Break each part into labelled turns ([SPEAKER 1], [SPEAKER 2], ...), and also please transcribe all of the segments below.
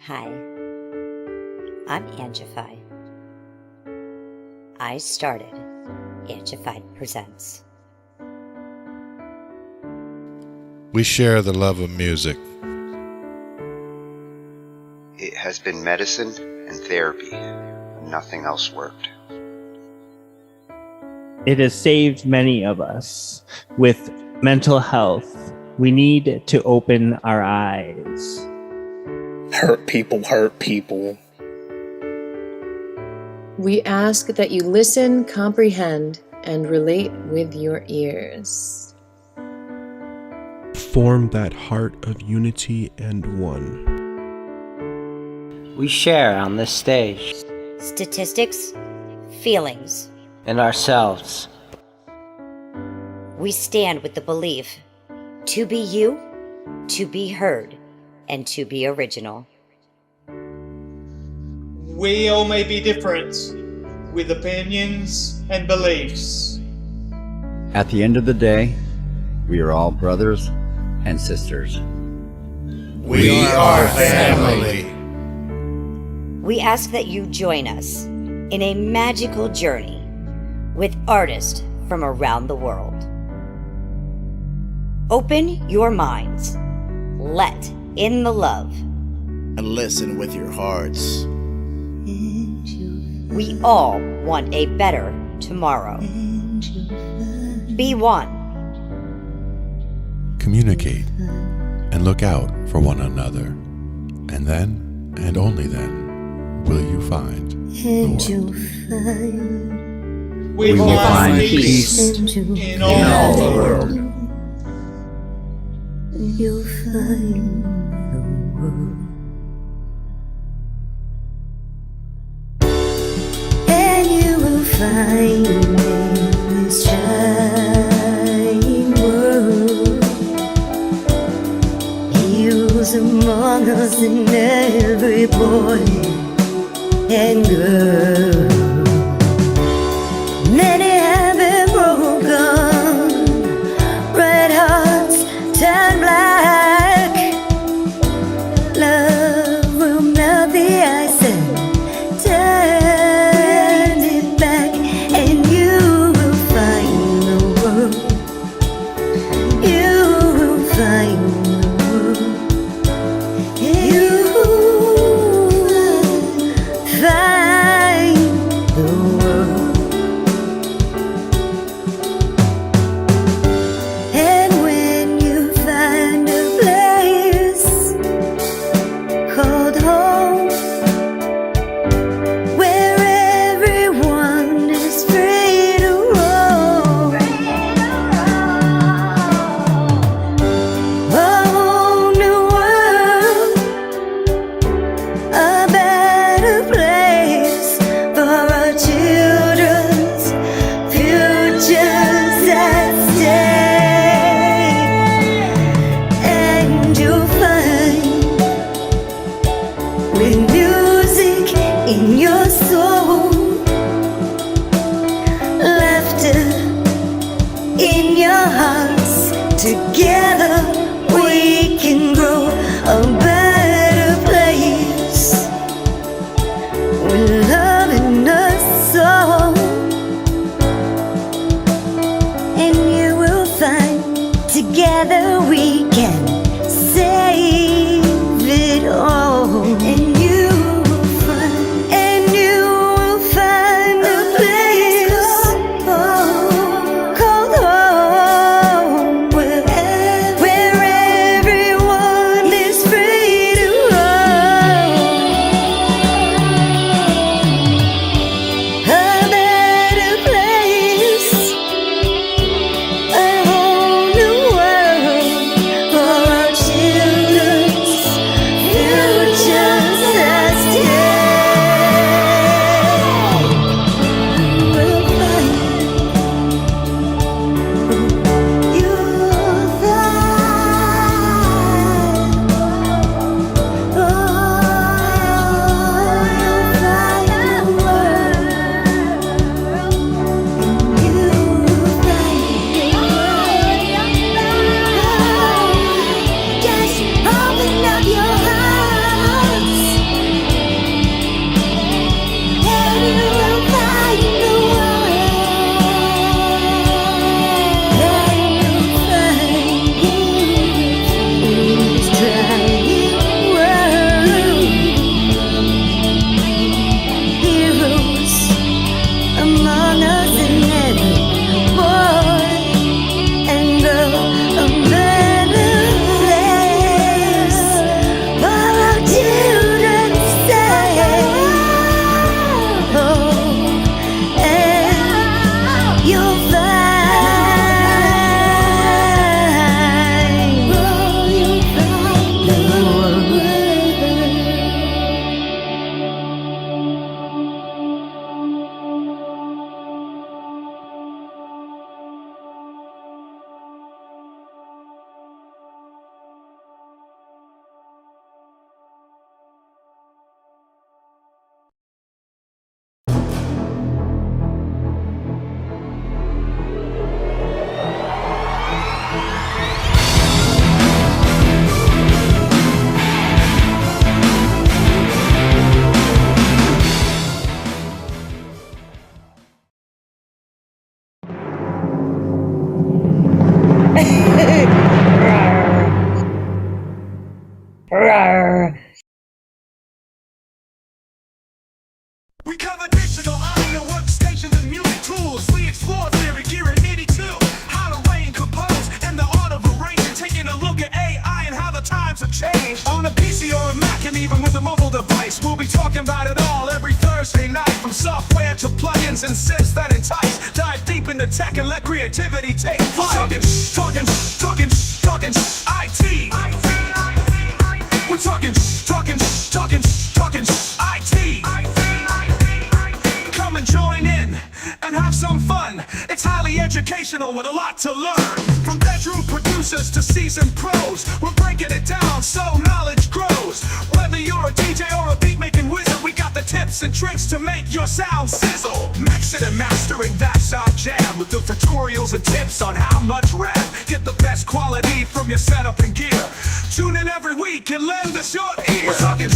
[SPEAKER 1] Hi, I'm Angified. I started Angified Presents.
[SPEAKER 2] We share the love of music.
[SPEAKER 3] It has been medicine and therapy. Nothing else worked.
[SPEAKER 4] It has saved many of us. With mental health, we need to open our eyes.
[SPEAKER 5] Hurt people hurt people.
[SPEAKER 6] We ask that you listen, comprehend, and relate with your ears.
[SPEAKER 7] Form that heart of unity and one.
[SPEAKER 8] We share on this stage.
[SPEAKER 1] Statistics, feelings,
[SPEAKER 8] And ourselves.
[SPEAKER 1] we stand with the belief to be you, to be heard, and to be original.
[SPEAKER 9] We all may be different, with opinions and beliefs.
[SPEAKER 10] At the end of the day, we are all brothers and sisters.
[SPEAKER 2] We are family.
[SPEAKER 1] We ask that you join us in a magical journey with artists from around the world. Open your minds, let in the love,
[SPEAKER 11] and listen with your hearts.
[SPEAKER 1] We all want a better tomorrow. Be one.
[SPEAKER 2] Communicate and look out for one another. And then, and only then, will you find the world.
[SPEAKER 9] We will find peace in all the world.
[SPEAKER 12] You'll find the world. And you will find in this trying world heroes among us and every boy and girl. Many have been broken, red hearts turn black. Love will melt the ice and turn it back, and you will find the world. You will find the world. You will find the world. And when you find a place called home, where everyone is free to roam, a whole new world, a better place for our children's futures at stake. And you'll find with music in your soul, laughter in your hearts, together we can grow a better place with love in us all. And you will find together we can save it all. And you will find a place called home, where everyone is free to roam, a better place, a whole new world.
[SPEAKER 13] PC or a Mac, and even with a mobile device. We'll be talking about it all every Thursday night, from software to plugins and synths that entice. Dive deep into tech and let creativity take flight. Talkin IT. We're talking IT. Come and join in and have some fun. It's highly educational with a lot to learn. From bedroom producers to seasoned pros, we're breaking it down so knowledge grows. Whether you're a DJ or a beat-making wizard, we got the tips and tricks to make your sound sizzle. Mixing and mastering, that's our jam, with the tutorials and tips on how much rev. Get the best quality from your setup and gear. Tune in every week and lend us your ear. We're talking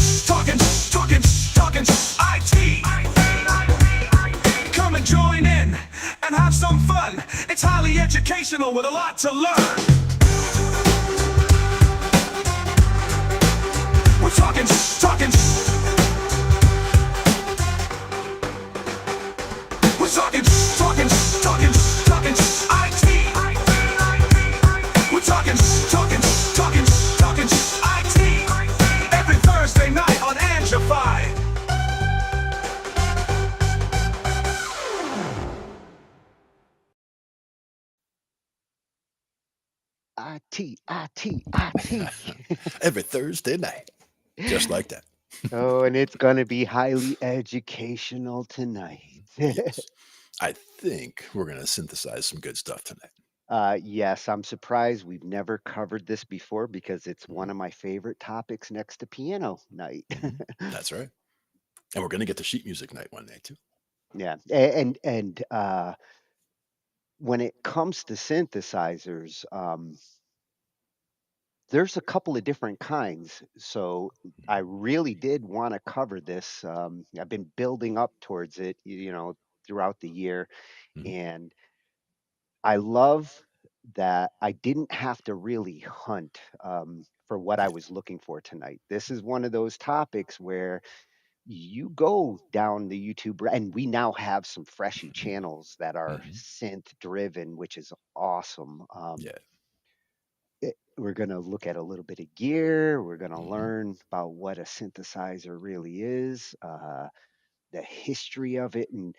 [SPEAKER 13] IT. Come and join in and have some fun. It's highly educational with a lot to learn. We're talking IT. We're talking IT. Every Thursday night on Angified.
[SPEAKER 3] IT.
[SPEAKER 2] Every Thursday night. Just like that.
[SPEAKER 3] Oh, and it's going to be highly educational tonight.
[SPEAKER 2] Yes. I think we're going to synthesize some good stuff tonight.
[SPEAKER 3] Yes, I'm surprised we've never covered this before because it's one of my favorite topics next to piano night.
[SPEAKER 2] That's right. And we're going to get to sheet music night one day too.
[SPEAKER 3] Yeah, and when it comes to synthesizers, there's a couple of different kinds. So I really did want to cover this. I've been building up towards it, throughout the year, and I love that I didn't have to really hunt for what I was looking for tonight. This is one of those topics where you go down the and we now have some freshy channels that are synth driven, which is awesome.
[SPEAKER 2] Yeah.
[SPEAKER 3] We're going to look at a little bit of gear. We're going to learn about what a synthesizer really is, the history of it. And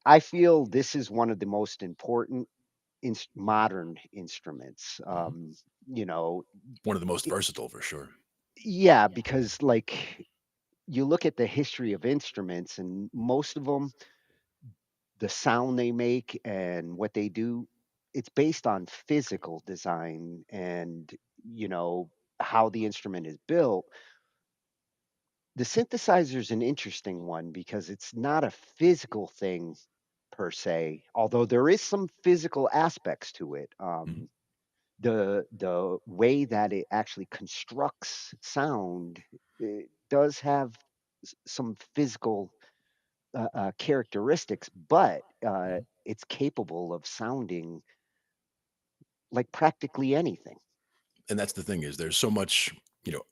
[SPEAKER 3] I feel this is one of the most important modern instruments.
[SPEAKER 2] One of the most versatile for sure.
[SPEAKER 3] Yeah, because like you look at the history of instruments, and most of them, the sound they make and what they do, it's based on physical design and how the instrument is built. The synthesizer is an interesting one because it's not a physical thing per se, although there is some physical aspects to it. The way that it actually constructs sound, it does have some physical characteristics, but it's capable of sounding like practically anything.
[SPEAKER 2] And that's the thing is there's so much,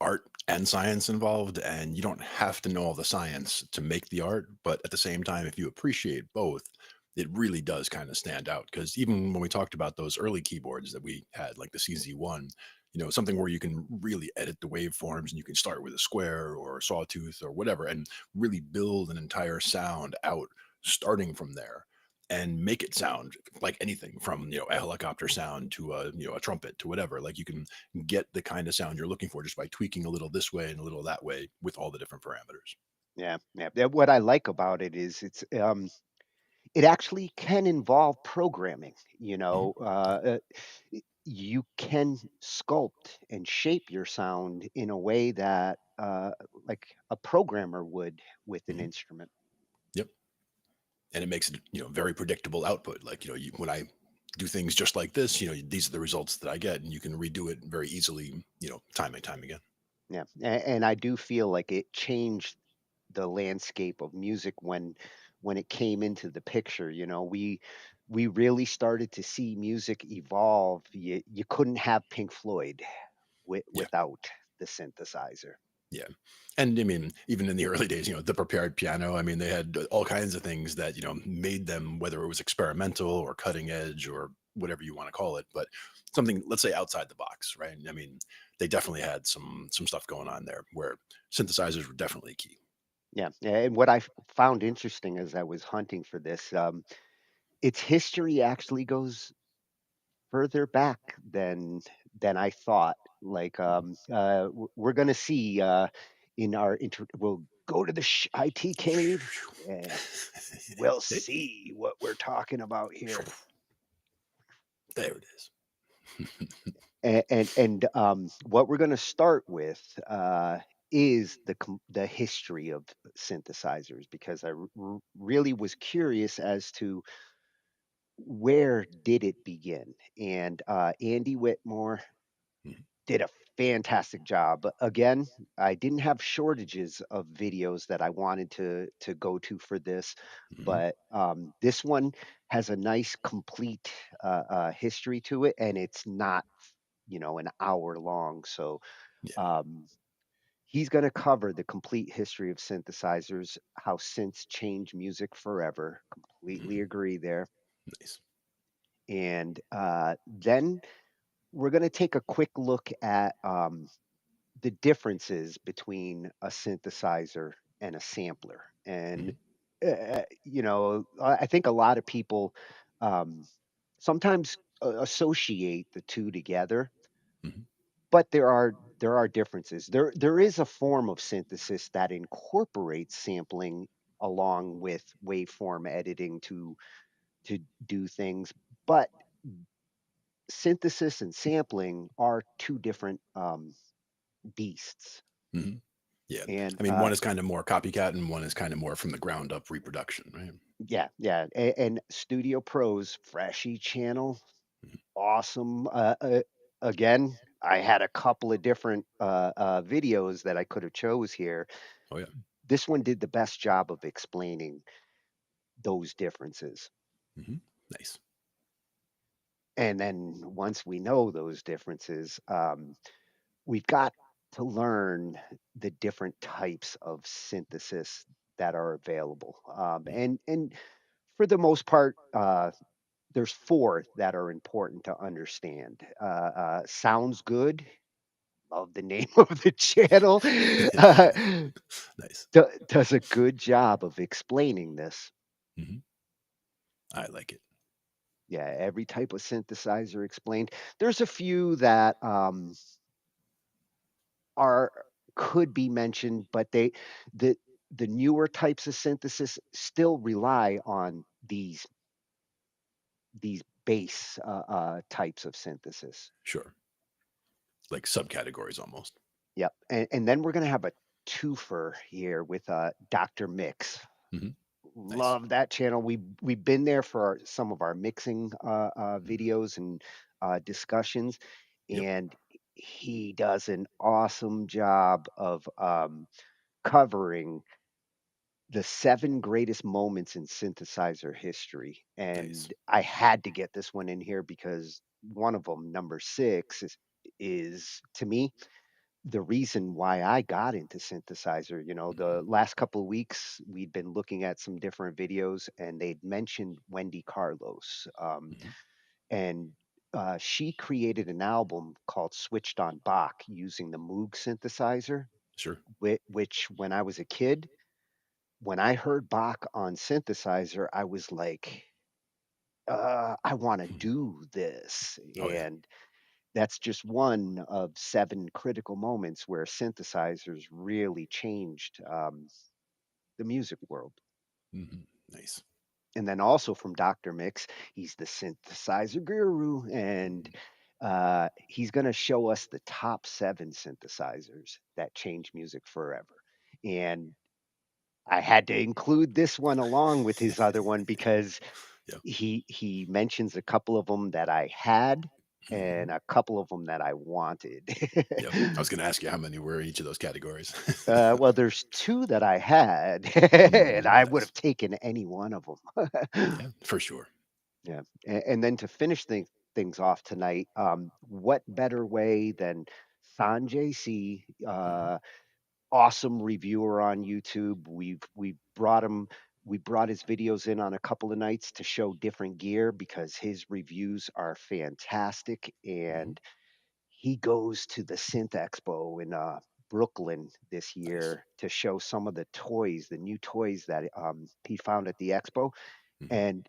[SPEAKER 2] art and science involved, and you don't have to know all the science to make the art. But at the same time, if you appreciate both, it really does kind of stand out. Because even when we talked about those early keyboards that we had, like the CZ1, something where you can really edit the waveforms and you can start with a square or a sawtooth or whatever and really build an entire sound out starting from there and make it sound like anything from a helicopter sound to a trumpet to whatever. Like you can get the kind of sound you're looking for just by tweaking a little this way and a little that way with all the different parameters.
[SPEAKER 3] Yeah, yeah. What I like about it is it actually can involve programming. You can sculpt and shape your sound in a way that like a programmer would with an instrument.
[SPEAKER 2] Yep. And it makes it very predictable output. Like when I do things just like this, these are the results that I get, and you can redo it very easily, time and time again.
[SPEAKER 3] Yeah, and I do feel like it changed the landscape of music when it came into the picture. We really started to see music evolve. You couldn't have Pink Floyd
[SPEAKER 2] Yeah.
[SPEAKER 3] without the synthesizer.
[SPEAKER 2] Yeah. And I mean, even in the early days, the prepared piano, they had all kinds of things that, made them, whether it was experimental or cutting edge or whatever you want to call it, but something, let's say, outside the box, right? I mean, they definitely had some stuff going on there where synthesizers were definitely key.
[SPEAKER 3] Yeah, and what I found interesting as I was hunting for this, its history actually goes further back than I thought. Like, we're gonna see in our we'll go to the IT cave and we'll
[SPEAKER 2] Hey,
[SPEAKER 3] see what we're talking about here.
[SPEAKER 2] there it is.
[SPEAKER 3] And what we're going to start with is the history of synthesizers, because I really was curious as to where did it begin. And Andy Whitmore
[SPEAKER 2] Mhm,
[SPEAKER 3] did a fantastic job. Again, I didn't have shortages of videos that I wanted to go to for this,
[SPEAKER 2] mhm.
[SPEAKER 3] but this one has a nice complete history to it, and it's not, an hour long. So
[SPEAKER 2] Yeah.
[SPEAKER 3] um, he's going to cover the complete history of synthesizers, how synths change music forever. Completely
[SPEAKER 2] Mhm.
[SPEAKER 3] agree there.
[SPEAKER 2] Nice.
[SPEAKER 3] And then we're going to take a quick look at the differences between a synthesizer and a sampler. And,
[SPEAKER 2] Mhm,
[SPEAKER 3] I think a lot of people um, sometimes associate the two together,
[SPEAKER 2] mhm.
[SPEAKER 3] but there are differences. There is a form of synthesis that incorporates sampling along with waveform editing to do things, but synthesis and sampling are two different beasts.
[SPEAKER 2] Mhm. Yeah.
[SPEAKER 3] And
[SPEAKER 2] I mean, one is kind of more copycat and one is kind of more from the ground up reproduction, right?
[SPEAKER 3] yeah, yeah, and Studio Pro's Freshy channel,
[SPEAKER 2] Mhm.
[SPEAKER 3] awesome. Again, I had a couple of different videos that I could have chose here.
[SPEAKER 2] Oh yeah.
[SPEAKER 3] This one did the best job of explaining those differences.
[SPEAKER 2] Hmm. Nice.
[SPEAKER 3] And then once we know those differences, we've got to learn the different types of synthesis that are available.
[SPEAKER 2] Mhm.
[SPEAKER 3] And for the most part, there's four that are important to understand. Sounds good. Love the name of the channel.
[SPEAKER 2] Nice.
[SPEAKER 3] Does a good job of explaining this.
[SPEAKER 2] Hmm. I like it.
[SPEAKER 3] Yeah, every type of synthesizer explained. There's a few that are could be mentioned, but the the newer types of synthesis still rely on these base types of synthesis.
[SPEAKER 2] Sure. Like subcategories almost.
[SPEAKER 3] Yep, and then we're gonna have a twofer here with Dr. Mix.
[SPEAKER 2] Hmm. Nice.
[SPEAKER 3] Love that channel. We've been there for some of our mixing
[SPEAKER 2] Hmm.
[SPEAKER 3] videos and discussions,
[SPEAKER 2] Yep.
[SPEAKER 3] and he does an awesome job of covering the 7 greatest moments in synthesizer history.
[SPEAKER 2] Nice.
[SPEAKER 3] And I had to get this one in here because one of them, number 6, is to me the reason why I got into synthesizer.
[SPEAKER 2] Hmm.
[SPEAKER 3] The last couple of weeks we'd been looking at some different videos, and they'd mentioned Wendy Carlos.
[SPEAKER 2] Hmm.
[SPEAKER 3] And she created an album called Switched on Bach using the Moog synthesizer,
[SPEAKER 2] Sure.
[SPEAKER 3] which when I was a kid, when I heard Bach on synthesizer, I was like, I want to
[SPEAKER 2] Mhm.
[SPEAKER 3] do this.
[SPEAKER 2] Oh yeah.
[SPEAKER 3] And that's just one of 7 critical moments where synthesizers really changed the music world.
[SPEAKER 2] Hmm. Nice.
[SPEAKER 3] And then also from Dr. Mix, he's the synthesizer guru, and
[SPEAKER 2] Mhm.
[SPEAKER 3] he's going to show us the top 7 synthesizers that change music forever. And I had to include this one along with his other one because
[SPEAKER 2] Yep.
[SPEAKER 3] he mentions a couple of them that I had
[SPEAKER 2] Hmm.
[SPEAKER 3] and a couple of them that I wanted.
[SPEAKER 2] Yep. I was going to ask you how many were each of those categories.
[SPEAKER 3] Well, there's 2 that I had, and
[SPEAKER 2] Hmm.
[SPEAKER 3] I would
[SPEAKER 2] Nice.
[SPEAKER 3] have taken any one of them.
[SPEAKER 2] Yeah, for sure.
[SPEAKER 3] Yeah, and then to finish things off tonight, what better way than Sanjay C,
[SPEAKER 2] Hmm.
[SPEAKER 3] awesome reviewer on YouTube. We've brought him We brought his videos in on a couple of nights to show different gear because his reviews are fantastic. And he goes to the Synth Expo in Brooklyn this year to show some of the toys, the new toys that he found at the expo. And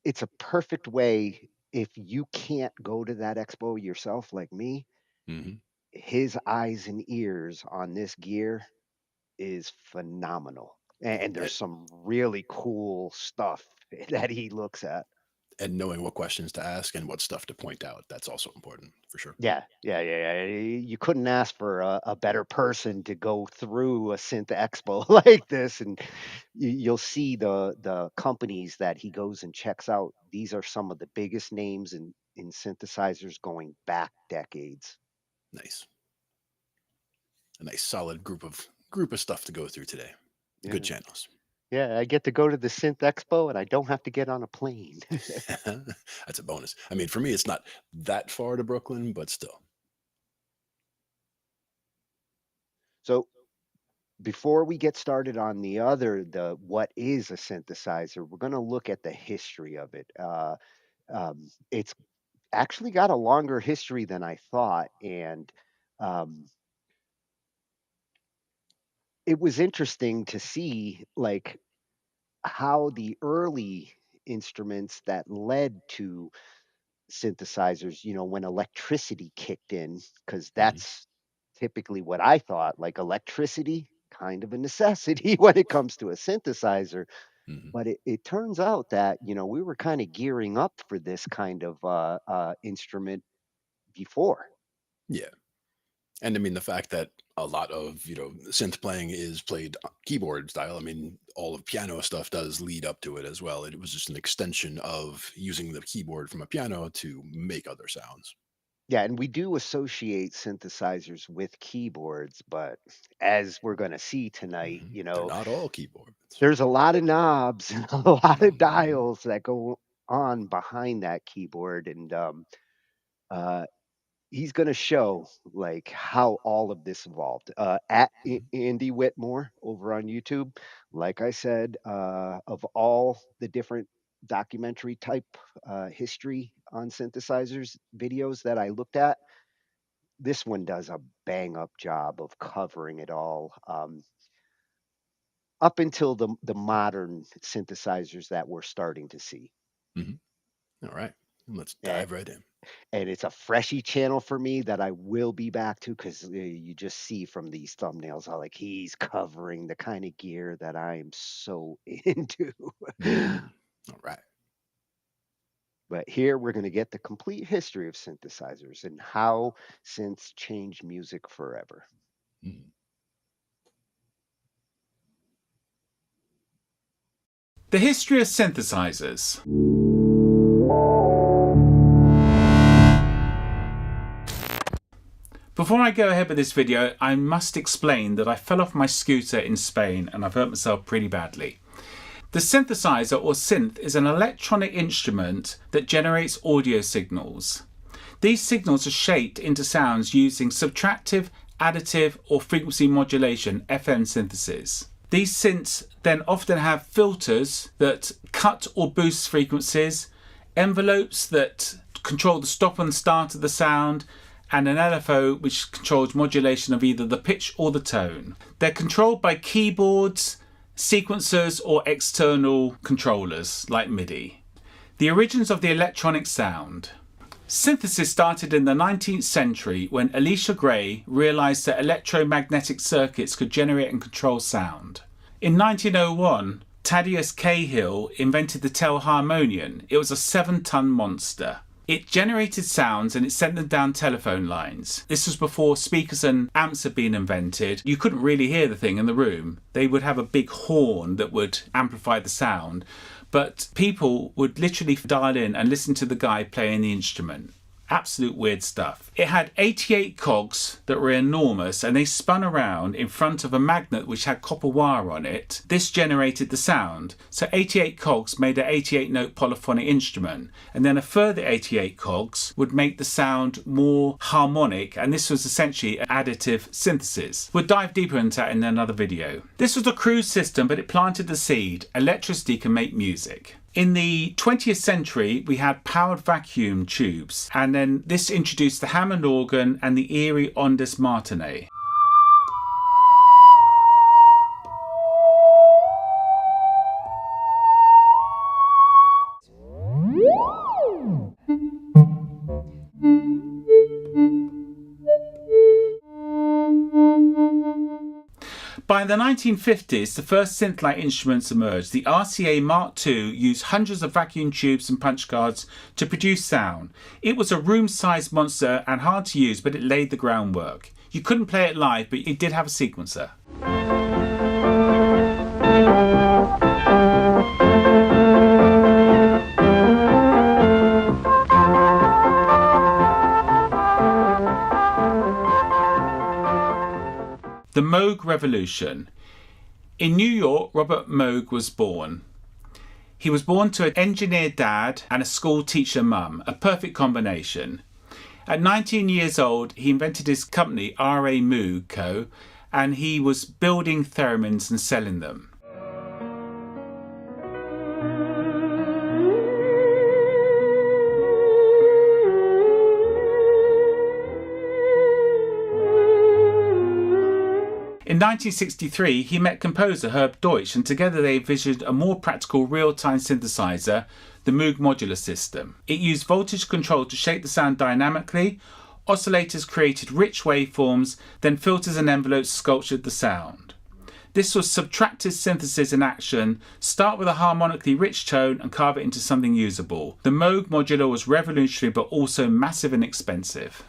[SPEAKER 3] it's a perfect way, if you can't go to that expo yourself like me, his eyes and ears on this gear is phenomenal. And there's some really cool stuff that he looks at.
[SPEAKER 2] And knowing what questions to ask and what stuff to point out, that's also important for sure.
[SPEAKER 3] Yeah. You couldn't ask for a better person to go through a Synth Expo like this, and you'll see the companies that he goes and checks out. These are some of the biggest names in synthesizers going back decades.
[SPEAKER 2] Nice. A nice solid group of stuff to go through today.
[SPEAKER 3] Yeah.
[SPEAKER 2] Good channels.
[SPEAKER 3] Yeah, I get to go to the Synth Expo and I don't have to get on a plane.
[SPEAKER 2] That's a bonus. I mean, for me, it's not that far to Brooklyn, but still.
[SPEAKER 3] So before we get started on the what is a synthesizer, we're going to look at the history of it. It's actually got a longer history than I thought, and it was interesting to see like how the early instruments that led to synthesizers, when electricity kicked in, because that's typically what I thought, like electricity, kind of a necessity when it comes to a synthesizer. But it turns out that, we were kind of gearing up for this kind of instrument before.
[SPEAKER 2] Yeah. And I mean, the fact that a lot of, synth playing is played keyboard style. I mean, all of piano stuff does lead up to it as well. It was just an extension of using the keyboard from a piano to make other sounds.
[SPEAKER 3] Yeah, and we do associate synthesizers with keyboards, but as we're going to see tonight,
[SPEAKER 2] They're not all keyboards.
[SPEAKER 3] there's a lot of knobs and a lot of dials that go on behind that keyboard. And he's going to show like how all of this evolved at Andy Whitmore over on YouTube. Like I said, of all the different documentary type history on synthesizers videos that I looked at, this one does a bang up job of covering it all, up until the modern synthesizers that we're starting to see.
[SPEAKER 2] All right, let's dive right in.
[SPEAKER 3] And it's a freshy channel for me that I will be back to, because you just see from these thumbnails how like he's covering the kind of gear that I am so into.
[SPEAKER 2] All right.
[SPEAKER 3] But here we're going to get the complete history of synthesizers and how synths change music forever.
[SPEAKER 13] The history of synthesizers. Before I go ahead with this video, I must explain that I fell off my scooter in Spain and I've hurt myself pretty badly. The synthesizer or synth is an electronic instrument that generates audio signals. These signals are shaped into sounds using subtractive, additive or frequency modulation FM synthesis. These synths then often have filters that cut or boost frequencies, envelopes that control the stop and start of the sound, and an LFO which controls modulation of either the pitch or the tone. They're controlled by keyboards, sequencers or external controllers like MIDI. The origins of the electronic sound. Synthesis started in the 19th century when Elisha Gray realised that electromagnetic circuits could generate and control sound. In 1901, Thaddeus Cahill invented the telharmonium. It was a 7-ton monster. It generated sounds and it sent them down telephone lines. This was before speakers and amps had been invented. You couldn't really hear the thing in the room. They would have a big horn that would amplify the sound, but people would literally dial in and listen to the guy playing the instrument.
[SPEAKER 14] absolute weird stuff. It had 88 cogs that were enormous, and they spun around in front of a magnet which had copper wire on it. This generated the sound. So 88 cogs made an 88 note polyphonic instrument, and then a further 88 cogs would make the sound more harmonic, and this was essentially an additive synthesis. We'll dive deeper into that in another video. This was a crude system, but it planted the seed. Electricity can make music. In the 20th century, we had powered vacuum tubes, and then this introduced the Hammond organ and the Erie Ondas Martinet. By the 1950s, the first synth-like instruments emerged. The RCA Mark II used hundreds of vacuum tubes and punch cards to produce sound. It was a room-sized monster and hard to use, but it laid the groundwork. You couldn't play it live, but it did have a sequencer. The Moog Revolution. In New York, Robert Moog was born. He was born to an engineer dad and a school teacher mum, a perfect combination. At 19 years old, he invented his company, R.A. Moog Co., and he was building theremins and selling them. In 1963, he met composer Herb Deutsch, and together they envisioned a more practical real-time synthesizer, the Moog modular system. It used voltage control to shape the sound dynamically, oscillators created rich waveforms, then filters and envelopes sculptured the sound. This was subtractive synthesis in action. Start with a harmonically rich tone and carve it into something usable. The Moog modular was revolutionary but also massive and expensive.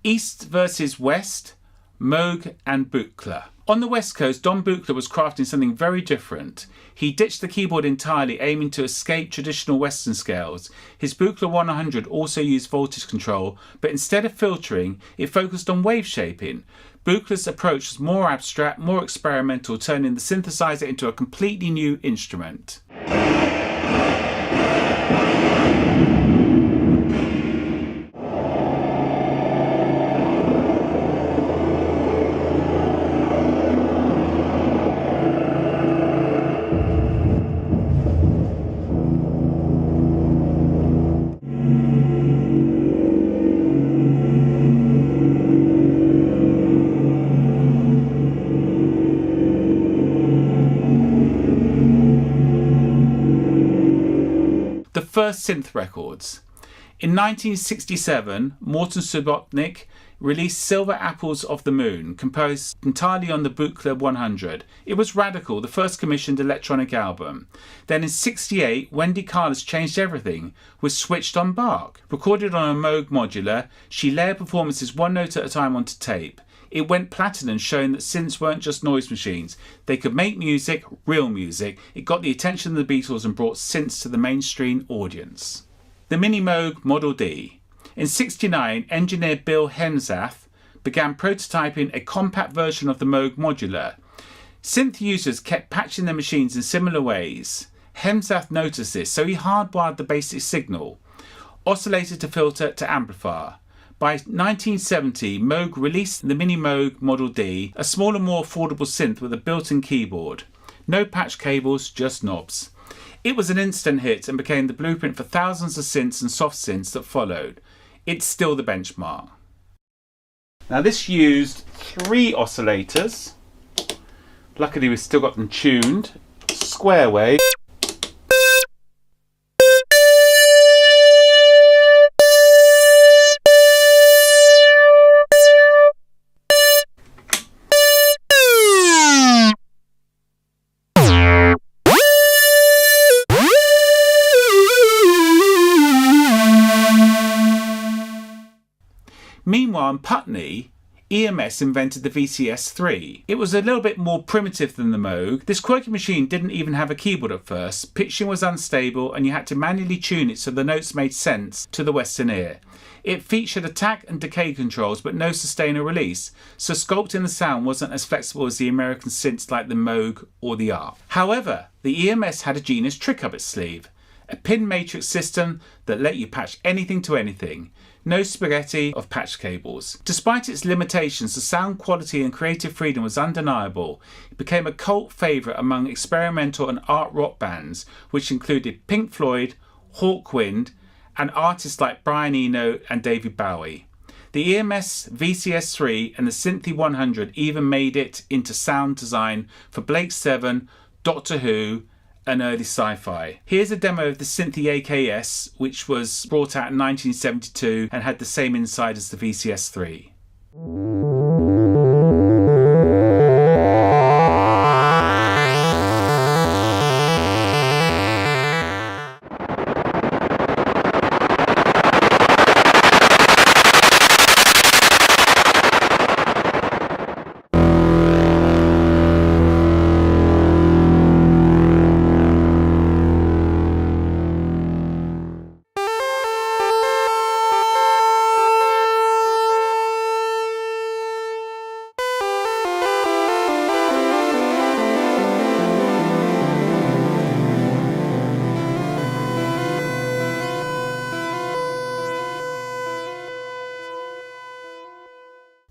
[SPEAKER 14] East versus West, Moog and Buchla. On the West Coast, Don Buchla was crafting something very different. He ditched the keyboard entirely, aiming to escape traditional Western scales. His Buchla 100 also used voltage control, but instead of filtering, it focused on wave shaping. Buchla's approach was more abstract, more experimental, turning the synthesizer into a completely new instrument. First synth records. In 1967, Morton Subotnick released Silver Apples of the Moon, composed entirely on the Buchla 100. It was radical, the first commissioned electronic album. Then in 1968, Wendy Carlos changed everything with Switched on Bach. Recorded on a Moog modular, she layered performances one note at a time onto tape. It went platinum, showing that synths weren't just noise machines. They could make music, real music. It got the attention of the Beatles and brought synths to the mainstream audience. The Mini Moog Model D. In 1969, engineer Bill Hemsath began prototyping a compact version of the Moog modular. Synth users kept patching their machines in similar ways. Hemsath noticed this, so he hardwired the basic signal, oscillator to filter to amplifier. By 1970, Moog released the Mini Moog Model D, a smaller, more affordable synth with a built-in keyboard. No patch cables, just knobs. It was an instant hit and became the blueprint for thousands of synths and soft synths that followed. It's still the benchmark. Now this used 3 oscillators. Luckily we've still got them tuned. Square wave. Meanwhile, in Putney, EMS invented the VCS-3. It was a little bit more primitive than the Moog. This quirky machine didn't even have a keyboard at first, pitching was unstable, and you had to manually tune it so the notes made sense to the Western ear. It featured attack and decay controls but no sustain or release, so sculpting the sound wasn't as flexible as the American synths like the Moog or the ARP. However, the EMS had a genius trick up its sleeve. A pin matrix system that let you patch anything to anything. No spaghetti of patch cables. Despite its limitations, the sound quality and creative freedom was undeniable. It became a cult favourite among experimental and art rock bands, which included Pink Floyd, Hawkwind, and artists like Brian Eno and David Bowie. The EMS VCS-3 and the Synthie 100 even made it into sound design for Blake 7, Doctor Who, and early sci-fi. Here's a demo of the Synthie AKS, which was brought out in 1972 and had the same inside as the VCS-3.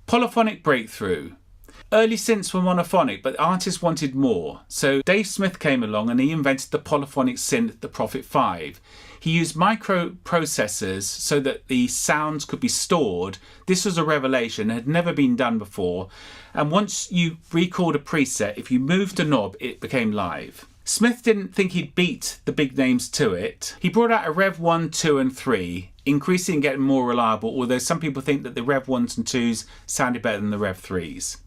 [SPEAKER 14] Polyphonic breakthrough. Early synths were monophonic, but artists wanted more, so Dave Smith came along and he invented the polyphonic synth, the Prophet 5. He used microprocessors so that the sounds could be stored. This was a revelation, it had never been done before, and once you recalled a preset, if you moved a knob, it became live. Smith didn't think he'd beat the big names to it. He brought out a Rev 1, 2 and 3, increasing and getting more reliable, although some people think that the Rev 1s and 2s sounded better than the Rev 3s.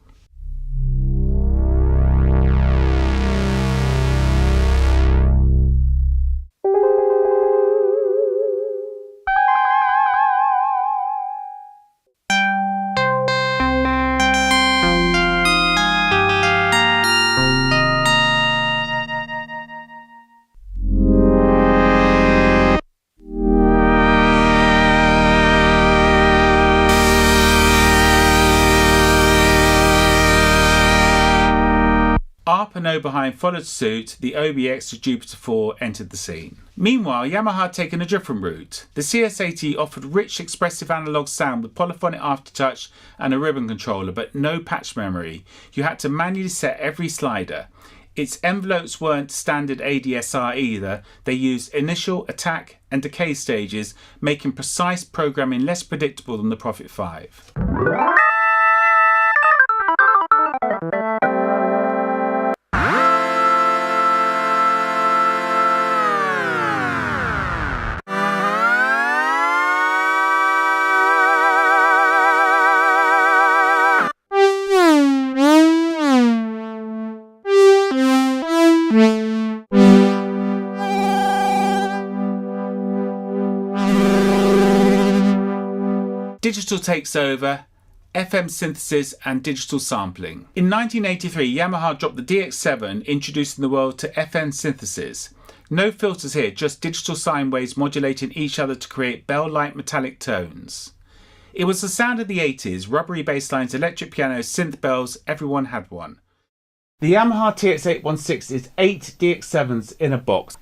[SPEAKER 14] ARP and Oberheim followed suit, the OBX to Jupiter 4 entered the scene. Meanwhile, Yamaha had taken a different route. The CS80 offered rich expressive analog sound with polyphonic aftertouch and a ribbon controller, but no patch memory. You had to manually set every slider. Its envelopes weren't standard ADSR either. They used initial, attack and decay stages, making precise programming less predictable than the Prophet 5. Digital takes over, FM synthesis and digital sampling. In 1983, Yamaha dropped the DX7, introducing the world to FM synthesis. No filters here, just digital sine waves modulating each other to create bell-like metallic tones. It was the sound of the 80s, rubbery bass lines, electric pianos, synth bells, everyone had one. The Yamaha TX816 is 8 DX7s in a box.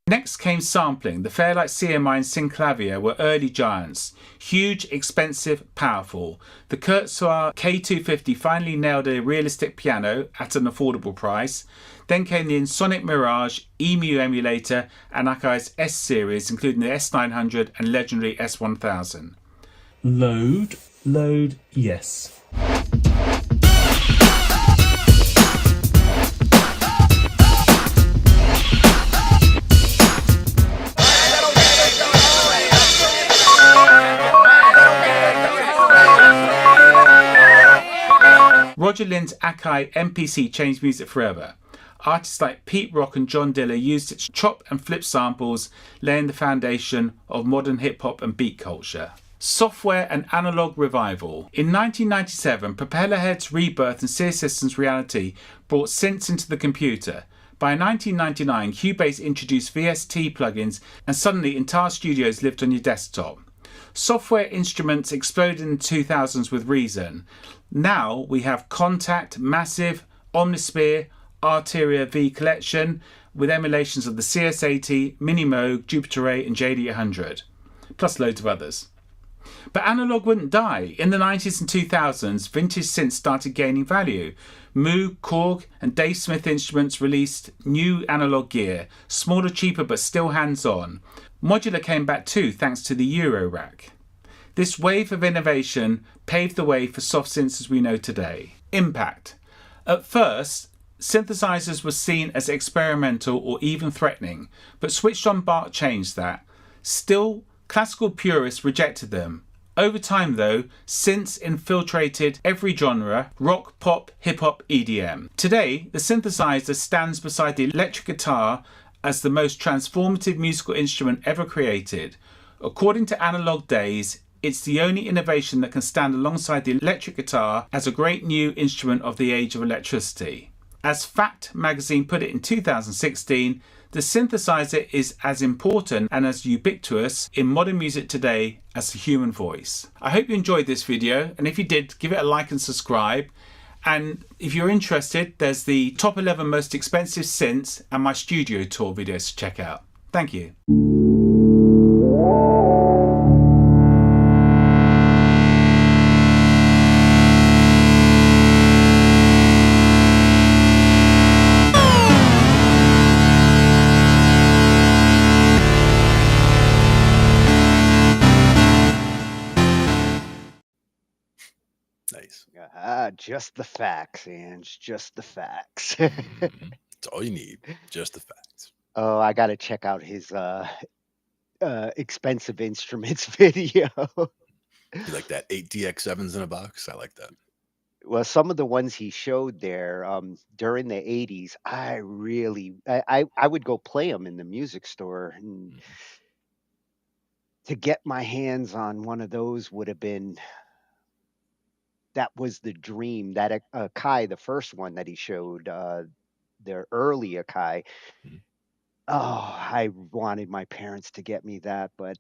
[SPEAKER 14] Next came sampling. The Fairlight CMI and Synclavier were early giants. Huge, expensive, powerful. The Kurzweil K250 finally nailed a realistic piano at an affordable price. Then came the Sonic Mirage, EMU emulator, and Akai's S series, including the S900 and legendary S1000.
[SPEAKER 15] Load, yes.
[SPEAKER 14] Roger Lynn's Akai MPC changed music forever. Artists like Pete Rock and John Diller used its chop and flip samples, laying the foundation of modern hip-hop and beat culture. Software and analog revival. In 1997, Propellerhead's rebirth and Sear Systems reality brought synths into the computer. By 1999, Cubase introduced VST plugins, and suddenly entire studios lived on your desktop. Software instruments exploded in the 2000s with Reason. Now we have Contact, Massive, Omnisphere, Arteria V Collection, with emulations of the CS80, Mini Moog, Jupiter Ray and JD800, plus loads of others. But analog wouldn't die. In the 90s and 2000s, vintage synths started gaining value. Moog, Korg and Dave Smith Instruments released new analog gear, smaller, cheaper but still hands-on. Modular came back too, thanks to the Euro Rack. This wave of innovation paved the way for soft synths as we know today. Impact. At first, synthesizers were seen as experimental or even threatening, but Switched On Bart changed that. Still, classical purists rejected them. Over time though, synths infiltrated every genre: rock, pop, hip-hop, EDM. Today, the synthesizer stands beside the electric guitar as the most transformative musical instrument ever created. According to Analog Days, it's the only innovation that can stand alongside the electric guitar as a great new instrument of the age of electricity. As Fact magazine put it in 2016, the synthesizer is as important and as ubiquitous in modern music today as the human voice. I hope you enjoyed this video, and if you did, give it a like and subscribe. And if you're interested, there's the top 11 most expensive synths and my studio tour videos to check out. Thank you.
[SPEAKER 2] Nice.
[SPEAKER 3] Just the facts, Ange. Just the facts.
[SPEAKER 2] That's all you need. Just the facts.
[SPEAKER 3] Oh, I got to check out his expensive instruments video.
[SPEAKER 2] You like that 8 DX7s in a box? I like that.
[SPEAKER 3] Well, some of the ones he showed there during the 80s, I would go play them in the music store. And to get my hands on one of those would have been, that was the dream. That Akai, the first one that he showed, their early Akai. Oh, I wanted my parents to get me that, but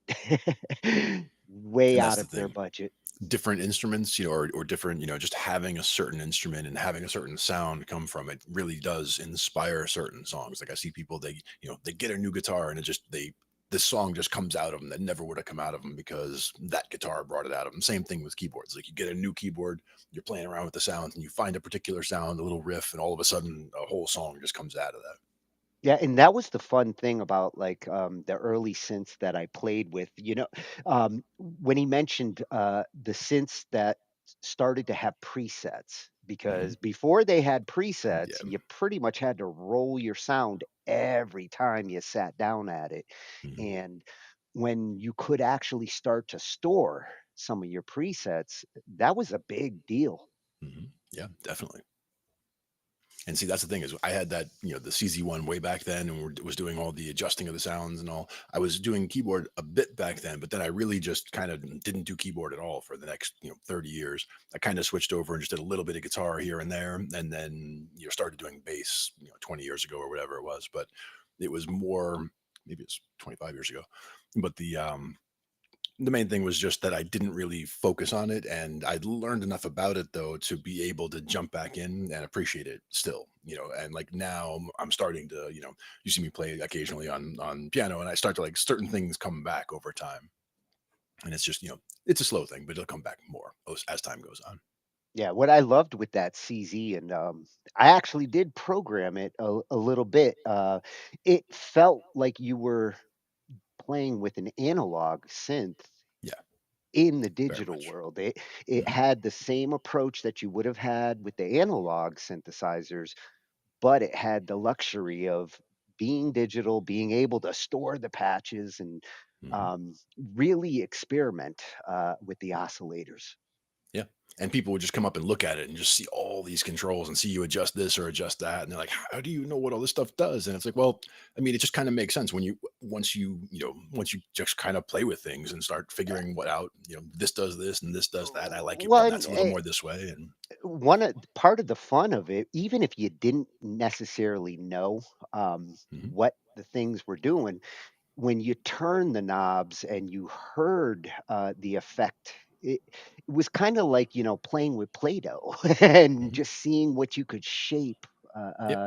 [SPEAKER 3] way out of their budget.
[SPEAKER 2] Different instruments, or different, just having a certain instrument and having a certain sound come from it really does inspire certain songs. Like I see people, they get a new guitar and this song just comes out of them that never would have come out of them because that guitar brought it out of them. Same thing with keyboards. Like you get a new keyboard, you're playing around with the sounds and you find a particular sound, a little riff, and all of a sudden a whole song just comes out of that.
[SPEAKER 3] Yeah, and that was the fun thing about the early synths that I played with. When he mentioned the synths that started to have presets, because before they had presets, you pretty much had to roll your sound every time you sat down at it. And when you could actually start to store some of your presets, that was a big deal.
[SPEAKER 2] Yeah, definitely. And see, that's the thing is I had that, the CZ1 way back then and was doing all the adjusting of the sounds and all. I was doing keyboard a bit back then, but then I really just kind of didn't do keyboard at all for the next, 30 years. I kind of switched over and just did a little bit of guitar here and there. And then, started doing bass, 20 years ago or whatever it was. But it was more, maybe it's 25 years ago. But the The main thing was just that I didn't really focus on it, and I'd learned enough about it though to be able to jump back in and appreciate it still, and like now I'm starting to, you see me play occasionally on piano, and I start to like certain things come back over time, and it's just, it's a slow thing, but it'll come back more as time goes on.
[SPEAKER 3] Yeah, what I loved with that CZ, and I actually did program it a little bit. It felt like you were playing with an analog synth
[SPEAKER 2] Yeah,
[SPEAKER 3] in the
[SPEAKER 2] very
[SPEAKER 3] digital
[SPEAKER 2] much.
[SPEAKER 3] world. It
[SPEAKER 2] Hmm.
[SPEAKER 3] had the same approach that you would have had with the analog synthesizers, but it had the luxury of being digital, being able to store the patches and
[SPEAKER 2] Hmm.
[SPEAKER 3] um, really experiment with the oscillators.
[SPEAKER 2] Yeah. And people would just come up and look at it and just see all these controls and see you adjust this or adjust that. And they're like, how do you know what all this stuff does? And it's like, well, I mean, it just kind of makes sense when once you just kind of play with things and start figuring what out, this does this and this does that. I like it when
[SPEAKER 3] One
[SPEAKER 2] that's a little more this way. And
[SPEAKER 3] one of part of the fun of it, even if you didn't necessarily know
[SPEAKER 2] mhm,
[SPEAKER 3] what the things were doing, when you turn the knobs and you heard the effect, it was kind of like playing with Play-Doh and
[SPEAKER 2] mhm,
[SPEAKER 3] just seeing what you could shape
[SPEAKER 2] yep.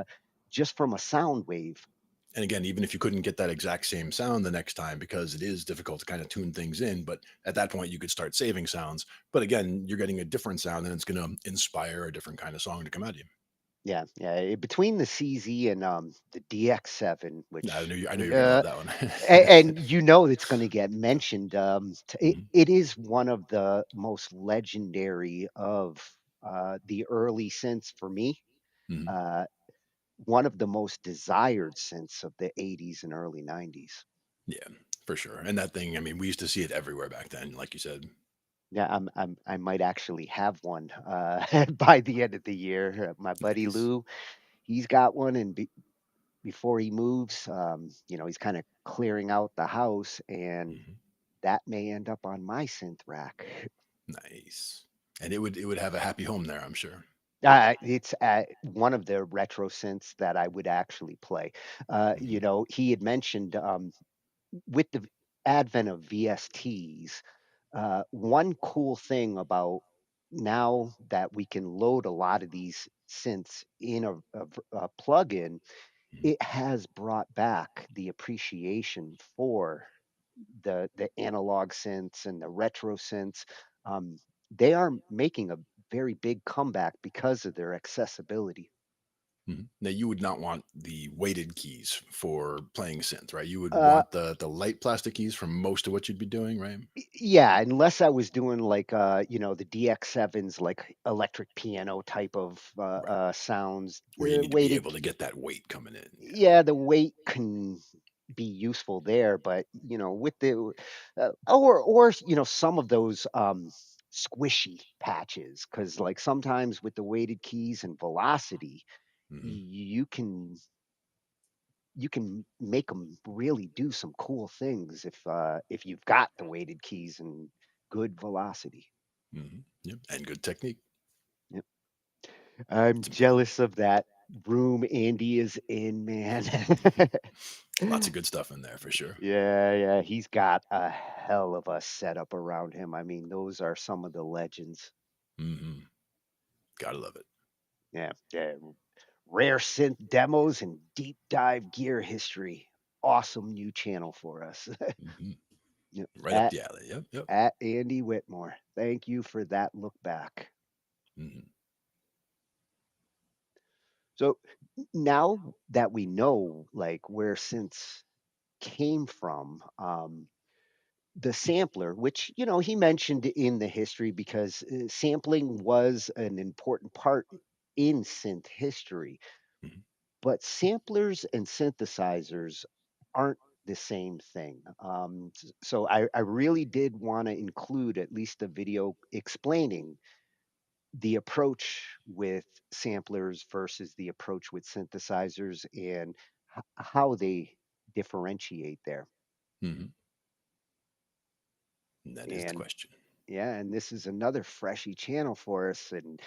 [SPEAKER 3] just from a sound wave.
[SPEAKER 2] And again, even if you couldn't get that exact same sound the next time, because it is difficult to kind of tune things in, but at that point you could start saving sounds. But again, you're getting a different sound and it's going to inspire a different kind of song to come out of you.
[SPEAKER 3] Yeah, yeah. Between the CZ and the DX7, which
[SPEAKER 2] I knew you were going to love that one.
[SPEAKER 3] and it's going to get mentioned.
[SPEAKER 2] Mhm,
[SPEAKER 3] It is one of the most legendary of the early synths for me.
[SPEAKER 2] mhm.
[SPEAKER 3] Uh, One of the most desired synths of the 80s and early 90s.
[SPEAKER 2] Yeah, for sure. And that thing, I mean, we used to see it everywhere back then, like you said.
[SPEAKER 3] Yeah, I might actually have one by the end of the year. My buddy
[SPEAKER 2] Nice.
[SPEAKER 3] Lou, he's got one, and before he moves, he's kind of clearing out the house, and
[SPEAKER 2] Mhm.
[SPEAKER 3] that may end up on my synth rack.
[SPEAKER 2] Nice. And it would have a happy home there, I'm sure.
[SPEAKER 3] It's one of the retro synths that I would actually play.
[SPEAKER 2] Mhm,
[SPEAKER 3] He had mentioned with the advent of VSTs, one cool thing about now that we can load a lot of these synths in a plugin,
[SPEAKER 2] mhm,
[SPEAKER 3] it has brought back the appreciation for the analog synths and the retro synths. Um, they are making a very big comeback because of their accessibility.
[SPEAKER 2] mhm. Now you would not want the weighted keys for playing synth, right? You would
[SPEAKER 3] Uh,
[SPEAKER 2] want the light plastic keys for most of what you'd be doing, right?
[SPEAKER 3] yeah, unless I was doing like the DX7s, like electric piano type of
[SPEAKER 2] Right.
[SPEAKER 3] sounds,
[SPEAKER 2] Where you need to be
[SPEAKER 3] weighted.
[SPEAKER 2] able to get that weight coming in. Yeah.
[SPEAKER 3] Yeah, the weight can be useful there, but with the or some of those squishy patches, because like sometimes with the weighted keys and velocity,
[SPEAKER 2] Hmm.
[SPEAKER 3] you can make them really do some cool things if you've got the weighted keys and good velocity.
[SPEAKER 2] Hmm. Yep. And good technique.
[SPEAKER 3] Yep. I'm
[SPEAKER 2] It's important.
[SPEAKER 3] jealous of that room Andy is in, man.
[SPEAKER 2] Lots of good stuff in there for sure.
[SPEAKER 3] Yeah, yeah, he's got a hell of a setup around him. I mean, those are some of the legends.
[SPEAKER 2] Hmm. Gotta love it.
[SPEAKER 3] Yeah, yeah. Rare synth demos and deep dive gear history. Awesome new channel for us.
[SPEAKER 2] Hmm.
[SPEAKER 3] Yep,
[SPEAKER 2] Right up the alley. Yep. Yep.
[SPEAKER 3] at Andy Whitmore. Thank you for that look back.
[SPEAKER 2] Hmm.
[SPEAKER 3] So now that we know like where synths came from, the sampler, which he mentioned in the history because sampling was an important part in synth history,
[SPEAKER 2] Hmm.
[SPEAKER 3] but samplers and synthesizers aren't the same thing. So I really did want to include at least a video explaining the approach with samplers versus the approach with synthesizers and how they differentiate there.
[SPEAKER 2] Hmm. That is the
[SPEAKER 3] And
[SPEAKER 2] question.
[SPEAKER 3] yeah, and this is another freshy channel for us. And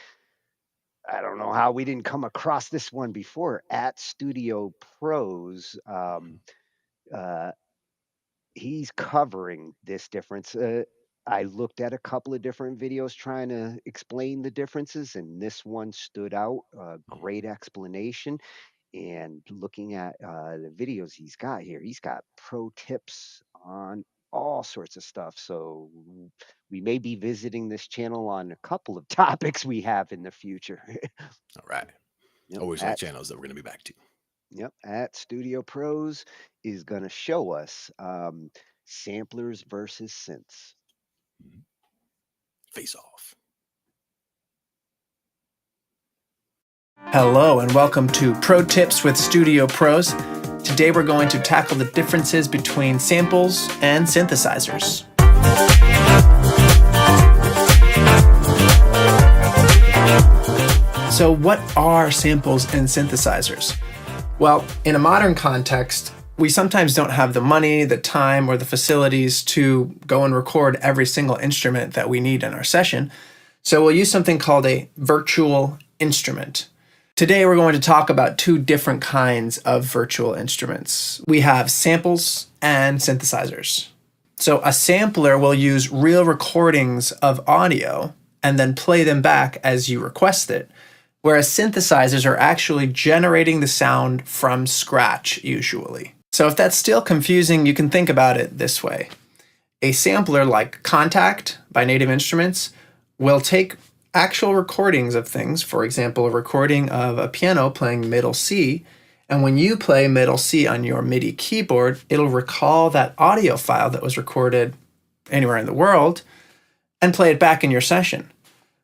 [SPEAKER 3] I don't know how we didn't come across this one before. At Studio Pros, uh, he's covering this difference. I looked at a couple of different videos trying to explain the differences, and this one stood out. Great explanation. And looking at the videos he's got here, he's got pro tips on all sorts of stuff. So we may be visiting this channel on a couple of topics we have in the future.
[SPEAKER 2] All right.
[SPEAKER 3] Yep,
[SPEAKER 2] Always like channels that we're going to be back to.
[SPEAKER 3] Yep, at Studio Pros is going to show us samplers versus synths.
[SPEAKER 2] Face off.
[SPEAKER 15] Hello and welcome to Pro Tips with Studio Pros. Today we're going to tackle the differences between samples and synthesizers. So what are samples and synthesizers? Well, in a modern context, we sometimes don't have the money, the time, or the facilities to go and record every single instrument that we need in our session. So we'll use something called a virtual instrument. Today we're going to talk about two different kinds of virtual instruments. We have samples and synthesizers. So a sampler will use real recordings of audio and then play them back as you request it, whereas synthesizers are actually generating the sound from scratch usually. So if that's still confusing, you can think about it this way. A sampler like Contact by Native Instruments will take actual recordings of things, for example, a recording of a piano playing middle C, and when you play middle C on your MIDI keyboard, it'll recall that audio file that was recorded anywhere in the world and play it back in your session.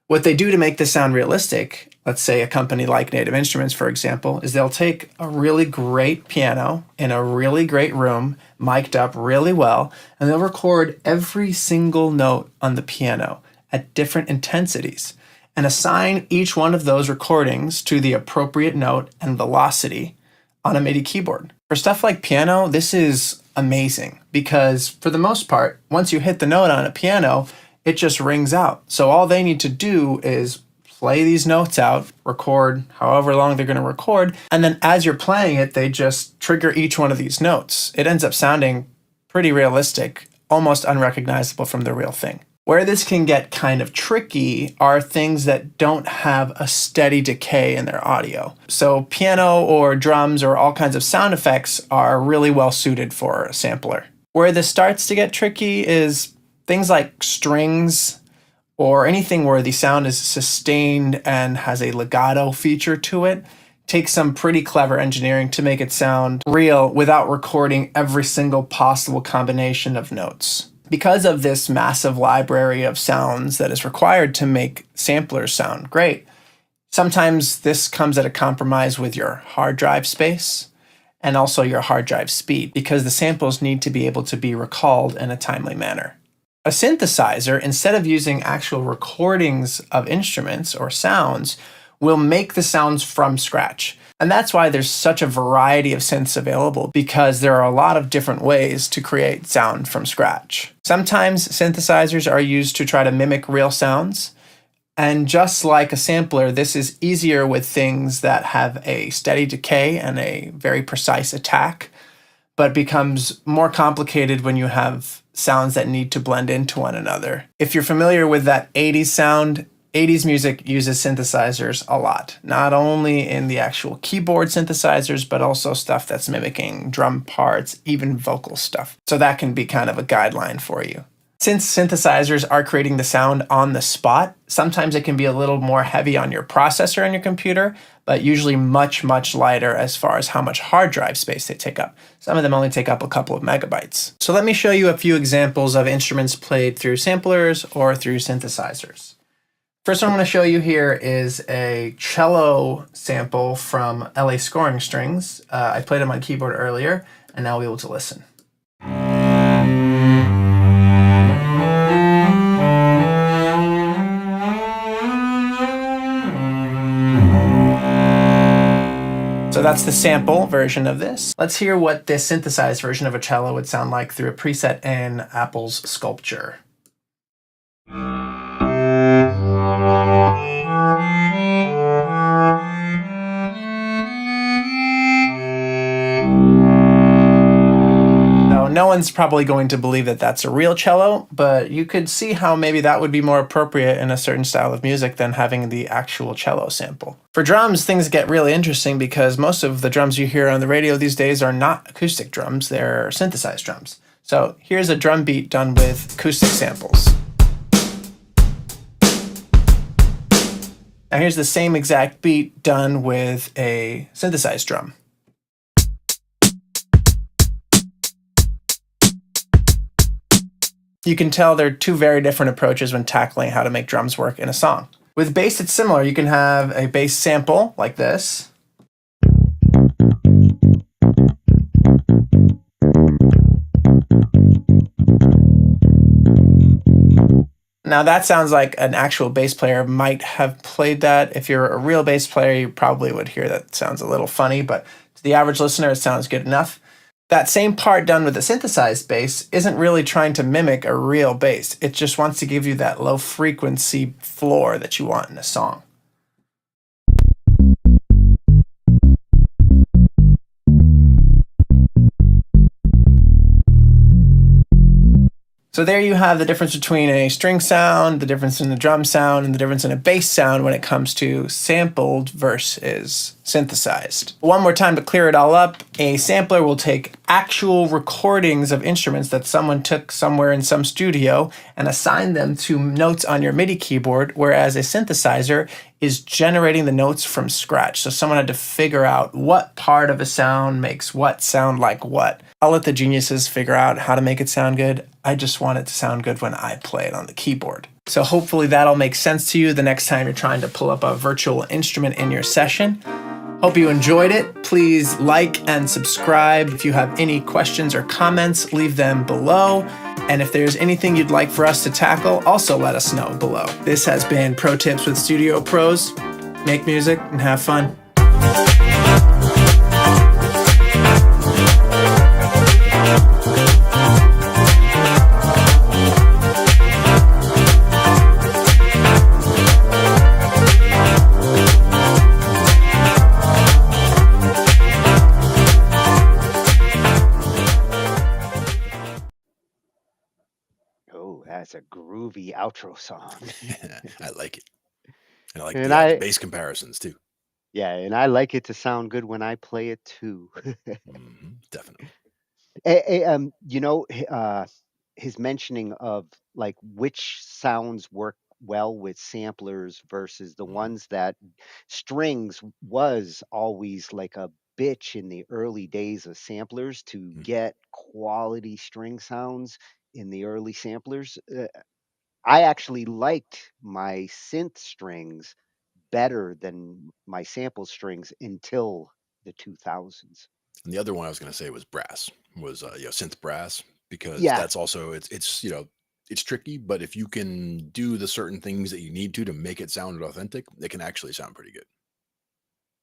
[SPEAKER 15] What they do to make this sound realistic, let's say a company like Native Instruments, for example, is they'll take a really great piano in a really great room, mic'd up really well, and they'll record every single note on the piano at different intensities and assign each one of those recordings to the appropriate note and velocity on a MIDI keyboard. For stuff like piano, this is amazing because for the most part, once you hit the note on a piano, it just rings out. So all they need to do is play these notes out, record however long they're going to record, and then as you're playing it, they just trigger each one of these notes. It ends up sounding pretty realistic, almost unrecognizable from the real thing. Where this can get kind of tricky are things that don't have a steady decay in their audio. So piano or drums or all kinds of sound effects are really well suited for a sampler. Where this starts to get tricky is things like strings or anything where the sound is sustained and has a legato feature to it. Takes some pretty clever engineering to make it sound real without recording every single possible combination of notes. Because of this massive library of sounds that is required to make samplers sound great, sometimes this comes at a compromise with your hard drive space and also your hard drive speed because the samples need to be able to be recalled in a timely manner. A synthesizer, instead of using actual recordings of instruments or sounds, will make the sounds from scratch. And that's why there's such a variety of synths available because there are a lot of different ways to create sound from scratch. Sometimes synthesizers are used to try to mimic real sounds. And just like a sampler, this is easier with things that have a steady decay and a very precise attack, but becomes more complicated when you have sounds that need to blend into one another. If you're familiar with that 80s sound, 80s music uses synthesizers a lot, not only in the actual keyboard synthesizers, but also stuff that's mimicking drum parts, even vocal stuff. So that can be kind of a guideline for you. Since synthesizers are creating the sound on the spot, sometimes it can be a little more heavy on your processor on your computer, but usually much, much lighter as far as how much hard drive space they take up. Some of them only take up a couple of megabytes. So let me show you a few examples of instruments played through samplers or through synthesizers. First one I'm going to show you here is a cello sample from LA Scoring Strings. I played them on keyboard earlier, and now we'll be able to listen. So that's the sample version of this. Let's hear what this synthesized version of a cello would sound like through a preset in Apple's Sculpture. So no one's probably going to believe that that's a real cello, but you could see how maybe that would be more appropriate in a certain style of music than having the actual cello sample. For drums, things get really interesting because most of the drums you hear on the radio these days are not acoustic drums, they're synthesized drums. So here's a drum beat done with acoustic samples. Now here's the same exact beat done with a synthesized drum. You can tell they're two very different approaches when tackling how to make drums work in a song. With bass, it's similar. You can have a bass sample like this. Now that sounds like an actual bass player might have played that. If you're a real bass player, you probably would hear that sounds a little funny, but to the average listener, it sounds good enough. That same part done with a synthesized bass isn't really trying to mimic a real bass. It just wants to give you that low frequency floor that you want in a song. So there you have the difference between a string sound, the difference in the drum sound, and the difference in a bass sound when it comes to sampled versus synthesized. One more time to clear it all up, a sampler will take actual recordings of instruments that someone took somewhere in some studio and assign them to notes on your MIDI keyboard, whereas a synthesizer is generating the notes from scratch. So someone had to figure out what part of a sound makes what sound like what. I'll let the geniuses figure out how to make it sound good. I just want it to sound good when I play it on the keyboard. So hopefully that'll make sense to you the next time you're trying to pull up a virtual instrument in your session. Hope you enjoyed it. Please like and subscribe. If you have any questions or comments, leave them below. And if there's anything you'd like for us to tackle, also let us know below. This has been Pro Tips with Studio Pros. Make music and have fun.
[SPEAKER 3] That's a groovy outro song.
[SPEAKER 2] I like it. And I like
[SPEAKER 3] And
[SPEAKER 2] the bass comparisons too.
[SPEAKER 3] Yeah, and I like it to sound good when I play it too.
[SPEAKER 2] Definitely.
[SPEAKER 3] His mentioning of like which sounds work well with samplers versus the ones that strings was always like a bitch in the early days of samplers to get quality string sounds in the early samplers. I actually liked my synth strings better than my sample strings until the 2000s.
[SPEAKER 2] And the other one I was going to say was brass, was synth brass, because
[SPEAKER 3] Yeah.
[SPEAKER 2] that's also it's tricky, but if you can do the certain things that you need to make it sound authentic, it can actually sound pretty good.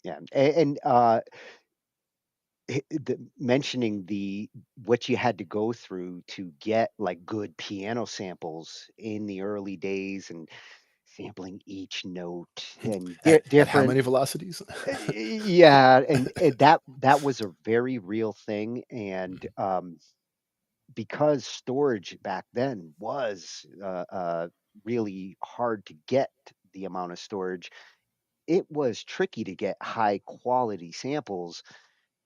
[SPEAKER 3] Yeah, and mentioning what you had to go through to get like good piano samples in the early days and sampling each note and
[SPEAKER 2] At how
[SPEAKER 3] different.
[SPEAKER 2] many velocities?
[SPEAKER 3] Yeah, and that was a very real thing, and because storage back then was really hard to get the amount of storage, it was tricky to get high quality samples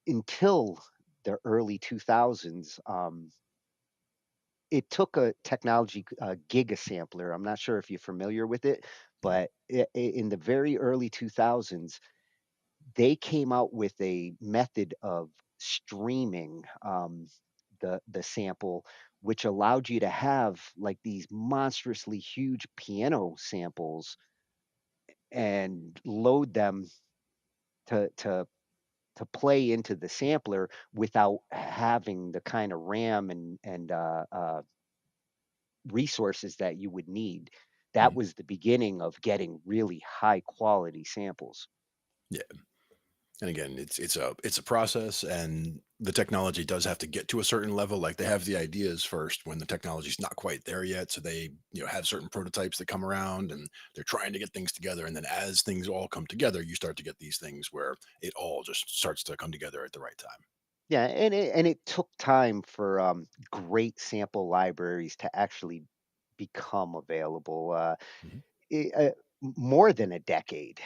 [SPEAKER 3] until the early 2000s. It took a technology, gigasampler. I'm not sure if you're familiar with it, but in the very early 2000s, they came out with a method of streaming the sample, which allowed you to have like these monstrously huge piano samples and load them to play into the sampler without having the kind of RAM and resources that you would need. That was the beginning of getting really high quality samples.
[SPEAKER 2] Yeah. And again, it's a process, and the technology does have to get to a certain level. Like they have the ideas first when the technology's not quite there yet. So they, have certain prototypes that come around and they're trying to get things together. And then as things all come together, you start to get these things where it all just starts to come together at the right time.
[SPEAKER 3] Yeah, and it took time for great sample libraries to actually become available.
[SPEAKER 2] Mhm.
[SPEAKER 3] I- uh, More than a decade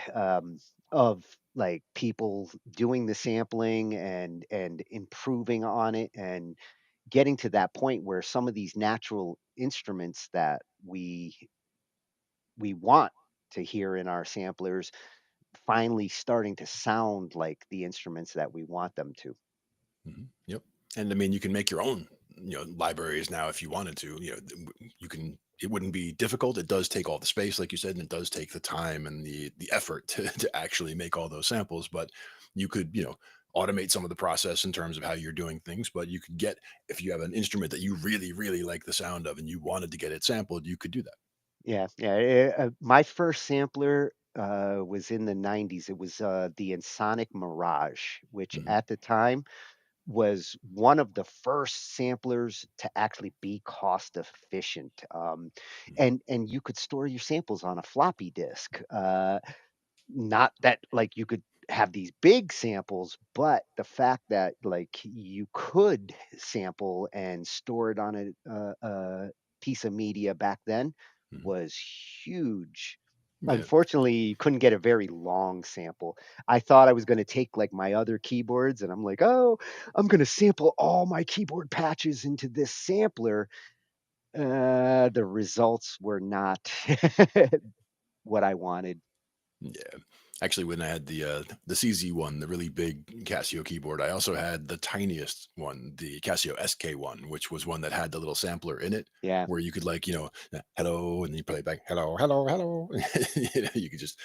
[SPEAKER 3] of like people doing the sampling and improving on it and getting to that point where some of these natural instruments that we want to hear in our samplers finally starting to sound like the instruments that we want them to.
[SPEAKER 2] Yep. And I mean, you can make your own, libraries now if you wanted to. You can. It wouldn't be difficult. It does take all the space, like you said, and it does take the time and the effort to actually make all those samples. But you could, automate some of the process in terms of how you're doing things. But you could get if you have an instrument that you really, really like the sound of, and you wanted to get it sampled, you could do that.
[SPEAKER 3] Yeah, yeah. My first sampler was in the 90s. It was the Ensoniq Mirage, which
[SPEAKER 2] Hmm.
[SPEAKER 3] at the time was one of the first samplers to actually be cost efficient. And you could store your samples on a floppy disk. Not that like you could have these big samples, but the fact that like you could sample and store it on a piece of media back then
[SPEAKER 2] Hmm.
[SPEAKER 3] was huge.
[SPEAKER 2] Yeah.
[SPEAKER 3] Unfortunately, you couldn't get a very long sample. I thought I was going to take like my other keyboards and I'm like, oh, I'm going to sample all my keyboard patches into this sampler. The results were not what I wanted.
[SPEAKER 2] Yeah. Actually, when I had the CZ1, the really big Casio keyboard, I also had the tiniest one, the Casio SK1, which was one that had the little sampler in it,
[SPEAKER 3] Yeah.
[SPEAKER 2] where you could like, hello, and then you play it back, hello, hello, hello. You could just,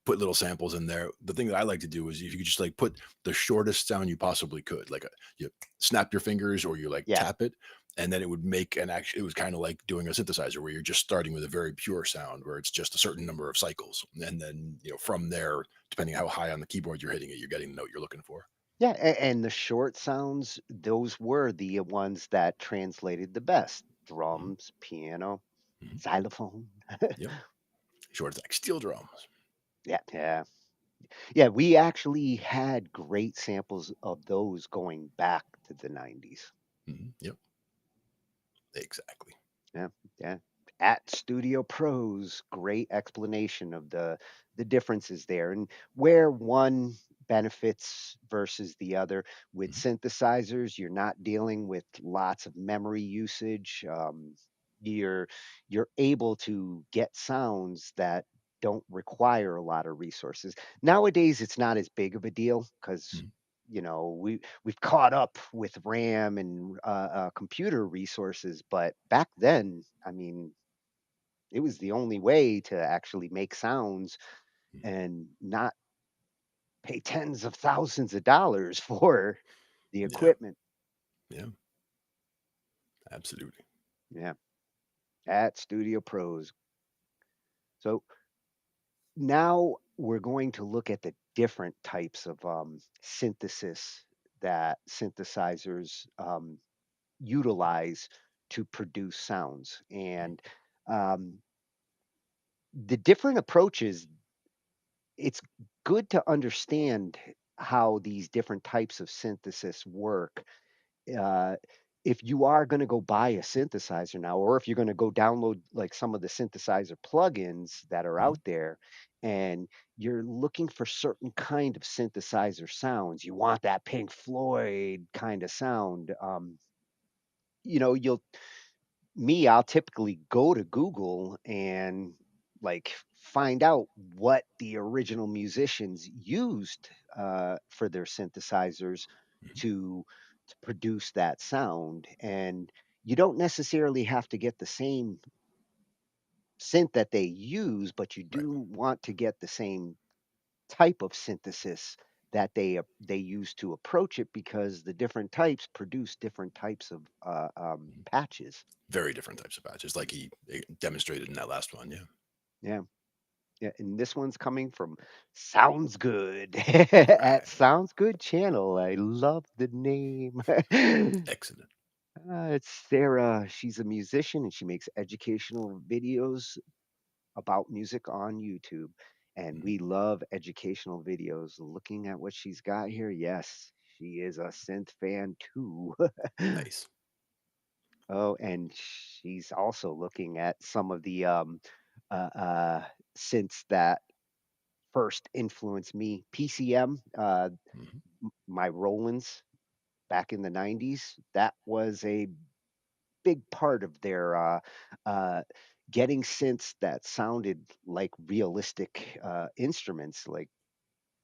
[SPEAKER 2] put little samples in there. The thing that I like to do is if you could just like put the shortest sound you possibly could, like you snap your fingers or you like
[SPEAKER 3] Yeah.
[SPEAKER 2] tap it, and then it would make an action. It was kind of like doing a synthesizer where you're just starting with a very pure sound where it's just a certain number of cycles, and then from there, depending how high on the keyboard you're hitting it, you're getting the note you're looking for.
[SPEAKER 3] Yeah, and the short sounds, those were the ones that translated the best.
[SPEAKER 2] Hmm.
[SPEAKER 3] Drums, piano,
[SPEAKER 2] Hmm.
[SPEAKER 3] xylophone.
[SPEAKER 2] Yep. Short attack, steel drums.
[SPEAKER 3] Yeah, yeah. Yeah, we actually had great samples of those going back to the 90s.
[SPEAKER 2] Yep. Exactly.
[SPEAKER 3] Yeah, yeah. At Studio Pros, great explanation of the differences there and where one benefits versus the other. With
[SPEAKER 2] Hmm.
[SPEAKER 3] synthesizers, you're not dealing with lots of memory usage. You're you're able to get sounds that don't require a lot of resources. Nowadays, it's not as big of a deal because
[SPEAKER 2] Hmm.
[SPEAKER 3] we've caught up with RAM and computer resources, but back then, I mean, it was the only way to actually make sounds and not pay tens of thousands of dollars for the
[SPEAKER 2] Yeah.
[SPEAKER 3] equipment.
[SPEAKER 2] Yeah. Absolutely.
[SPEAKER 3] Yeah, at Studio Pros. So now we're going to look at the different types of synthesis that synthesizers utilize to produce sounds. And um, the different approaches, it's good to understand how these different types of synthesis work. Uh, if you are going to go buy a synthesizer now, or if you're going to go download like some of the synthesizer plugins that are
[SPEAKER 2] Hmm.
[SPEAKER 3] out there, and you're looking for certain kind of synthesizer sounds, you want that Pink Floyd kind of sound. You'll I'll typically go to Google and like find out what the original musicians used for their synthesizers
[SPEAKER 2] Hmm.
[SPEAKER 3] to to produce that sound. And you don't necessarily have to get the same synth that they use, but you
[SPEAKER 2] Right.
[SPEAKER 3] do want to get the same type of synthesis that they use to approach it because the different types produce different types of patches.
[SPEAKER 2] Very different types of patches, like he demonstrated in that last one. Yeah.
[SPEAKER 3] Yeah. Yeah, and this one's coming from Sounds Good at
[SPEAKER 2] Right.
[SPEAKER 3] Sounds Good Channel. I love the name.
[SPEAKER 2] Excellent.
[SPEAKER 3] It's Sarah. She's a musician and she makes educational videos about music on YouTube. And
[SPEAKER 2] Mhm.
[SPEAKER 3] we love educational videos. Looking at what she's got here, yes, she is a synth fan too.
[SPEAKER 2] Nice.
[SPEAKER 3] Oh, and she's also looking at some of the synths that first influenced me. PCM,
[SPEAKER 2] Mhm.
[SPEAKER 3] my Rolands back in the 90s, that was a big part of their uh, getting synths that sounded like realistic instruments. Like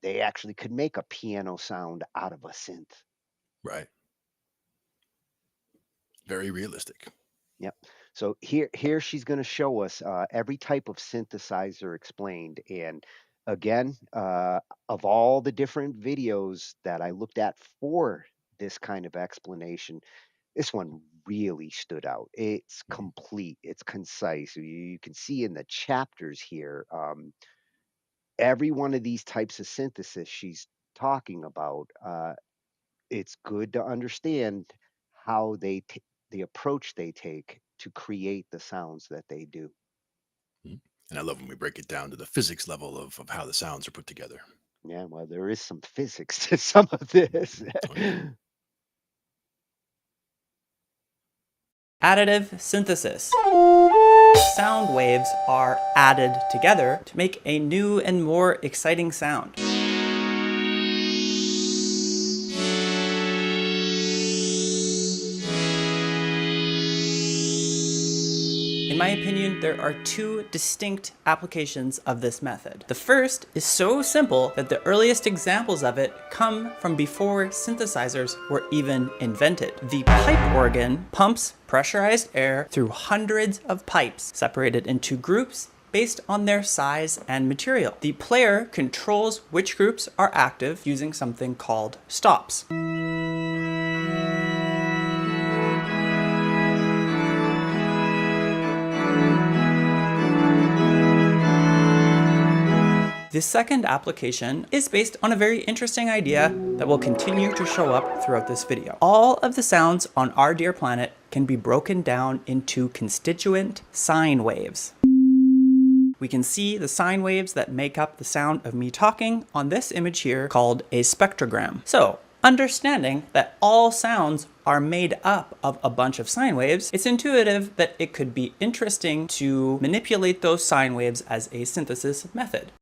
[SPEAKER 3] they actually could make a piano sound out of a synth.
[SPEAKER 2] Right. Very realistic.
[SPEAKER 3] Yep. So here she's going to show us every type of synthesizer explained. And again, of all the different videos that I looked at for this kind of explanation, this one really stood out. It's complete, it's concise. You can see in the chapters here, every one of these types of synthesis she's talking about. It's good to understand how the approach they take to create the sounds that they do.
[SPEAKER 2] Mhm. And I love when we break it down to the physics level of how the sounds are put together.
[SPEAKER 3] Yeah, well, there is some physics to some of this.
[SPEAKER 2] Oh, yeah.
[SPEAKER 16] Additive synthesis. Sound waves are added together to make a new and more exciting sound. In my opinion, there are two distinct applications of this method. The first is so simple that the earliest examples of it come from before synthesizers were even invented. The pipe organ pumps pressurized air through hundreds of pipes separated into groups based on their size and material. The player controls which groups are active using something called stops. The second application is based on a very interesting idea that will continue to show up throughout this video. All of the sounds on our dear planet can be broken down into constituent sine waves. We can see the sine waves that make up the sound of me talking on this image here called a spectrogram. So, understanding that all sounds are made up of a bunch of sine waves, it's intuitive that it could be interesting to manipulate those sine waves as a synthesis method.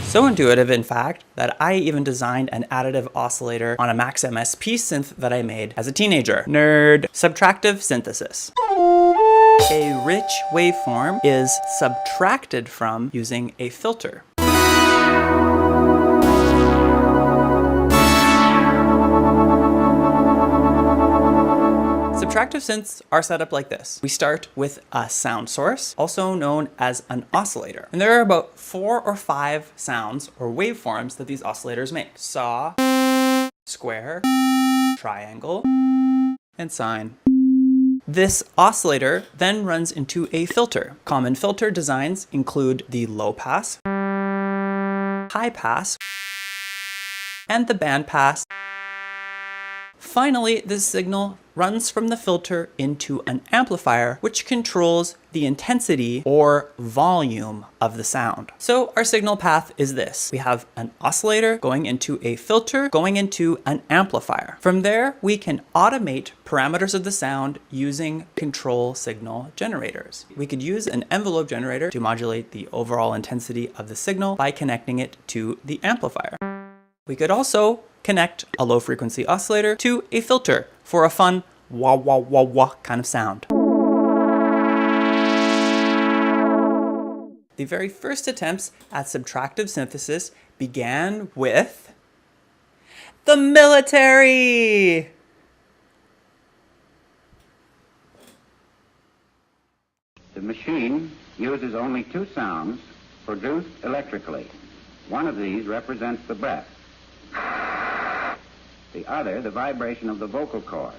[SPEAKER 16] So intuitive, in fact, that I even designed an additive oscillator on a Max MSP synth that I made as a teenager. Nerd. Subtractive synthesis. A rich waveform is subtracted from using a filter. Subtractive synths are set up like this. We start with a sound source, also known as an oscillator. And there are about 4 or 5 sounds or waveforms that these oscillators make. Saw, square, triangle, and sine. This oscillator then runs into a filter. Common filter designs include the low pass, high pass, and the band pass. Finally, this signal runs from the filter into an amplifier, which controls the intensity or volume of the sound. So our signal path is this. We have an oscillator going into a filter, going into an amplifier. From there, we can automate parameters of the sound using control signal generators. We could use an envelope generator to modulate the overall intensity of the signal by connecting it to the amplifier. We could also connect a low frequency oscillator to a filter for a fun wah wah wah wah kind of sound. The very first attempts at subtractive synthesis began with the military.
[SPEAKER 17] The machine uses only 2 sounds produced electrically. One of these represents the breath. The other, the vibration of the vocal cords.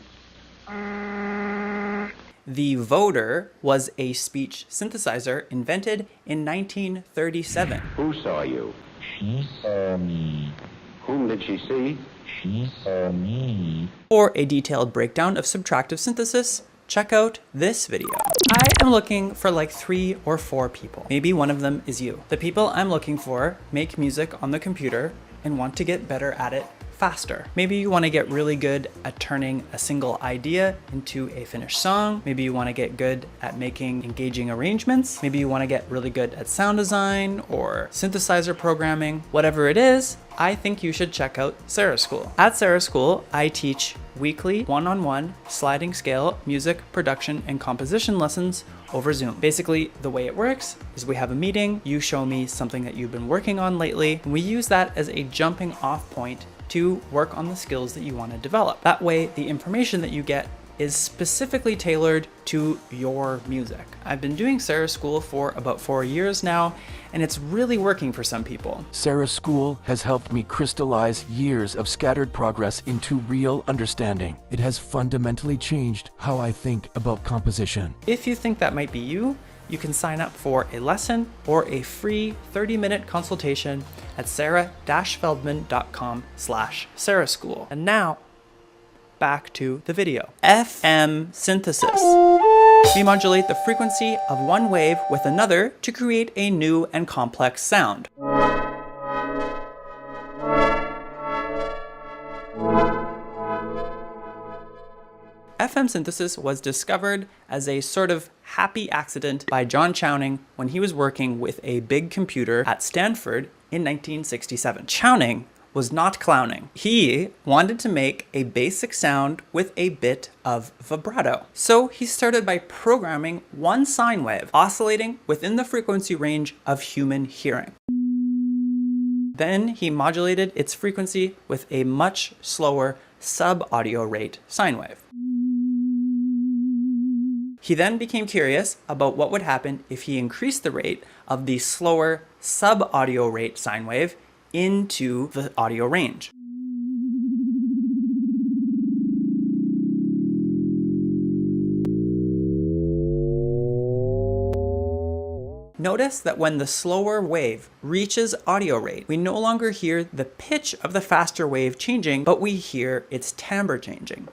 [SPEAKER 16] The voder was a speech synthesizer invented in 1937.
[SPEAKER 17] Who saw you? She saw me. Whom did she see? She saw me.
[SPEAKER 16] For a detailed breakdown of subtractive synthesis, check out this video. I am looking for like 3 or 4 people. Maybe one of them is you. The people I'm looking for make music on the computer and want to get better at it faster. Maybe you want to get really good at turning a single idea into a finished song. Maybe you want to get good at making engaging arrangements. Maybe you want to get really good at sound design or synthesizer programming. Whatever it is, I think you should check out Sarah School. At Sarah School, I teach weekly one-on-one sliding scale music production and composition lessons over Zoom. Basically, the way it works is we have a meeting, you show me something that you've been working on lately, and we use that as a jumping off point to work on the skills that you want to develop. That way, the information that you get is specifically tailored to your music. I've been doing Sarah School for about 4 years now, and it's really working for some people.
[SPEAKER 18] Sarah School has helped me crystallize years of scattered progress into real understanding. It has fundamentally changed how I think about composition.
[SPEAKER 16] If you think that might be you, you can sign up for a lesson or a free 30-minute consultation at sarah-feldman.com/Sarah School. And now, back to the video. FM synthesis. We modulate the frequency of one wave with another to create a new and complex sound. FM synthesis was discovered as a sort of happy accident by John Chowning when he was working with a big computer at Stanford in 1967. Chowning was not clowning. He wanted to make a basic sound with a bit of vibrato. So he started by programming one sine wave oscillating within the frequency range of human hearing. Then he modulated its frequency with a much slower sub-audio rate sine wave. He then became curious about what would happen if he increased the rate of the slower sub-audio rate sine wave into the audio range. Notice that when the slower wave reaches audio rate, we no longer hear the pitch of the faster wave changing, but we hear its timbre changing.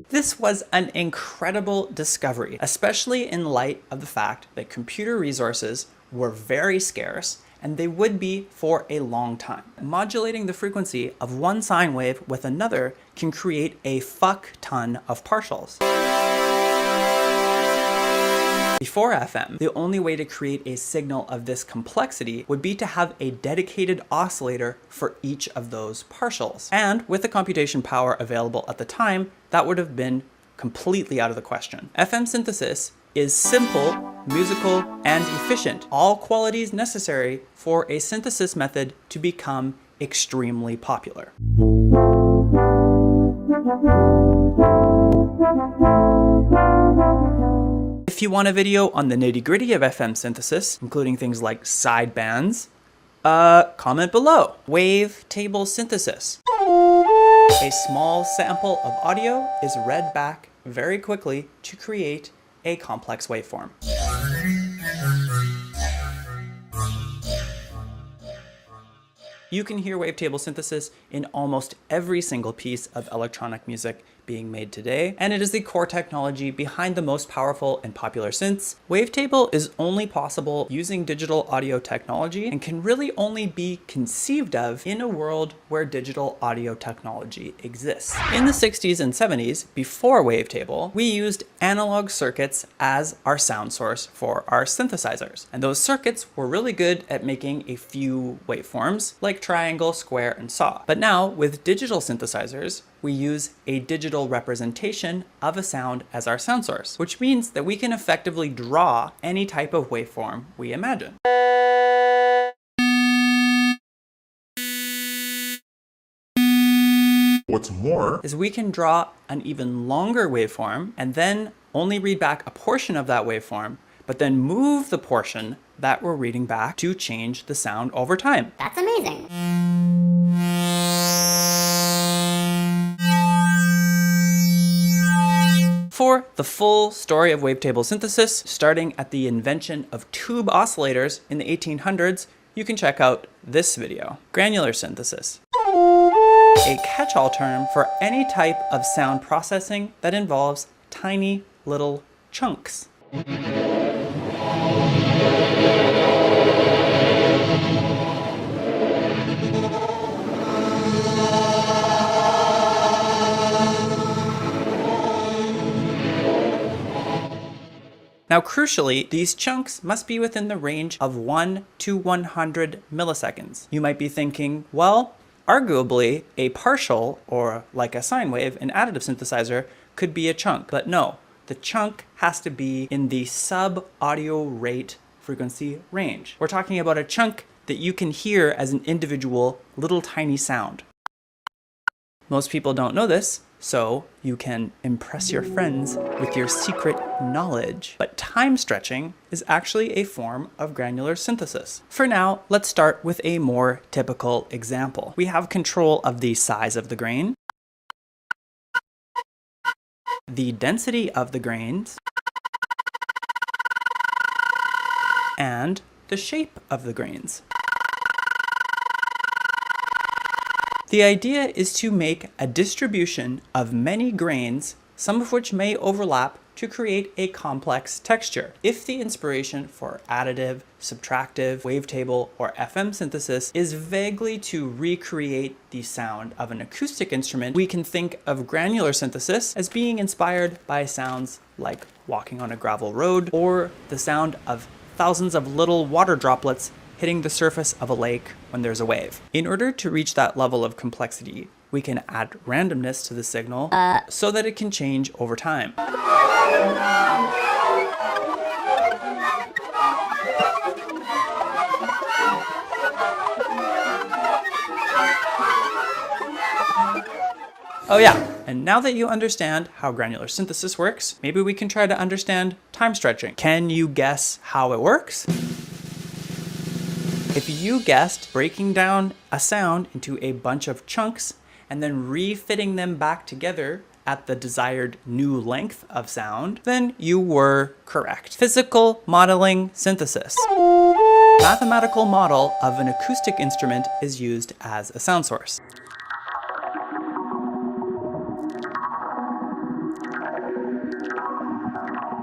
[SPEAKER 16] This was an incredible discovery, especially in light of the fact that computer resources were very scarce and they would be for a long time. Modulating the frequency of one sine wave with another can create a fuck ton of partials. Before FM, the only way to create a signal of this complexity would be to have a dedicated oscillator for each of those partials. And with the computation power available at the time, that would have been completely out of the question. FM synthesis is simple, musical, and efficient, all qualities necessary for a synthesis method to become extremely popular. If you want a video on the nitty-gritty of FM synthesis, including things like sidebands, comment below. Wavetable synthesis. A small sample of audio is read back very quickly to create a complex waveform. You can hear wavetable synthesis in almost every single piece of electronic music being made today, and it is the core technology behind the most powerful and popular synths. Wavetable is only possible using digital audio technology and can really only be conceived of in a world where digital audio technology exists. In the 60s and 70s, before wavetable, we used analog circuits as our sound source for our synthesizers. And those circuits were really good at making a few waveforms, like triangle, square, and saw. But now, with digital synthesizers, we use a digital representation of a sound as our sound source, which means that we can effectively draw any type of waveform we imagine.
[SPEAKER 19] What's more
[SPEAKER 16] is we can draw an even longer waveform and then only read back a portion of that waveform, but then move the portion that we're reading back to change the sound over time.
[SPEAKER 20] That's amazing.
[SPEAKER 16] for the full story of wavetable synthesis, starting at the invention of tube oscillators in the 1800s, you can check out this video, Granular Synthesis, a catch-all term for any type of sound processing that involves tiny little chunks. Now, crucially, these chunks must be within the range of 1 to 100 milliseconds. You might be thinking, well, arguably, a partial, or like a sine wave, an additive synthesizer, could be a chunk. But no, the chunk has to be in the sub-audio rate frequency range. We're talking about a chunk that you can hear as an individual little tiny sound. Most people don't know this, so you can impress your friends with your secret knowledge. But time stretching is actually a form of granular synthesis. For now, let's start with a more typical example. We have control of the size of the grain, the density of the grains, and the shape of the grains. The idea is to make a distribution of many grains, some of which may overlap, to create a complex texture. If the inspiration for additive, subtractive, wavetable, or FM synthesis is vaguely to recreate the sound of an acoustic instrument, we can think of granular synthesis as being inspired by sounds like walking on a gravel road, or the sound of thousands of little water droplets hitting the surface of a lake when there's a wave. In order to reach that level of complexity, we can add randomness to the signal so that it can change over time. Oh yeah, and now that you understand how granular synthesis works, maybe we can try to understand time stretching. Can you guess how it works? If you guessed breaking down a sound into a bunch of chunks and then refitting them back together at the desired new length of sound, then you were correct. Physical modeling synthesis. Mathematical model of an acoustic instrument is used as a sound source.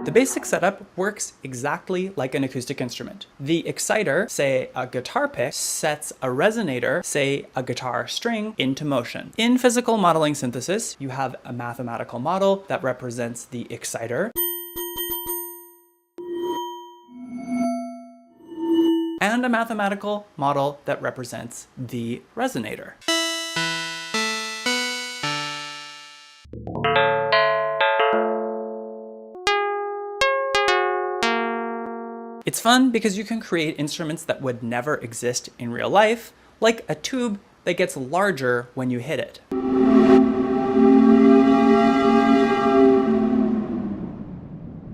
[SPEAKER 16] The basic setup works exactly like an acoustic instrument. The exciter, say a guitar pick, sets a resonator, say a guitar string, into motion. In physical modeling synthesis, you have a mathematical model that represents the exciter and a mathematical model that represents the resonator. It's fun because you can create instruments that would never exist in real life, like a tube that gets larger when you hit it.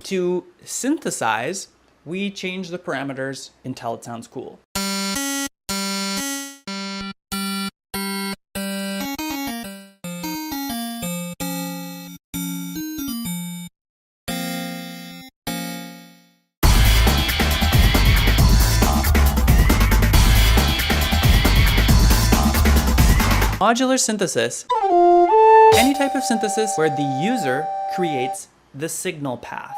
[SPEAKER 16] To synthesize, we change the parameters until it sounds cool. Modular synthesis, any type of synthesis where the user creates the signal path.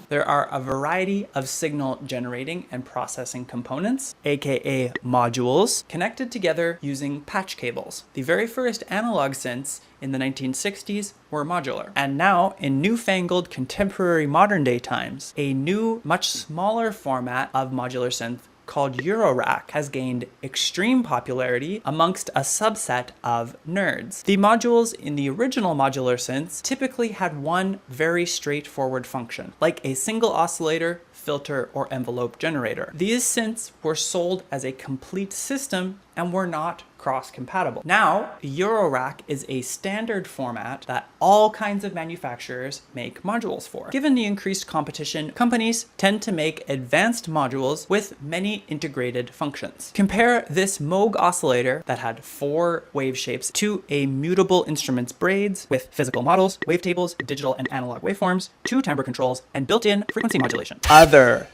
[SPEAKER 16] There are a variety of signal generating and processing components, aka modules, connected together using patch cables. The very first analog synths in the 1960s were modular. And now, in newfangled contemporary modern day times, a new, much smaller format of modular synth called Eurorack has gained extreme popularity amongst a subset of nerds. The modules in the original modular synths typically had one very straightforward function, like a single oscillator, filter, or envelope generator. These synths were sold as a complete system and were not cross-compatible. Now, Eurorack is a standard format that all kinds of manufacturers make modules for. Given the increased competition, companies tend to make advanced modules with many integrated functions. Compare this Moog oscillator that had 4 wave shapes to a mutable instruments braids with physical models, wavetables, digital and analog waveforms, 2 timbre controls, and built-in frequency modulation. Other.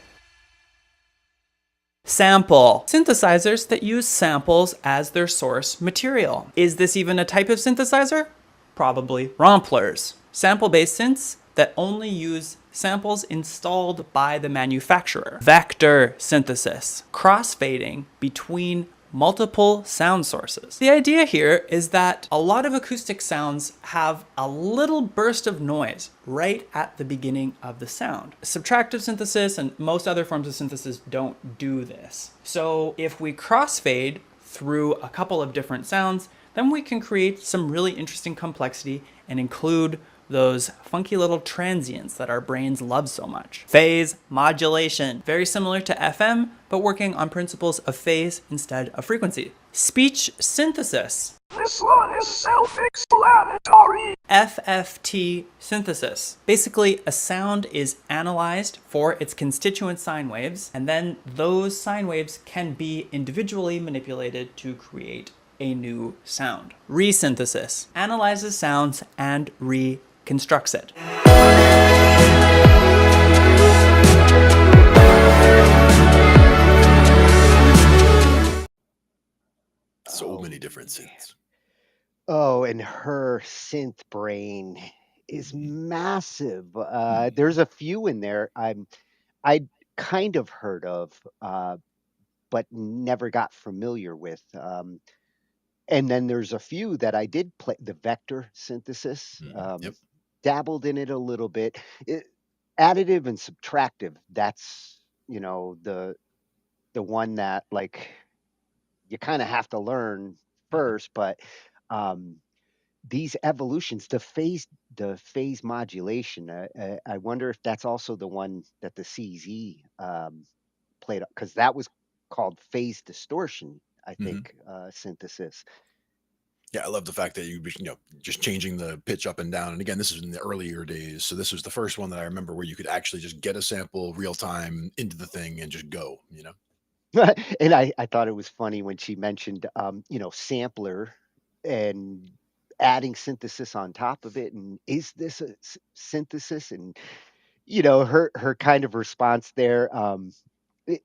[SPEAKER 16] Sample. Synthesizers that use samples as their source material. Is this even a type of synthesizer? Probably. Romplers. Sample-based synths that only use samples installed by the manufacturer. Vector synthesis. Crossfading between multiple sound sources. The idea here is that a lot of acoustic sounds have a little burst of noise right at the beginning of the sound. Subtractive synthesis and most other forms of synthesis don't do this. So if we crossfade through a couple of different sounds, then we can create some really interesting complexity and include those funky little transients that our brains love so much. Phase modulation, very similar to FM, but working on principles of phase instead of frequency. Speech synthesis.
[SPEAKER 13] This one is self-explanatory.
[SPEAKER 16] FFT synthesis. Basically, a sound is analyzed for its constituent sine waves, and then those sine waves can be individually manipulated to create a new sound. Resynthesis analyzes sounds and reconstructs it.
[SPEAKER 2] So many different synths.
[SPEAKER 3] Oh, and her synth brain is massive. There's a few in there I'd kind of heard of, but never got familiar with. And then there's a few that I did play. The vector synthesis,
[SPEAKER 2] Yep.
[SPEAKER 3] dabbled in it a little bit. Additive and subtractive. That's the one that like you kind of have to learn first, but um, these evolutions, the phase modulation. I wonder if that's also the one that the CZ played because that was called phase distortion. I
[SPEAKER 2] Mhm.
[SPEAKER 3] think synthesis.
[SPEAKER 2] Yeah, I love the fact that just changing the pitch up and down. And again, this is in the earlier days, so this was the first one that I remember where you could actually just get a sample real time into the thing and just go.
[SPEAKER 3] And I thought it was funny when she mentioned sampler and adding synthesis on top of it, and is this a synthesis? And her kind of response there. it-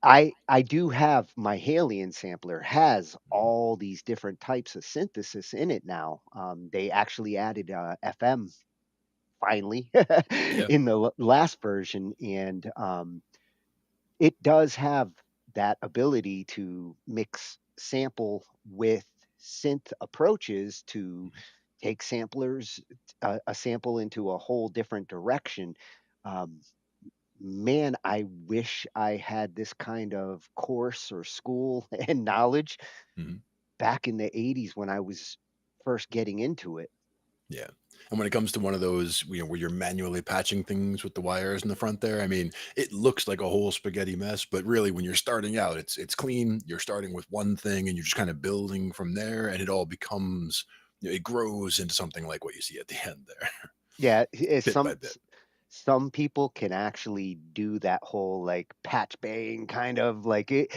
[SPEAKER 3] I do have my Halion sampler has all these different types of synthesis in it now. They actually added FM finally
[SPEAKER 2] Yeah.
[SPEAKER 3] in the last version, and it does have that ability to mix sample with synth approaches to take samplers a sample into a whole different direction. Um, Man, I wish I had this kind of course or school and knowledge
[SPEAKER 2] Mhm.
[SPEAKER 3] back in the 80s when I was first getting into it.
[SPEAKER 2] Yeah. And when it comes to one of those, where you're manually patching things with the wires in the front there, I mean, it looks like a whole spaghetti mess, but really when you're starting out, it's clean. You're starting with one thing and you're just kind of building from there, and it all becomes, it grows into something like what you see at the end there,
[SPEAKER 3] Yeah,
[SPEAKER 2] bit by bit.
[SPEAKER 3] some people can actually do that whole like patch bang kind of like it.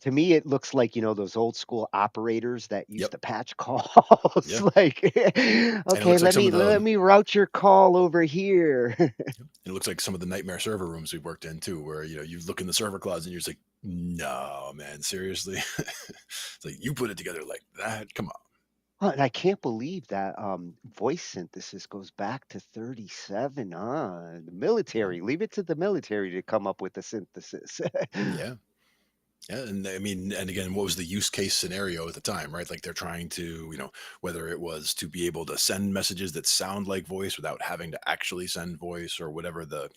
[SPEAKER 3] To me, it looks like those old school operators that used
[SPEAKER 2] Yep.
[SPEAKER 3] to patch calls.
[SPEAKER 2] Yeah.
[SPEAKER 3] Like,
[SPEAKER 2] And it
[SPEAKER 3] okay,
[SPEAKER 2] looks like
[SPEAKER 3] let
[SPEAKER 2] some
[SPEAKER 3] me
[SPEAKER 2] of
[SPEAKER 3] let
[SPEAKER 2] the
[SPEAKER 3] me route your call over here.
[SPEAKER 2] it looks like some of the nightmare server rooms we've worked in too, where you look in the server closet and you're just like, no, man, seriously. It's like you put it together like that. Come on.
[SPEAKER 3] Well, and I can't believe that voice synthesis goes back to 37. The
[SPEAKER 2] Mhm.
[SPEAKER 3] military, leave it to the military to come up with the synthesis.
[SPEAKER 2] Yeah. Yeah, and I mean, and again, what was the use case scenario at the time, right? Like they're trying to, whether it was to be able to send messages that sound like voice without having to actually send voice, or whatever the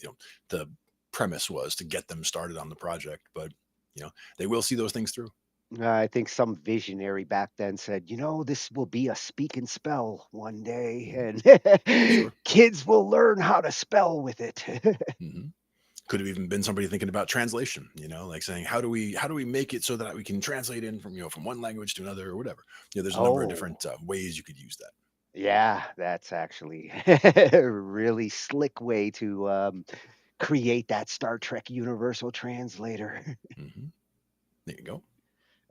[SPEAKER 2] premise was to get them started on the project. But they will see those things through.
[SPEAKER 3] I think some visionary back then said, this will be a speak and spell one day, and
[SPEAKER 2] Sure.
[SPEAKER 3] kids will learn how to spell with it.
[SPEAKER 2] Hmm. Could have even been somebody thinking about translation, like saying, how do we make it so that we can translate in from, from one language to another or whatever. There's a number of different ways you could use that.
[SPEAKER 3] Yeah, that's actually a really slick way to create that Star Trek Universal Translator.
[SPEAKER 2] There you go.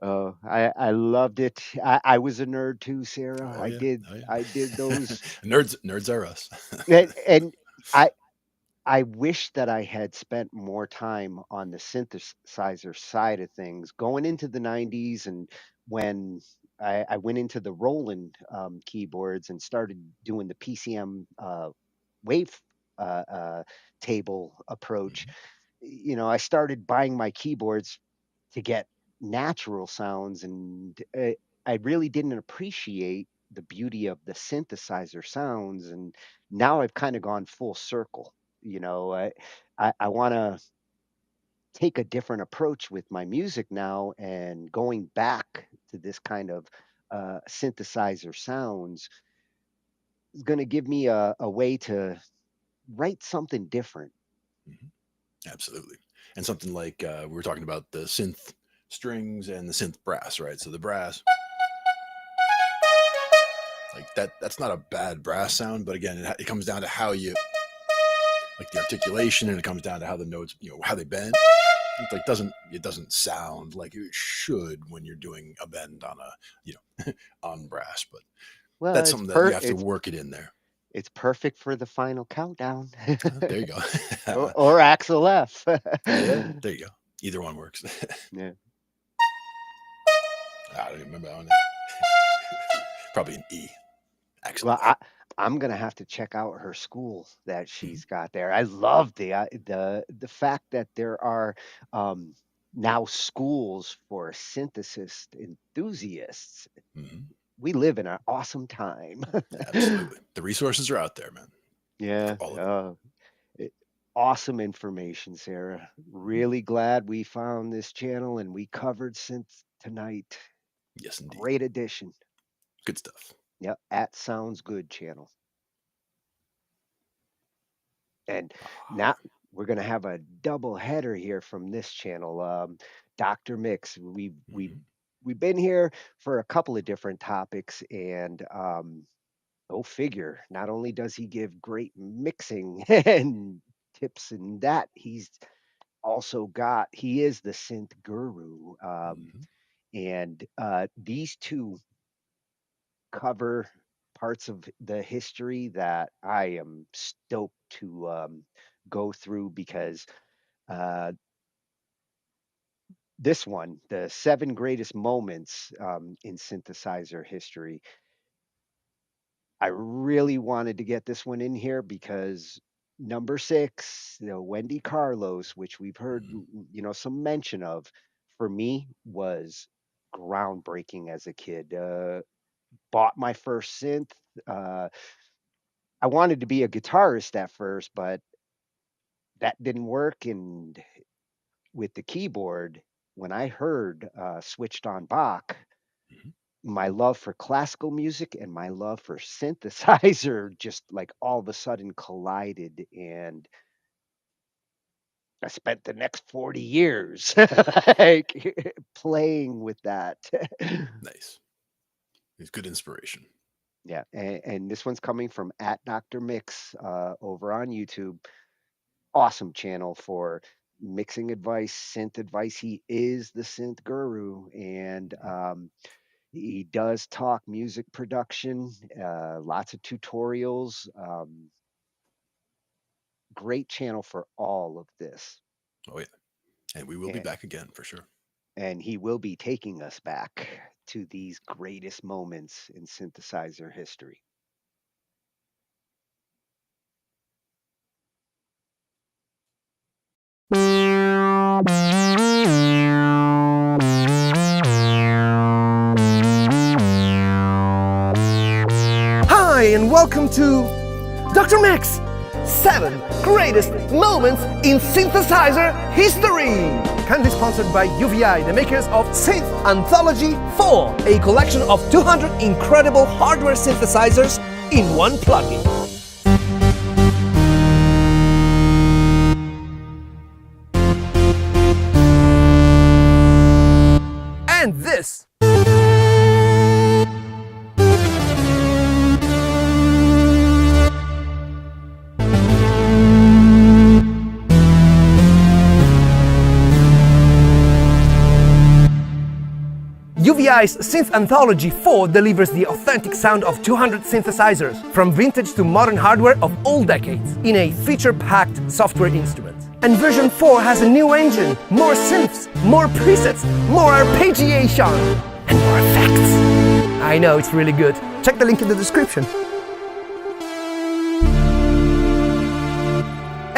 [SPEAKER 3] Oh, I loved it. I was a nerd too, Sarah.
[SPEAKER 2] Oh
[SPEAKER 3] I
[SPEAKER 2] yeah.
[SPEAKER 3] did
[SPEAKER 2] Oh, yeah.
[SPEAKER 3] I did those
[SPEAKER 2] nerds are us.
[SPEAKER 3] and I wish that I had spent more time on the synthesizer side of things going into the 90s and when I went into the Roland keyboards and started doing the PCM wave table approach. I started buying my keyboards to get natural sounds, and I really didn't appreciate the beauty of the synthesizer sounds. And now I've kind of gone full circle. I want to take a different approach with my music now, and going back to this kind of synthesizer sounds is going to give me a way to write something different.
[SPEAKER 2] Absolutely. And something like we were talking about the synth strings and the synth brass, right? So the brass, like that's not a bad brass sound, but again, it comes down to how you like the articulation, and it comes down to how the notes, how they bend. It like doesn't sound like it should when you're doing a bend on a on brass, but
[SPEAKER 3] Well,
[SPEAKER 2] that's
[SPEAKER 3] it's
[SPEAKER 2] something that you have to
[SPEAKER 3] it's
[SPEAKER 2] work it in there.
[SPEAKER 3] it's perfect for the final countdown.
[SPEAKER 2] There you go.
[SPEAKER 3] or Axel F.
[SPEAKER 2] Yeah, there you go. Either one works.
[SPEAKER 3] Yeah.
[SPEAKER 2] I don't even remember that one. Probably an E. Axel.
[SPEAKER 3] Well, I'm gonna have to check out her school that she's got there. I love the fact that there are now schools for synthesis enthusiasts. We live in an awesome time.
[SPEAKER 2] Absolutely. The resources are out there, man.
[SPEAKER 3] Yeah.
[SPEAKER 2] All of
[SPEAKER 3] Awesome information, Sarah. Really glad we found this channel and we covered synth tonight.
[SPEAKER 2] Yes, indeed.
[SPEAKER 3] Great addition.
[SPEAKER 2] Good stuff.
[SPEAKER 3] Yep, at Sounds Good channel. And now we're going to have a double header here from this channel. Dr. Mix, we've been here for a couple of different topics, and go figure, not only does he give great mixing and tips and that, he is the synth guru. And these two cover parts of the history that I am stoked to go through, because this one, the 7 greatest moments in synthesizer history, I really wanted to get this one in here because number 6, Wendy Carlos, which we've heard, some mention of, for me was groundbreaking as a kid. Bought my first synth. I wanted to be a guitarist at first, but that didn't work. And with the keyboard, when I heard Switched on Bach, my love for classical music and my love for synthesizer just like all of a sudden collided, and I spent the next 40 years like playing with that.
[SPEAKER 2] Nice. It's good inspiration.
[SPEAKER 3] Yeah, and this one's coming from at Dr. Mix over on YouTube. Awesome channel for mixing advice, synth advice. He is the synth guru, and he does talk music production, lots of tutorials. Great channel for all of this.
[SPEAKER 2] Oh, yeah. And we will be back again for sure.
[SPEAKER 3] And he will be taking us back to these greatest moments in synthesizer history.
[SPEAKER 19] Hi, and welcome to Dr. Mix 7 Greatest Moments in Synthesizer History. Kindly sponsored by UVI, the makers of Synth Anthology 4, a collection of 200 incredible hardware synthesizers in one plugin. UVI's Synth Anthology 4 delivers the authentic sound of 200 synthesizers, from vintage to modern hardware of all decades, in a feature-packed software instrument. And version 4 has a new engine, more synths, more presets, more arpeggiation, and more effects. I know, it's really good. Check the link in the description.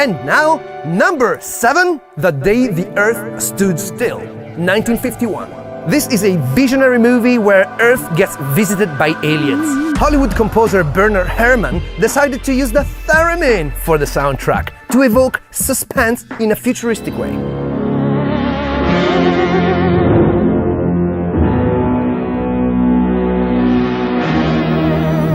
[SPEAKER 19] And now, number 7, The Day the Earth Stood Still, 1951. This is a visionary movie where Earth gets visited by aliens. Hollywood composer Bernard Herrmann decided to use the theremin for the soundtrack to evoke suspense in a futuristic way.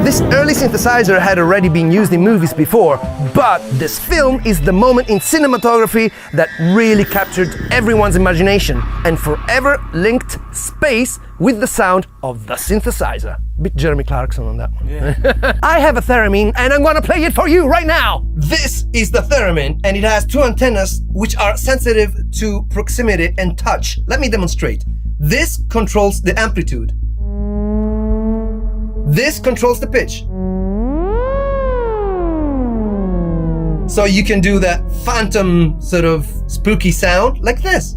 [SPEAKER 19] This early synthesizer had already been used in movies before, but this film is the moment in cinematography that really captured everyone's imagination and forever linked space with the sound of the synthesizer. Bit Jeremy Clarkson on that one. Yeah. I have a theremin and I'm gonna play it for you right now! This is the theremin and it has 2 antennas which are sensitive to proximity and touch. Let me demonstrate. This controls the amplitude. This controls the pitch. So you can do that phantom sort of spooky sound like this.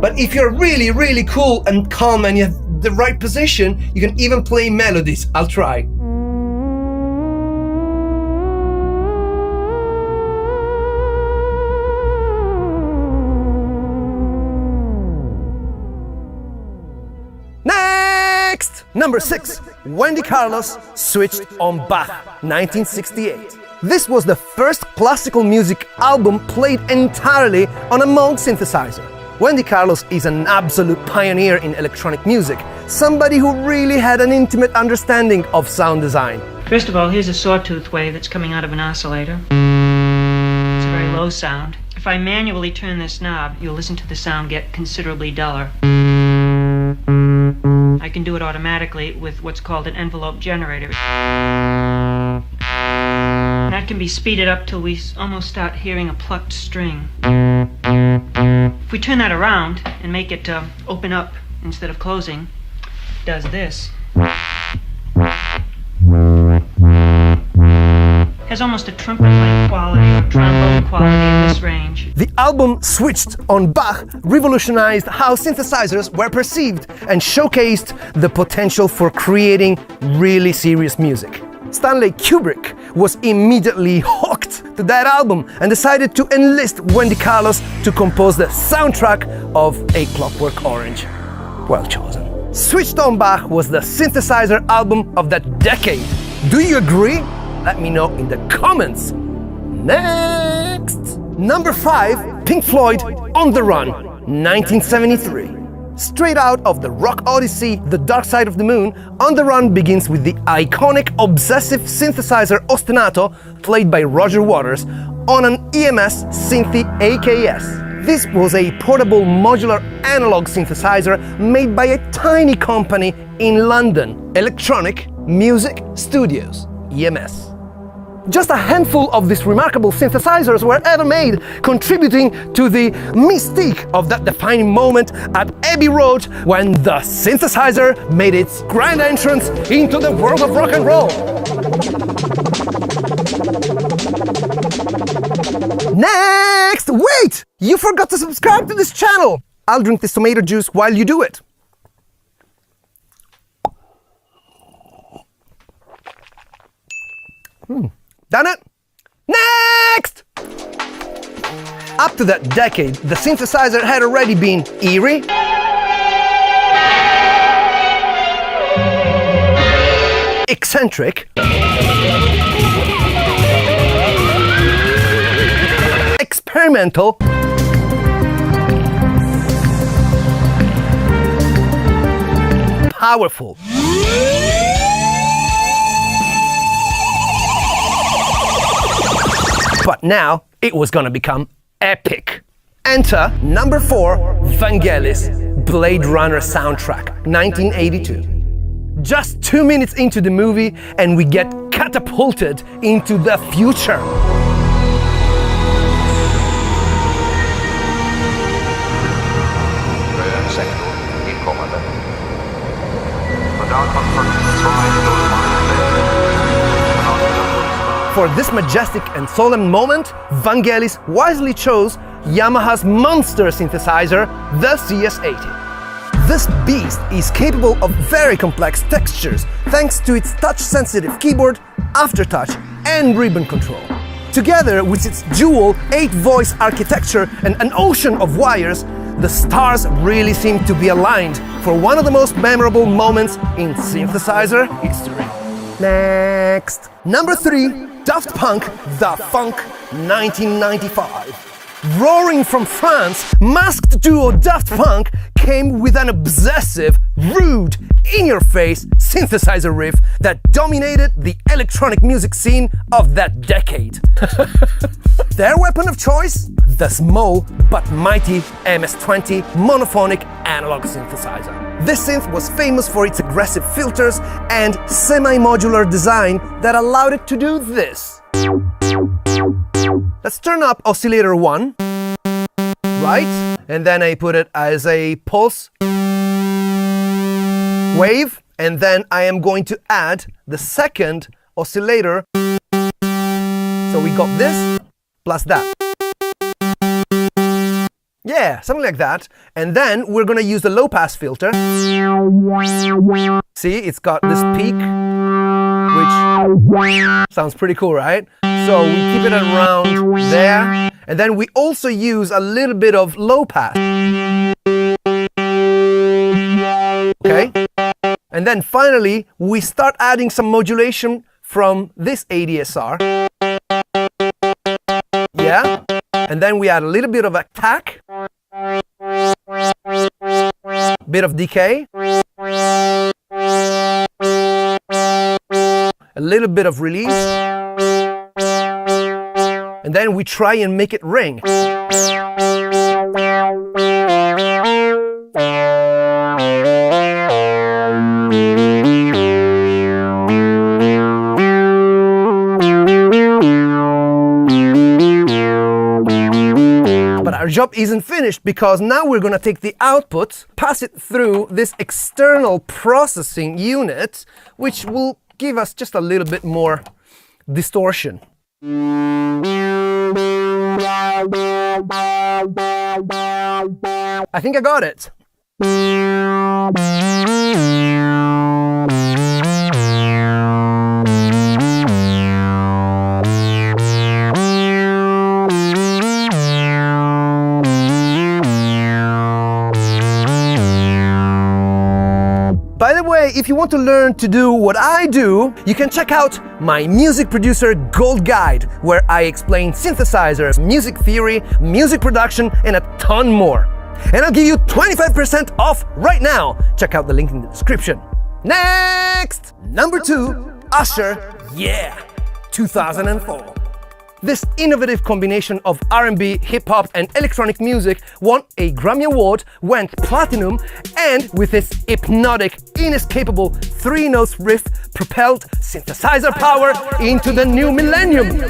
[SPEAKER 19] But if you're really, really cool and calm and you have the right position, you can even play melodies. I'll try. Number 6, Wendy Carlos switched on Bach, 1968. This was the first classical music album played entirely on a Moog synthesizer. Wendy Carlos is an absolute pioneer in electronic music, somebody who really had an intimate understanding of sound design.
[SPEAKER 20] First of all, here's a sawtooth wave that's coming out of an oscillator. It's a very low sound. If I manually turn this knob, you'll listen to the sound get considerably duller. I can do it automatically with what's called an envelope generator. That can be speeded up till we almost start hearing a plucked string. If we turn that around and make it open up instead of closing, it does this. Has almost a trumpet-like quality or trombone quality in this range.
[SPEAKER 19] The album Switched on Bach revolutionized how synthesizers were perceived and showcased the potential for creating really serious music. Stanley Kubrick was immediately hooked to that album and decided to enlist Wendy Carlos to compose the soundtrack of A Clockwork Orange. Well chosen. Switched on Bach was the synthesizer album of that decade. Do you agree? Let me know in the comments. Next! Number 5, Pink Floyd, On the Run, 1973. Straight out of the rock odyssey, The Dark Side of the Moon, On the Run begins with the iconic obsessive synthesizer ostinato played by Roger Waters on an EMS Synthi AKS. This was a portable modular analog synthesizer made by a tiny company in London, Electronic Music Studios, EMS. Just a handful of these remarkable synthesizers were ever made, contributing to the mystique of that defining moment at Abbey Road when the synthesizer made its grand entrance into the world of rock and roll. Next! Wait! You forgot to subscribe to this channel! I'll drink this tomato juice while you do it. Done it? Next! Up to that decade, the synthesizer had already been eerie, eccentric, experimental, powerful. But now, it was gonna become epic. Enter number 4, Vangelis, Blade Runner soundtrack, 1982. Just 2 minutes into the movie and we get catapulted into the future. For this majestic and solemn moment, Vangelis wisely chose Yamaha's monster synthesizer, the CS80. This beast is capable of very complex textures thanks to its touch-sensitive keyboard, aftertouch, and ribbon control. Together with its dual 8-voice architecture and an ocean of wires, the stars really seem to be aligned for one of the most memorable moments in synthesizer history. Next. Number 3, Daft Punk, The Funk, 1995. Roaring from France, masked duo Daft Punk came with an obsessive, rude, in-your-face synthesizer riff that dominated the electronic music scene of that decade. Their weapon of choice? The small but mighty MS-20 monophonic analog synthesizer. This synth was famous for its aggressive filters and semi-modular design that allowed it to do this. Let's turn up oscillator 1, right? And then I put it as a pulse wave, and then I am going to add the second oscillator. So we got this plus that. Yeah, something like that. And then we're gonna use the low pass filter. See, it's got this peak, which sounds pretty cool, right? So we keep it around there. And then we also use a little bit of low pass. Okay? And then finally, we start adding some modulation from this ADSR. Yeah? And then we add a little bit of attack, bit of decay, a little bit of release, and then we try and make it ring. Our job isn't finished because now we're going to take the output, pass it through this external processing unit, which will give us just a little bit more distortion. I think I got it. By the way, if you want to learn to do what I do, you can check out my Music Producer Gold Guide, where I explain synthesizers, music theory, music production, and a ton more. And I'll give you 25% off right now. Check out the link in the description. Next! Number 2, Usher, Yeah, 2004. This innovative combination of R&B, hip-hop, and electronic music won a Grammy Award, went platinum, and with its hypnotic, inescapable 3-note riff propelled synthesizer power into the new millennium.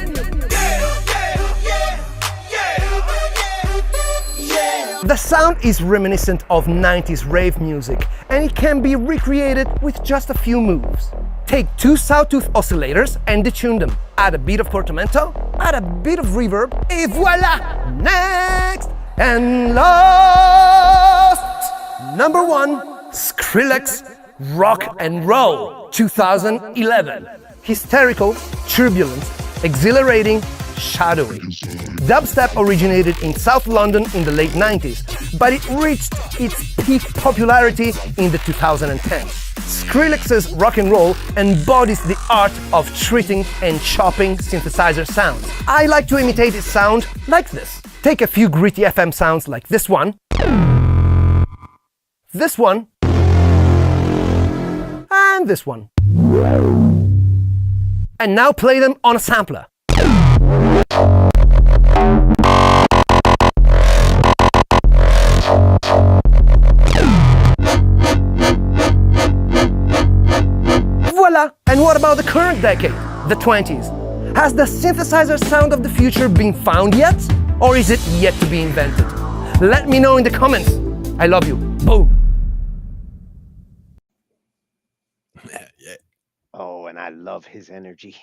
[SPEAKER 19] The sound is reminiscent of 90s rave music, and it can be recreated with just a few moves. Take 2 sawtooth oscillators and detune them. Add a bit of portamento, add a bit of reverb, et voila! Next! And last! Number 1, Skrillex, Rock and Roll, 2011. Hysterical, turbulent, exhilarating, shadowy. Dubstep originated in South London in the late 90s, but it reached its peak popularity in the 2010s. Skrillex's rock and roll embodies the art of treating and chopping synthesizer sounds. I like to imitate its sound like this. Take a few gritty FM sounds like this one, and this one. And now play them on a sampler. Voila! And what about the current decade, the 20s? Has the synthesizer sound of the future been found yet? Or is it yet to be invented? Let me know in the comments. I love you. Boom!
[SPEAKER 3] Oh, and I love his energy.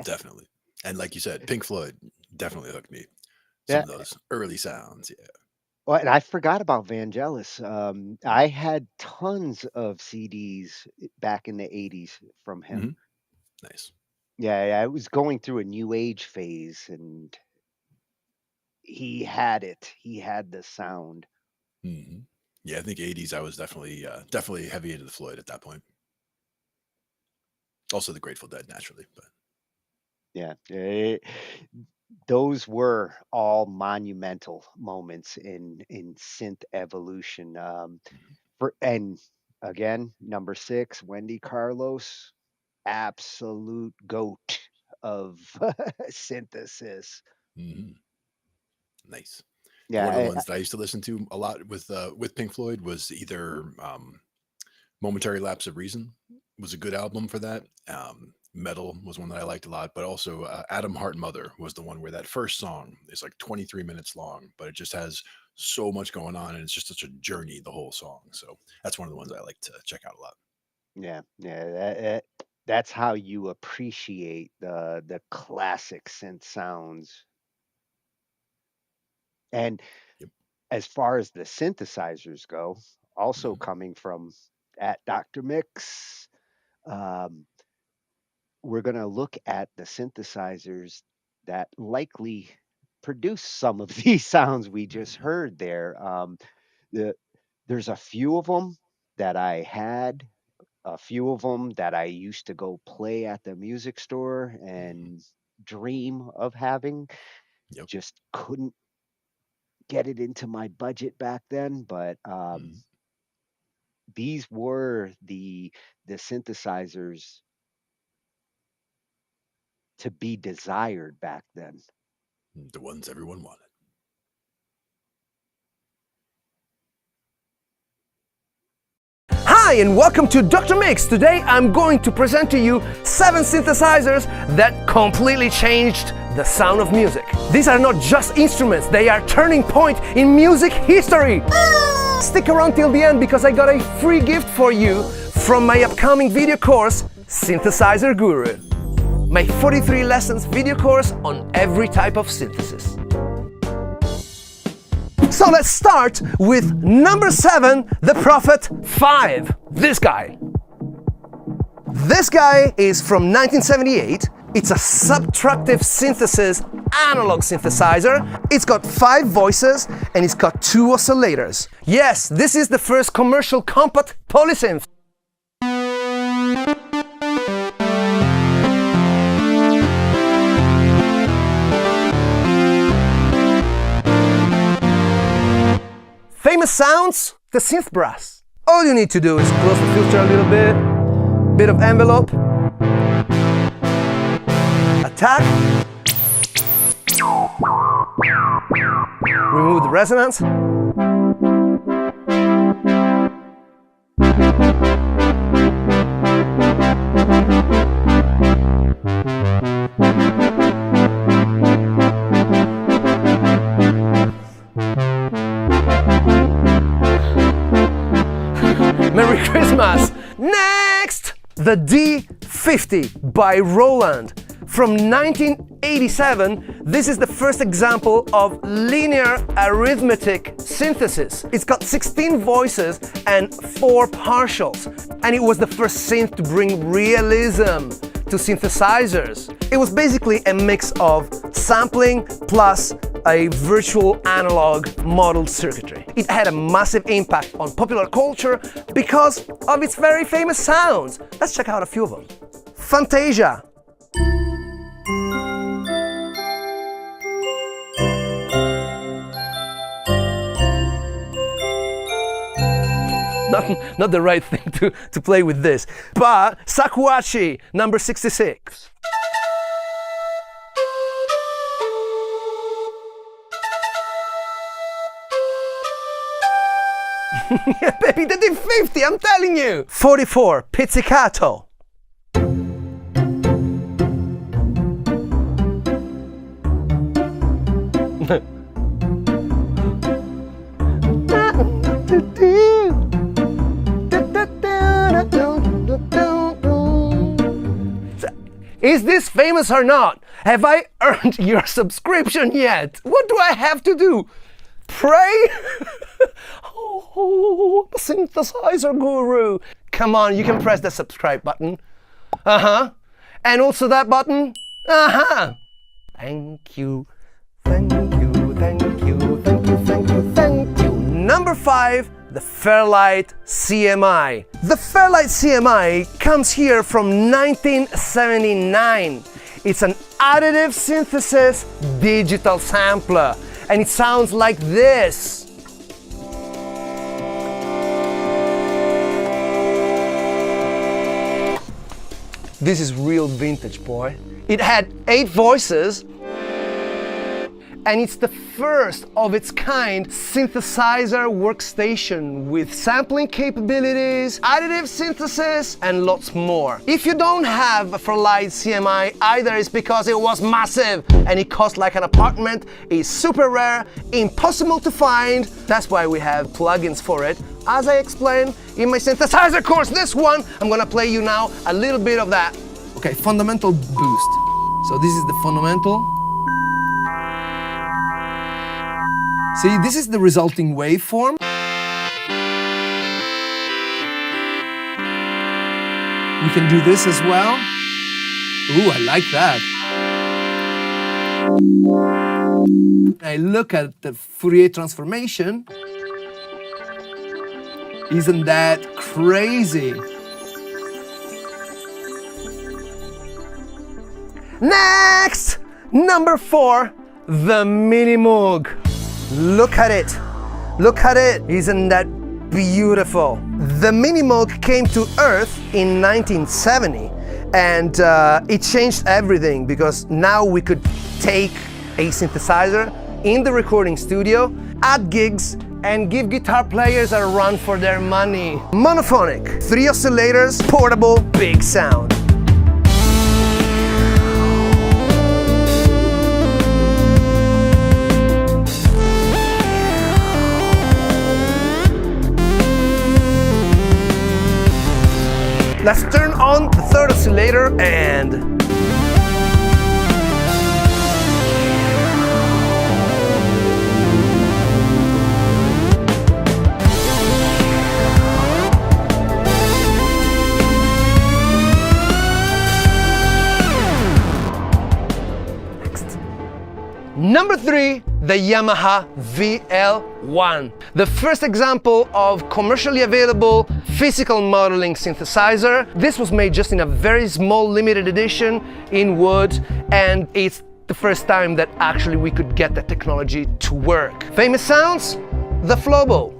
[SPEAKER 2] Definitely. And like you said, Pink Floyd definitely hooked me. Some
[SPEAKER 3] Yeah.
[SPEAKER 2] of those early sounds. Yeah.
[SPEAKER 3] Well, and I forgot about Vangelis. I had tons of CDs back in the 80s from him.
[SPEAKER 2] Nice.
[SPEAKER 3] Yeah, I was going through a new age phase, and he had it. He had the sound.
[SPEAKER 2] Yeah, I think 80s. I was definitely heavy into the Floyd at that point. Also, the Grateful Dead, naturally. But
[SPEAKER 3] Yeah, those were all monumental moments in synth evolution. And again, number 6, Wendy Carlos, absolute goat of synthesis.
[SPEAKER 2] nice.
[SPEAKER 3] Yeah,
[SPEAKER 2] One of the ones that I used to listen to a lot with Pink Floyd was either Momentary Lapse of Reason was a good album for that. Metal was one that I liked a lot, but also Adam Heart Mother was the one where that first song is like 23 minutes long, but it just has so much going on, and it's just such a journey, the whole song. So that's one of the ones I like to check out a lot.
[SPEAKER 3] yeah. That's how you appreciate the classic synth sounds. And as far as the synthesizers go, also coming from at Dr. Mix, we're going to look at the synthesizers that likely produce some of these sounds we just heard there. There's a few of them that I had, a few of them that I used to go play at the music store and dream of having. Just couldn't get it into my budget back then, but these were the synthesizers to be desired back then.
[SPEAKER 2] The ones everyone wanted.
[SPEAKER 19] Hi and welcome to Dr. Mix. Today I'm going to present to you 7 synthesizers that completely changed the sound of music. These are not just instruments, they are turning point in music history. Stick around till the end because I got a free gift for you from my upcoming video course, Synthesizer Guru. My 43 lessons video course on every type of synthesis. So let's start with number 7, the Prophet 5. This guy. This guy is from 1978. It's a subtractive synthesis analog synthesizer. It's got 5 voices and it's got 2 oscillators. Yes, this is the first commercial compact polysynth. Famous sounds, the synth brass. All you need to do is close the filter a little bit of envelope, attack, remove the resonance, Merry Christmas! Next! The D50 by Roland. From 1987, this is the first example of linear arithmetic synthesis. It's got 16 voices and 4 partials, and it was the first synth to bring realism to synthesizers. It was basically a mix of sampling plus a virtual analog modeled circuitry. It had a massive impact on popular culture because of its very famous sounds. Let's check out a few of them. Fantasia. Not the right thing to play with this, but Sakuachi, number 66. Yeah, baby, the D50, I'm telling you! 44, Pizzicato. Is this famous or not? Have I earned your subscription yet? What do I have to do? Pray? Oh, the synthesizer guru. Come on, you can press the subscribe button. And also that button. Thank you, thank you, thank you, thank you, thank you, thank you. Number 5, the Fairlight CMI. The Fairlight CMI comes here from 1979. It's an additive synthesis digital sampler, and it sounds like this. This is real vintage, boy. It had 8 voices, and it's the first of its kind synthesizer workstation with sampling capabilities, additive synthesis, and lots more. If you don't have a Fairlight CMI, either it's because it was massive and it cost like an apartment, it's super rare, impossible to find. That's why we have plugins for it. As I explained in my synthesizer course, this one, I'm gonna play you now a little bit of that. Okay, fundamental boost. So this is the fundamental. See, this is the resulting waveform. We can do this as well. Ooh, I like that. I look at the Fourier transformation. Isn't that crazy? Next! Number 4, the Mini Moog. Look at it. Look at it. Isn't that beautiful? The Mini Moog came to Earth in 1970, and it changed everything because now we could take a synthesizer in the recording studio, at gigs, and give guitar players a run for their money. Monophonic, 3 oscillators, portable, big sound. Let's turn on the 3rd oscillator and... Number 3, the Yamaha VL1. The first example of commercially available physical modeling synthesizer. This was made just in a very small limited edition in wood, and it's the first time that actually we could get that technology to work. Famous sounds? The Flobo.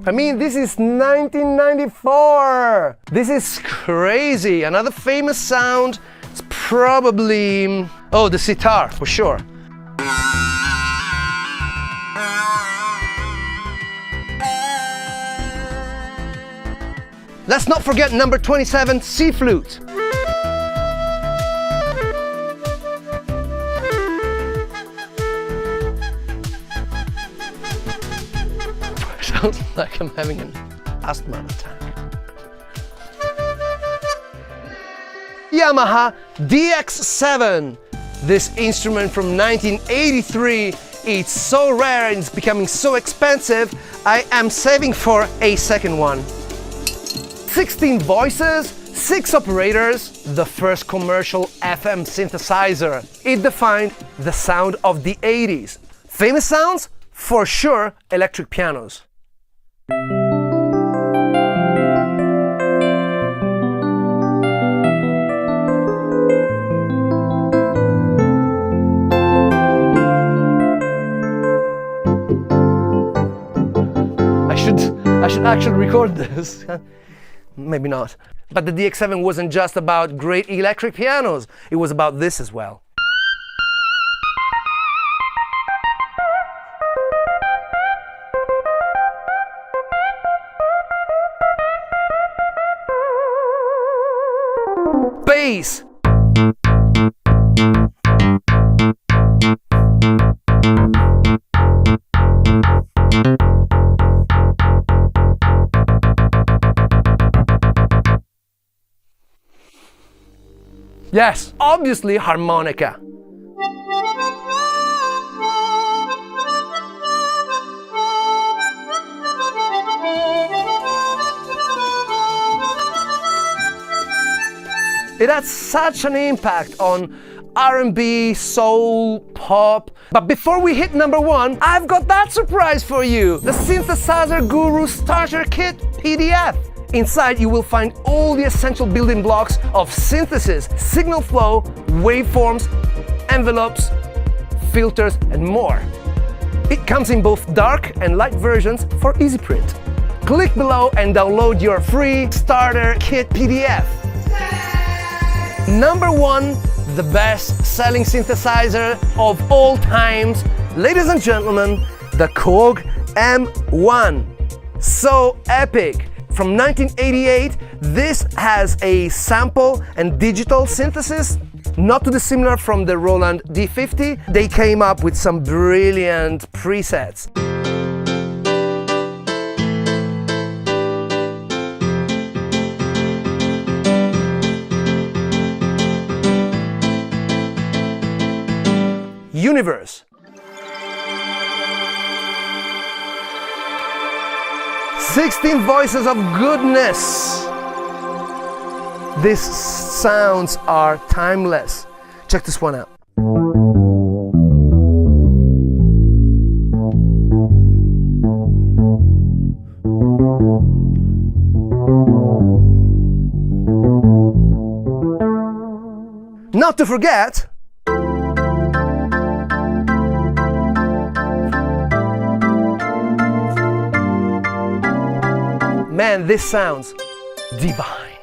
[SPEAKER 19] I mean, this is 1994! This is crazy! Another famous sound is probably... oh, the sitar, for sure. Let's not forget number 27, C flute. Sounds like I'm having an asthma attack. Yamaha DX7. This instrument from 1983. It's so rare and it's becoming so expensive, I am saving for a second one. 16 voices, 6 operators, the first commercial FM synthesizer. It defined the sound of the 80s. Famous sounds? For sure, electric pianos. I should actually record this. Maybe not. But the DX7 wasn't just about great electric pianos, it was about this as well. bass. Yes, obviously harmonica. It had such an impact on R&B, soul, pop. But before we hit number one, I've got that surprise for you. The Synthesizer Guru Starter Kit PDF. Inside you will find all the essential building blocks of synthesis, signal flow, waveforms, envelopes, filters, and more. It comes in both dark and light versions for easy print. Click below and download your free Starter Kit PDF. Number one, the best-selling synthesizer of all times, ladies and gentlemen, the Korg M1. So epic! From 1988, this has a sample and digital synthesis, not too dissimilar from the Roland D50. They came up with some brilliant presets. Universe. 16 voices of goodness. These sounds are timeless. Check this one out. Not to forget, man, this sounds divine.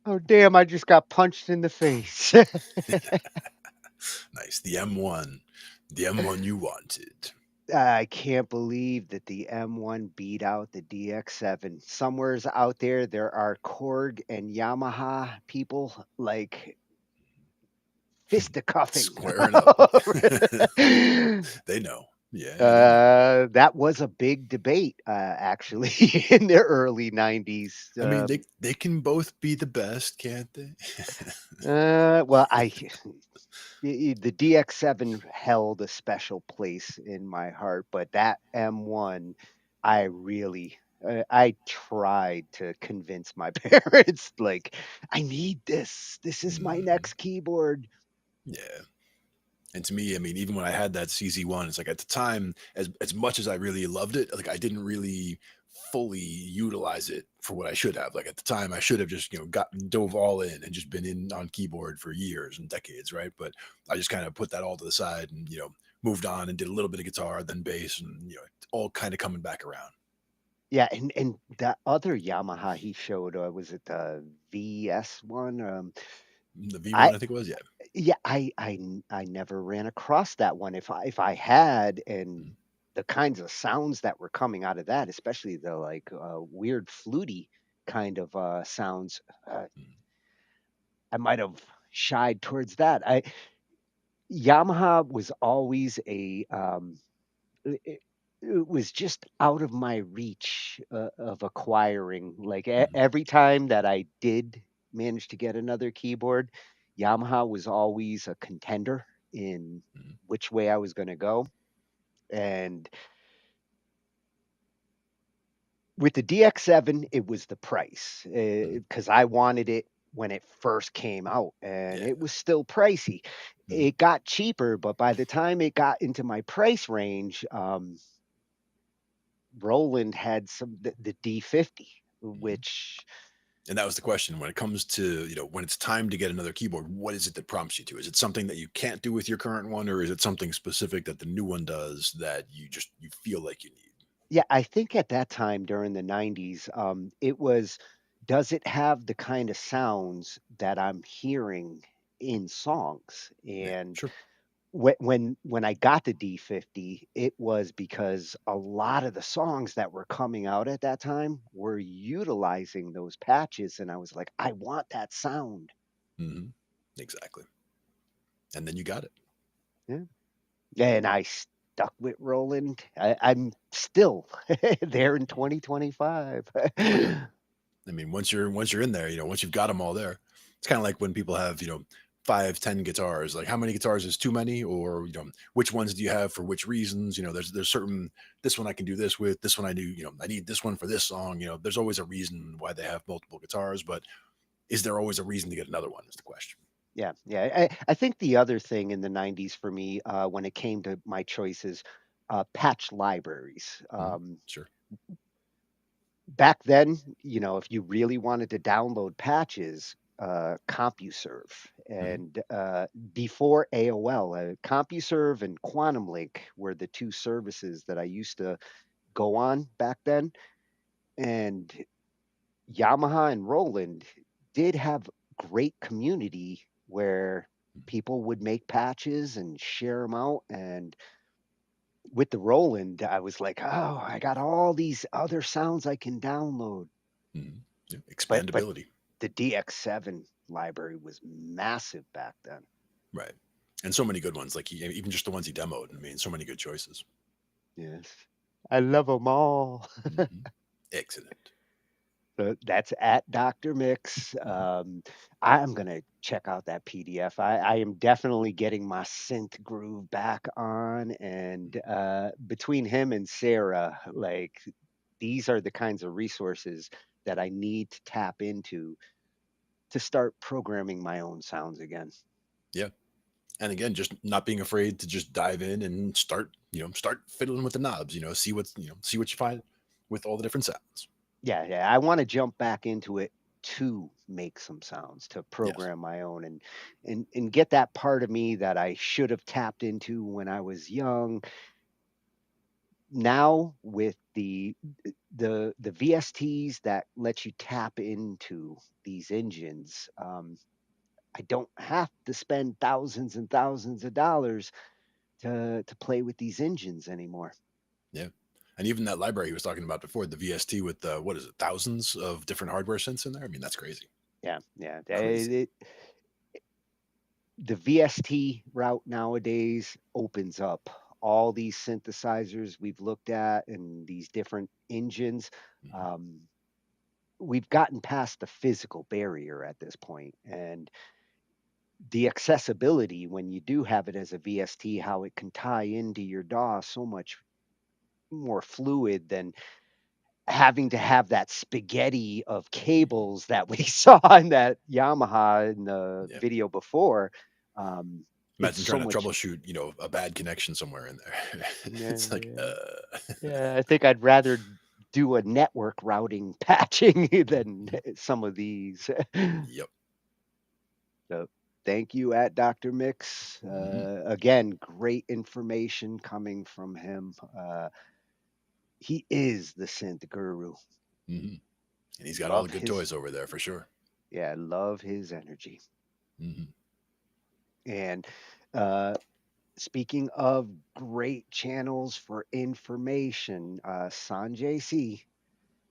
[SPEAKER 3] Oh, damn, I just got punched in the face.
[SPEAKER 2] Nice. The M1. The M1 you wanted.
[SPEAKER 3] I can't believe that the M1 beat out the DX7. Somewheres out there, there are Korg and Yamaha people like fisticuffing.
[SPEAKER 2] Squaring up. They know. Yeah.
[SPEAKER 3] That was a big debate, actually, in the early 90s.
[SPEAKER 2] I mean, they can both be the best, can't they?
[SPEAKER 3] Well, the DX7 held a special place in my heart, but that M1, I tried to convince my parents, like, I need this. This is my next keyboard.
[SPEAKER 2] Yeah. And to me, I mean, even when I had that CZ1, it's like at the time, as much as I really loved it, like I didn't really fully utilize it for what I should have. Like at the time, I should have just, dove all in and just been in on keyboard for years and decades, right? But I just kind of put that all to the side and, moved on and did a little bit of guitar, then bass, and, all kind of coming back around.
[SPEAKER 3] Yeah, and that other Yamaha he showed, was it the VS one?
[SPEAKER 2] The V1, I think it was, yeah.
[SPEAKER 3] Yeah, I never ran across that one. If I had, and the kinds of sounds that were coming out of that, especially the like weird fluty kind of sounds, I might have shied towards that. Yamaha was always it was just out of my reach of acquiring. Like every time that I did manage to get another keyboard, Yamaha was always a contender in which way I was going to go. And with the DX7, it was the price because I wanted it when it first came out, and it was still pricey. It got cheaper, but by the time it got into my price range, Roland had the D50, which.
[SPEAKER 2] And that was the question. When it comes to, when it's time to get another keyboard, what is it that prompts you to? Is it something that you can't do with your current one, or is it something specific that the new one does that you feel like you need?
[SPEAKER 3] Yeah, I think at that time during the 90s, it was, does it have the kind of sounds that I'm hearing in songs? And
[SPEAKER 2] Sure.
[SPEAKER 3] when I got the D50, it was because a lot of the songs that were coming out at that time were utilizing those patches, and I was like, I want that sound.
[SPEAKER 2] Hmm. Exactly. And then you got it.
[SPEAKER 3] Yeah. And I stuck with Roland. I'm still there in 2025.
[SPEAKER 2] Oh yeah. I mean, once you're in there, once you've got them all there, it's kind of like when people have, 5, 10 guitars. Like, how many guitars is too many, or which ones do you have for which reasons? There's certain, this one I can do this with, this one I do. I need this one for this song. There's always a reason why they have multiple guitars, but is there always a reason to get another one? Is the question.
[SPEAKER 3] Yeah, yeah. I think the other thing in the 90s for me, when it came to my choices, patch libraries.
[SPEAKER 2] Sure.
[SPEAKER 3] Back then, if you really wanted to download patches, CompuServe,
[SPEAKER 2] Hmm.
[SPEAKER 3] and before AOL, CompuServe and Quantum Link were the two services that I used to go on back then. And Yamaha and Roland did have great community where people would make patches and share them out. And with the Roland, I was like, oh, I got all these other sounds I can download.
[SPEAKER 2] Hmm. Yeah.
[SPEAKER 3] But
[SPEAKER 2] Expandability.
[SPEAKER 3] the DX7 library was massive back then.
[SPEAKER 2] Right. And so many good ones, like even just the ones he demoed. I mean, so many good choices.
[SPEAKER 3] Yes. I love them all.
[SPEAKER 2] Hmm. Excellent.
[SPEAKER 3] So that's at Dr. Mix.
[SPEAKER 2] Hmm.
[SPEAKER 3] I'm going to check out that PDF. I am definitely getting my synth groove back on. And between him and Sarah, like, these are the kinds of resources that I need to tap into to start programming my own sounds again.
[SPEAKER 2] Yeah. And again, just not being afraid to just dive in and start fiddling with the knobs, see what you find with all the different sounds.
[SPEAKER 3] Yeah, yeah. I want to jump back into it to make some sounds, to
[SPEAKER 2] Yes.
[SPEAKER 3] program my own, and get that part of me that I should have tapped into when I was young. Now with the VSTs that let you tap into these engines, I don't have to spend thousands and thousands of dollars to play with these engines anymore.
[SPEAKER 2] Yeah. And even that library he was talking about before, the VST with what is it, thousands of different hardware synths in there. I mean, that's crazy.
[SPEAKER 3] Yeah, yeah.
[SPEAKER 2] Crazy.
[SPEAKER 3] The VST route nowadays opens up all these synthesizers we've looked at and these different engines.
[SPEAKER 2] Hmm.
[SPEAKER 3] Um, we've gotten past the physical barrier at this point, and the accessibility when you do have it as a VST, how it can tie into your DAW so much more fluid than having to have that spaghetti of cables that we saw in that Yamaha in the
[SPEAKER 2] Yeah.
[SPEAKER 3] video before. It's
[SPEAKER 2] Imagine
[SPEAKER 3] so
[SPEAKER 2] trying to
[SPEAKER 3] much.
[SPEAKER 2] troubleshoot, a bad connection somewhere in there.
[SPEAKER 3] Yeah,
[SPEAKER 2] It's like,
[SPEAKER 3] yeah. Yeah, I think I'd rather do a network routing patching than some of these.
[SPEAKER 2] Yep.
[SPEAKER 3] So thank you at Dr. Mix.
[SPEAKER 2] Hmm.
[SPEAKER 3] Again, great information coming from him. He is the synth guru.
[SPEAKER 2] Hmm. And he's got all the
[SPEAKER 3] Love
[SPEAKER 2] good
[SPEAKER 3] his,
[SPEAKER 2] toys over there for sure.
[SPEAKER 3] yeah, love his energy.
[SPEAKER 2] Hmm.
[SPEAKER 3] And speaking of great channels for information, Sanjay C.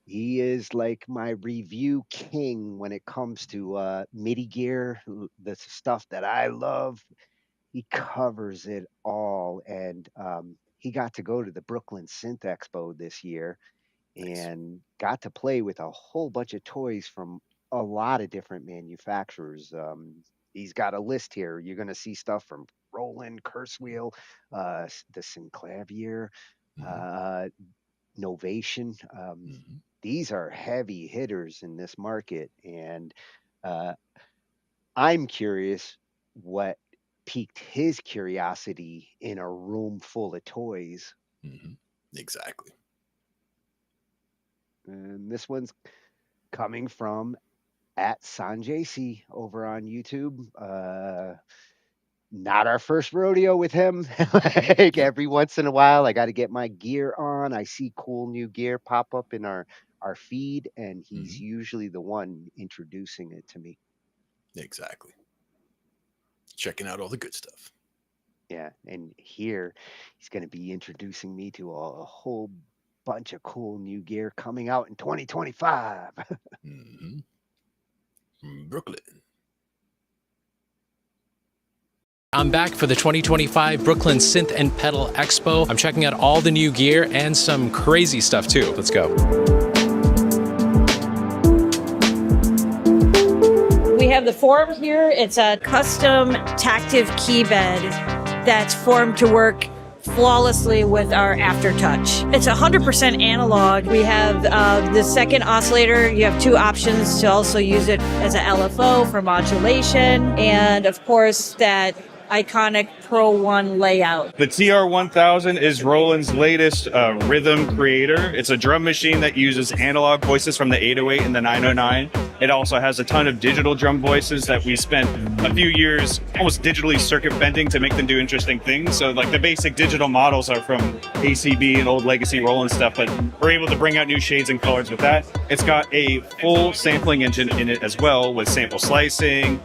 [SPEAKER 3] He is like my review king when it comes to MIDI gear, the stuff that I love. He covers it all, and he got to go to the Brooklyn SYNTH EXPO this year
[SPEAKER 2] Nice.
[SPEAKER 3] and got to play with a whole bunch of toys from a lot of different manufacturers. He's got a list here. You're going to see stuff from Roland, Kurzweil, the Synclavier,
[SPEAKER 2] Hmm.
[SPEAKER 3] uh, Novation.
[SPEAKER 2] Hmm.
[SPEAKER 3] These are heavy hitters in this market, and uh, I'm curious what piqued his curiosity in a room full of toys.
[SPEAKER 2] Hmm. Exactly.
[SPEAKER 3] And this one's coming from at Sanjay C over on YouTube. Not our first rodeo with him. Like
[SPEAKER 2] Yep.
[SPEAKER 3] every once in a while, I got to get my gear on. I see cool new gear pop up in our feed, and he's
[SPEAKER 2] Hmm.
[SPEAKER 3] usually the one introducing it to me.
[SPEAKER 2] Exactly. Checking out all the good stuff.
[SPEAKER 3] Yeah, and here he's going to be introducing me to a whole bunch of cool new gear coming out in 2025.
[SPEAKER 2] From Brooklyn.
[SPEAKER 21] I'm back for the 2025 Brooklyn Synth and Pedal Expo. I'm checking out all the new gear and some crazy stuff too. Let's go.
[SPEAKER 22] We have the form here. It's a custom Tactive key bed that's formed to work flawlessly with our aftertouch. It's 100% analog. We have the second oscillator. You have two options to also use it as a LFO for modulation. And of course, that iconic Pro 1 layout.
[SPEAKER 23] The TR-1000 is Roland's latest rhythm creator. It's a drum machine that uses analog voices from the 808 and the 909. It also has a ton of digital drum voices that we spent a few years almost digitally circuit bending to make them do interesting things. So like the basic digital models are from ACB and old legacy Roland stuff, but we're able to bring out new shades and colors with that. It's got a full sampling engine in it as well, with sample slicing,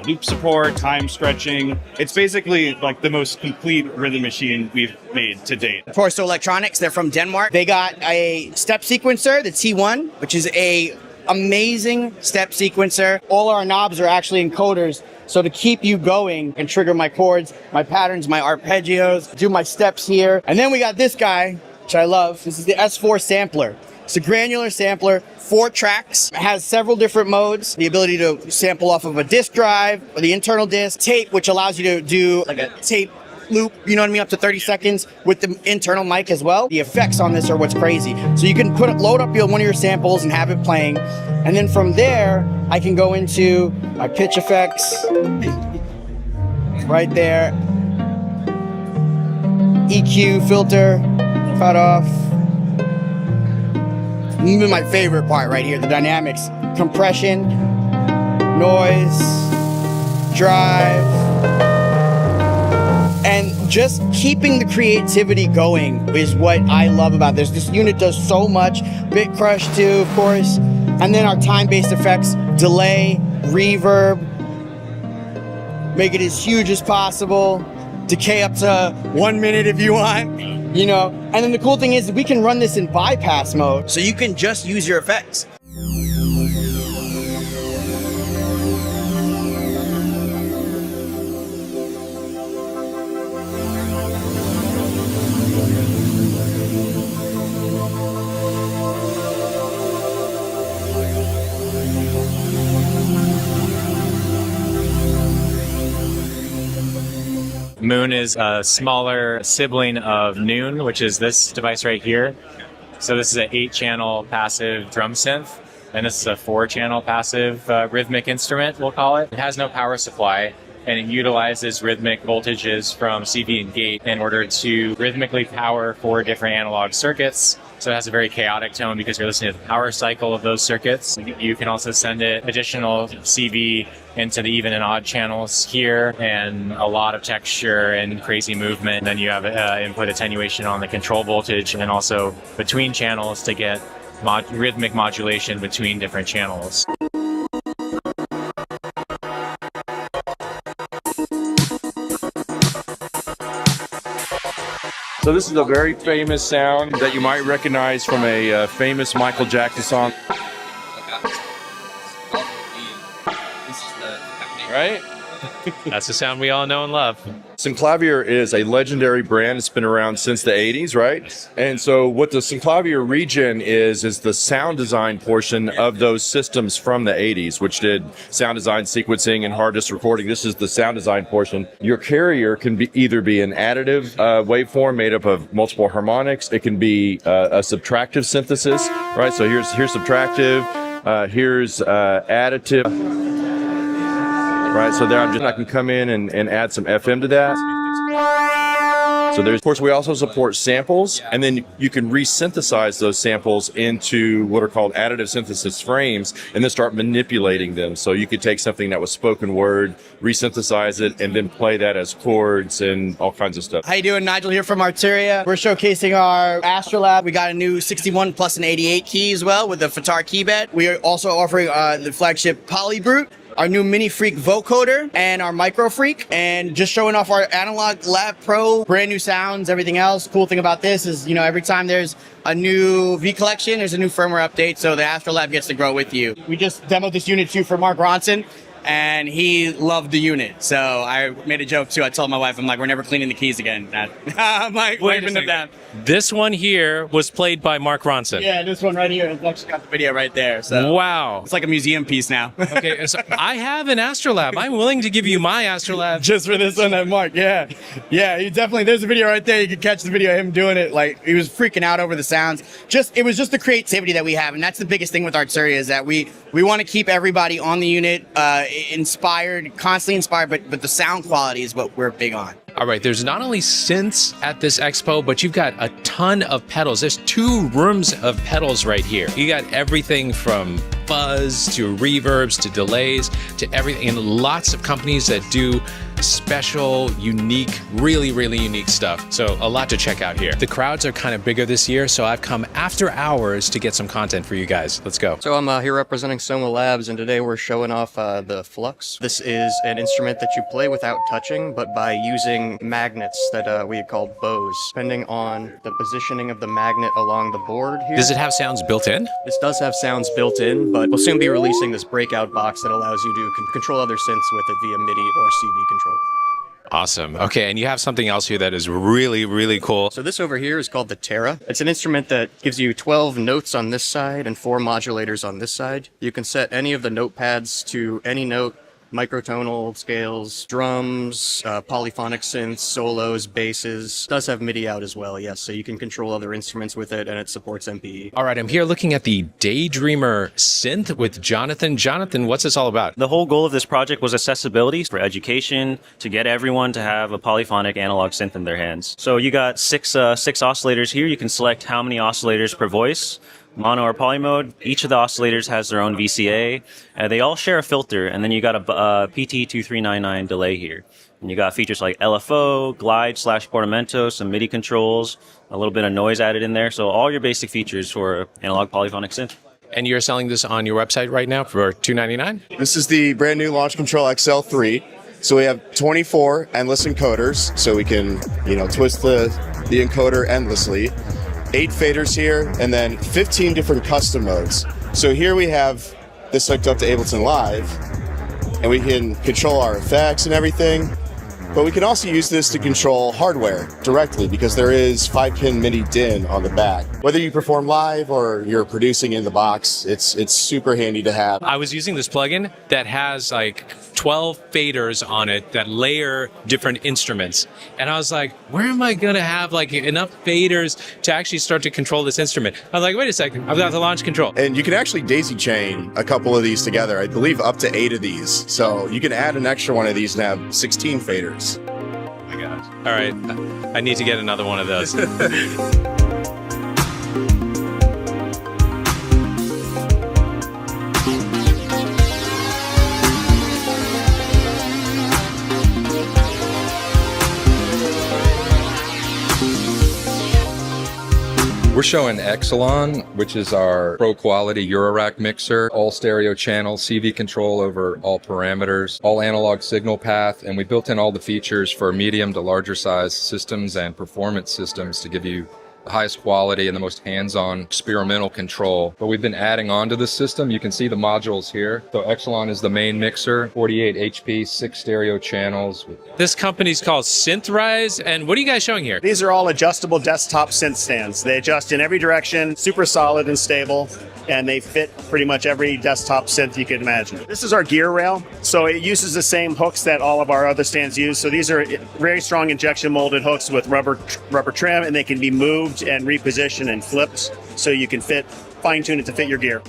[SPEAKER 23] loop support, time stretching. It's basically like the most complete rhythm machine we've made to date.
[SPEAKER 24] Forsto Electronics, they're from Denmark. They got a step sequencer, the T1, which is a amazing step sequencer. All our knobs are actually encoders. So to keep you going and trigger my chords, my patterns, my arpeggios, do my steps here. And then we got this guy, which I love. This is the S4 sampler. It's a granular sampler, 4 tracks. It has several different modes. The ability to sample off of a disk drive or the internal disk. Tape, which allows you to do like a tape loop, you know what I mean, up to 30 seconds with the internal mic as well. The effects on this are what's crazy. So you can load up one of your samples and have it playing. And then from there, I can go into my pitch effects right there. EQ, filter, cut off. My favorite part right here, the dynamics. Compression, noise, drive, and just keeping the creativity going is what I love about this. This unit does so much. Bit crush too, of course. And then our time-based effects, delay, reverb, make it as huge as possible. Decay up to 1 minute if you want, you know. And then the cool thing is we can run this in bypass mode, so you can just use your effects.
[SPEAKER 25] Moon is a smaller sibling of Noon, which is this device right here. So this is an 8-channel passive drum synth, and this is a 4-channel passive rhythmic instrument, we'll call it. It has no power supply, and it utilizes rhythmic voltages from CV and gate in order to rhythmically power 4 different analog circuits. So it has a very chaotic tone because you're listening to the power cycle of those circuits. You can also send it additional CV into the even and odd channels here, and a lot of texture and crazy movement. And then you have input attenuation on the control voltage and also between channels to get rhythmic modulation between different channels.
[SPEAKER 26] So this is a very famous sound that you might recognize from a famous Michael Jackson song. Right?
[SPEAKER 25] That's the sound we all know and love.
[SPEAKER 26] Synclavier is a legendary brand. It's been around since the 80s, right? And so what the Synclavier regen is the sound design portion of those systems from the 80s, which did sound design, sequencing, and hard disk recording. This is the sound design portion. Your carrier can either be an additive waveform made up of multiple harmonics. It can be a subtractive synthesis, right? So here's subtractive, here's additive. Right, so there I can come in and add some FM to that. So there's, of course, we also support samples, and then you can re-synthesize those samples into what are called additive synthesis frames, and then start manipulating them. So you could take something that was spoken word, re-synthesize it, and then play that as chords and all kinds of stuff.
[SPEAKER 24] How you doing? Nigel here from Arturia. We're showcasing our Astrolab. We got a new 61 plus an 88 key as well with the Fatar key bed. We are also offering the flagship Polybrute. our new Mini Freak vocoder and our Micro Freak, and just showing off our Analog Lab Pro, brand new sounds, everything else. Cool thing about this is, you know, every time there's a new V collection, there's a new firmware update, so the Astrolab gets to grow with you. We just demoed this unit too for Mark Ronson, and he loved the unit. So I made a joke too. I told my wife, I'm like, we're never cleaning the keys again. I'm like, wiping them down.
[SPEAKER 21] This one here was played by Mark Ronson.
[SPEAKER 24] Yeah, this one right here. I've actually got the video right there. So
[SPEAKER 21] wow.
[SPEAKER 24] It's like a museum piece now.
[SPEAKER 21] Okay, so I have an Astrolab. I'm willing to give you my Astrolab.
[SPEAKER 24] Just for this one, that Mark, yeah. Yeah, he definitely, there's a video right there. You can catch the video of him doing it. Like, he was freaking out over the sounds. It was just the creativity that we have. And that's the biggest thing with Artsuria is that we want to keep everybody on the unit inspired, constantly inspired, but the sound quality is what we're big on.
[SPEAKER 21] All right, there's not only synths at this expo, but you've got a ton of pedals. There's 2 rooms of pedals right here. You got everything from fuzz to reverbs to delays to everything, and lots of companies that do special, unique, really unique stuff. So a lot to check out here. The crowds are kind of bigger this year, so I've come after hours to get some content for you guys. Let's go.
[SPEAKER 4] So I'm here representing Soma Labs, and today we're showing off the Flux. This is an instrument that you play without touching, but by using magnets that we call bows, depending on the positioning of the magnet along the board here.
[SPEAKER 21] Does it have sounds built in?
[SPEAKER 4] This does have sounds built in, but we'll soon be releasing this breakout box that allows you to control other synths with it via MIDI or CV control.
[SPEAKER 21] Awesome. Okay, and you have something else here that is really cool.
[SPEAKER 4] So this over here is called the Terra. It's an instrument that gives you 12 notes on this side and 4 modulators on this side. You can set any of the note pads to any note, microtonal scales, drums, polyphonic synths, solos, basses. It does have MIDI out as well, yes, so you can control other instruments with it, and it supports MPE.
[SPEAKER 21] All right, I'm here looking at the Daydreamer synth with Jonathan. Jonathan, what's this all about?
[SPEAKER 5] The whole goal of this project was accessibility for education, to get everyone to have a polyphonic analog synth in their hands. So you got six oscillators here. You can select how many oscillators per voice, mono or poly mode. Each of the oscillators has their own VCA. They all share a filter, and then you got a PT2399 delay here. And you got features like LFO, glide / portamento, some MIDI controls, a little bit of noise added in there. So all your basic features for analog polyphonic synth.
[SPEAKER 21] And you're selling this on your website right now for $299?
[SPEAKER 26] This is the brand new Launch Control XL3. So we have 24 endless encoders, so we can, twist the encoder endlessly. 8 faders here, and then 15 different custom modes. So here we have this hooked up to Ableton Live, and we can control our effects and everything. But we can also use this to control hardware directly because there is 5-pin MIDI DIN on the back. Whether you perform live or you're producing in the box, it's super handy to have.
[SPEAKER 21] I was using this plugin that has like 12 faders on it that layer different instruments. And I was like, where am I gonna have like enough faders to actually start to control this instrument? I was like, wait a second, I've got the launch control.
[SPEAKER 26] And you can actually daisy chain a couple of these together. I believe up to 8 of these. So you can add an extra one of these and have 16 faders.
[SPEAKER 21] Oh my gosh. All right, I need to get another one of those.
[SPEAKER 6] We're showing Exelon, which is our pro quality Eurorack mixer, all stereo channels, CV control over all parameters, all analog signal path, and we built in all the features for medium to larger size systems and performance systems to give you the highest quality and the most hands-on experimental control. But we've been adding on to the system. You can see the modules here. So Exelon is the main mixer, 48 HP, 6 stereo channels.
[SPEAKER 21] This company's called Synthrise, and what are you guys showing here?
[SPEAKER 7] These are all adjustable desktop synth stands. They adjust in every direction, super solid and stable, and they fit pretty much every desktop synth you can imagine. This is our gear rail, so it uses the same hooks that all of our other stands use. So these are very strong injection molded hooks with rubber trim, and they can be moved and repositioned and flipped, so you can fine tune it to fit your gear.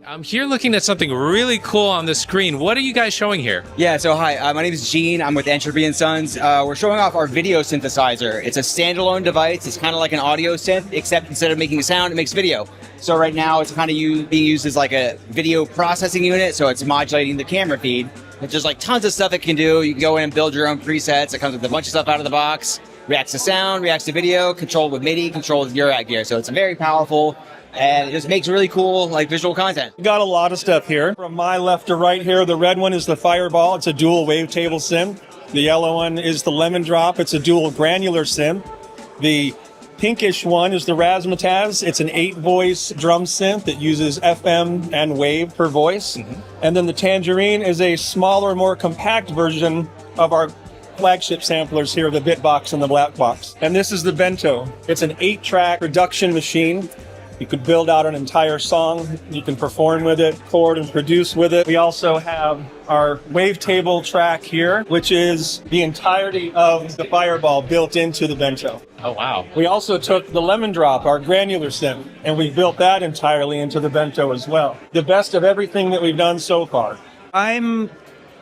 [SPEAKER 21] I'm here looking at something really cool on the screen. What are you guys showing here?
[SPEAKER 8] Yeah, so hi, my name is Gene. I'm with Entropy & Sons. We're showing off our video synthesizer. It's a standalone device. It's kind of like an audio synth, except instead of making a sound, it makes video. So right now it's kind of being used as like a video processing unit, so it's modulating the camera feed. There's just like tons of stuff it can do. You can go in and build your own presets. It comes with a bunch of stuff out of the box. Reacts to sound, reacts to video, controlled with MIDI, controlled with Eurorack gear. So it's very powerful, and it just makes really cool like visual content.
[SPEAKER 1] We got a lot of stuff here. From my left to right here, the red one is the Fireball. It's a dual wavetable synth. The yellow one is the Lemon Drop. It's a dual granular synth. The pinkish one is the Razzmatazz. It's an 8-voice drum synth that uses FM and wave per voice. And then the Tangerine is a smaller, more compact version of our flagship samplers here, the Bitbox and the Black Box. And this is the Bento. It's an 8-track production machine. You could build out an entire song. You can perform with it, record and produce with it. We also have our wavetable track here, which is the entirety of the Fireball built into the Bento.
[SPEAKER 21] Oh, wow.
[SPEAKER 1] We also took the Lemon Drop, our granular synth, and we built that entirely into the Bento as well. The best of everything that we've done so far.
[SPEAKER 9] I'm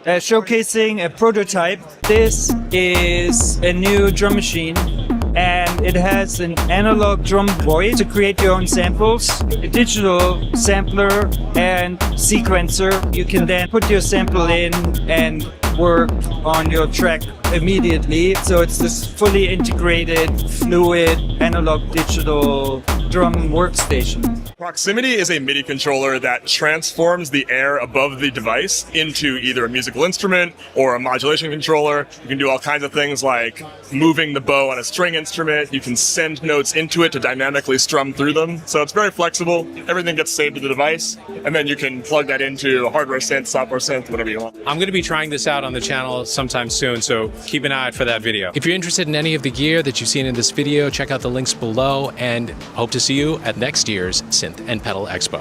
[SPEAKER 9] showcasing a prototype. This is a new drum machine, and it has an analog drum voice to create your own samples, a digital sampler and sequencer. You can then put your sample in and work on your track immediately. So it's this fully integrated, fluid, analog digital drum workstation.
[SPEAKER 10] Proximity is a MIDI controller that transforms the air above the device into either a musical instrument or a modulation controller. You can do all kinds of things like moving the bow on a string instrument. You can send notes into it to dynamically strum through them. So it's very flexible. Everything gets saved to the device, and then you can plug that into a hardware synth, software synth, whatever you want.
[SPEAKER 21] I'm going to be trying this out on the channel sometime soon, so keep an eye out for that video. If you're interested in any of the gear that you've seen in this video, check out the links below, and hope to see you at next year's Synth and Pedal Expo.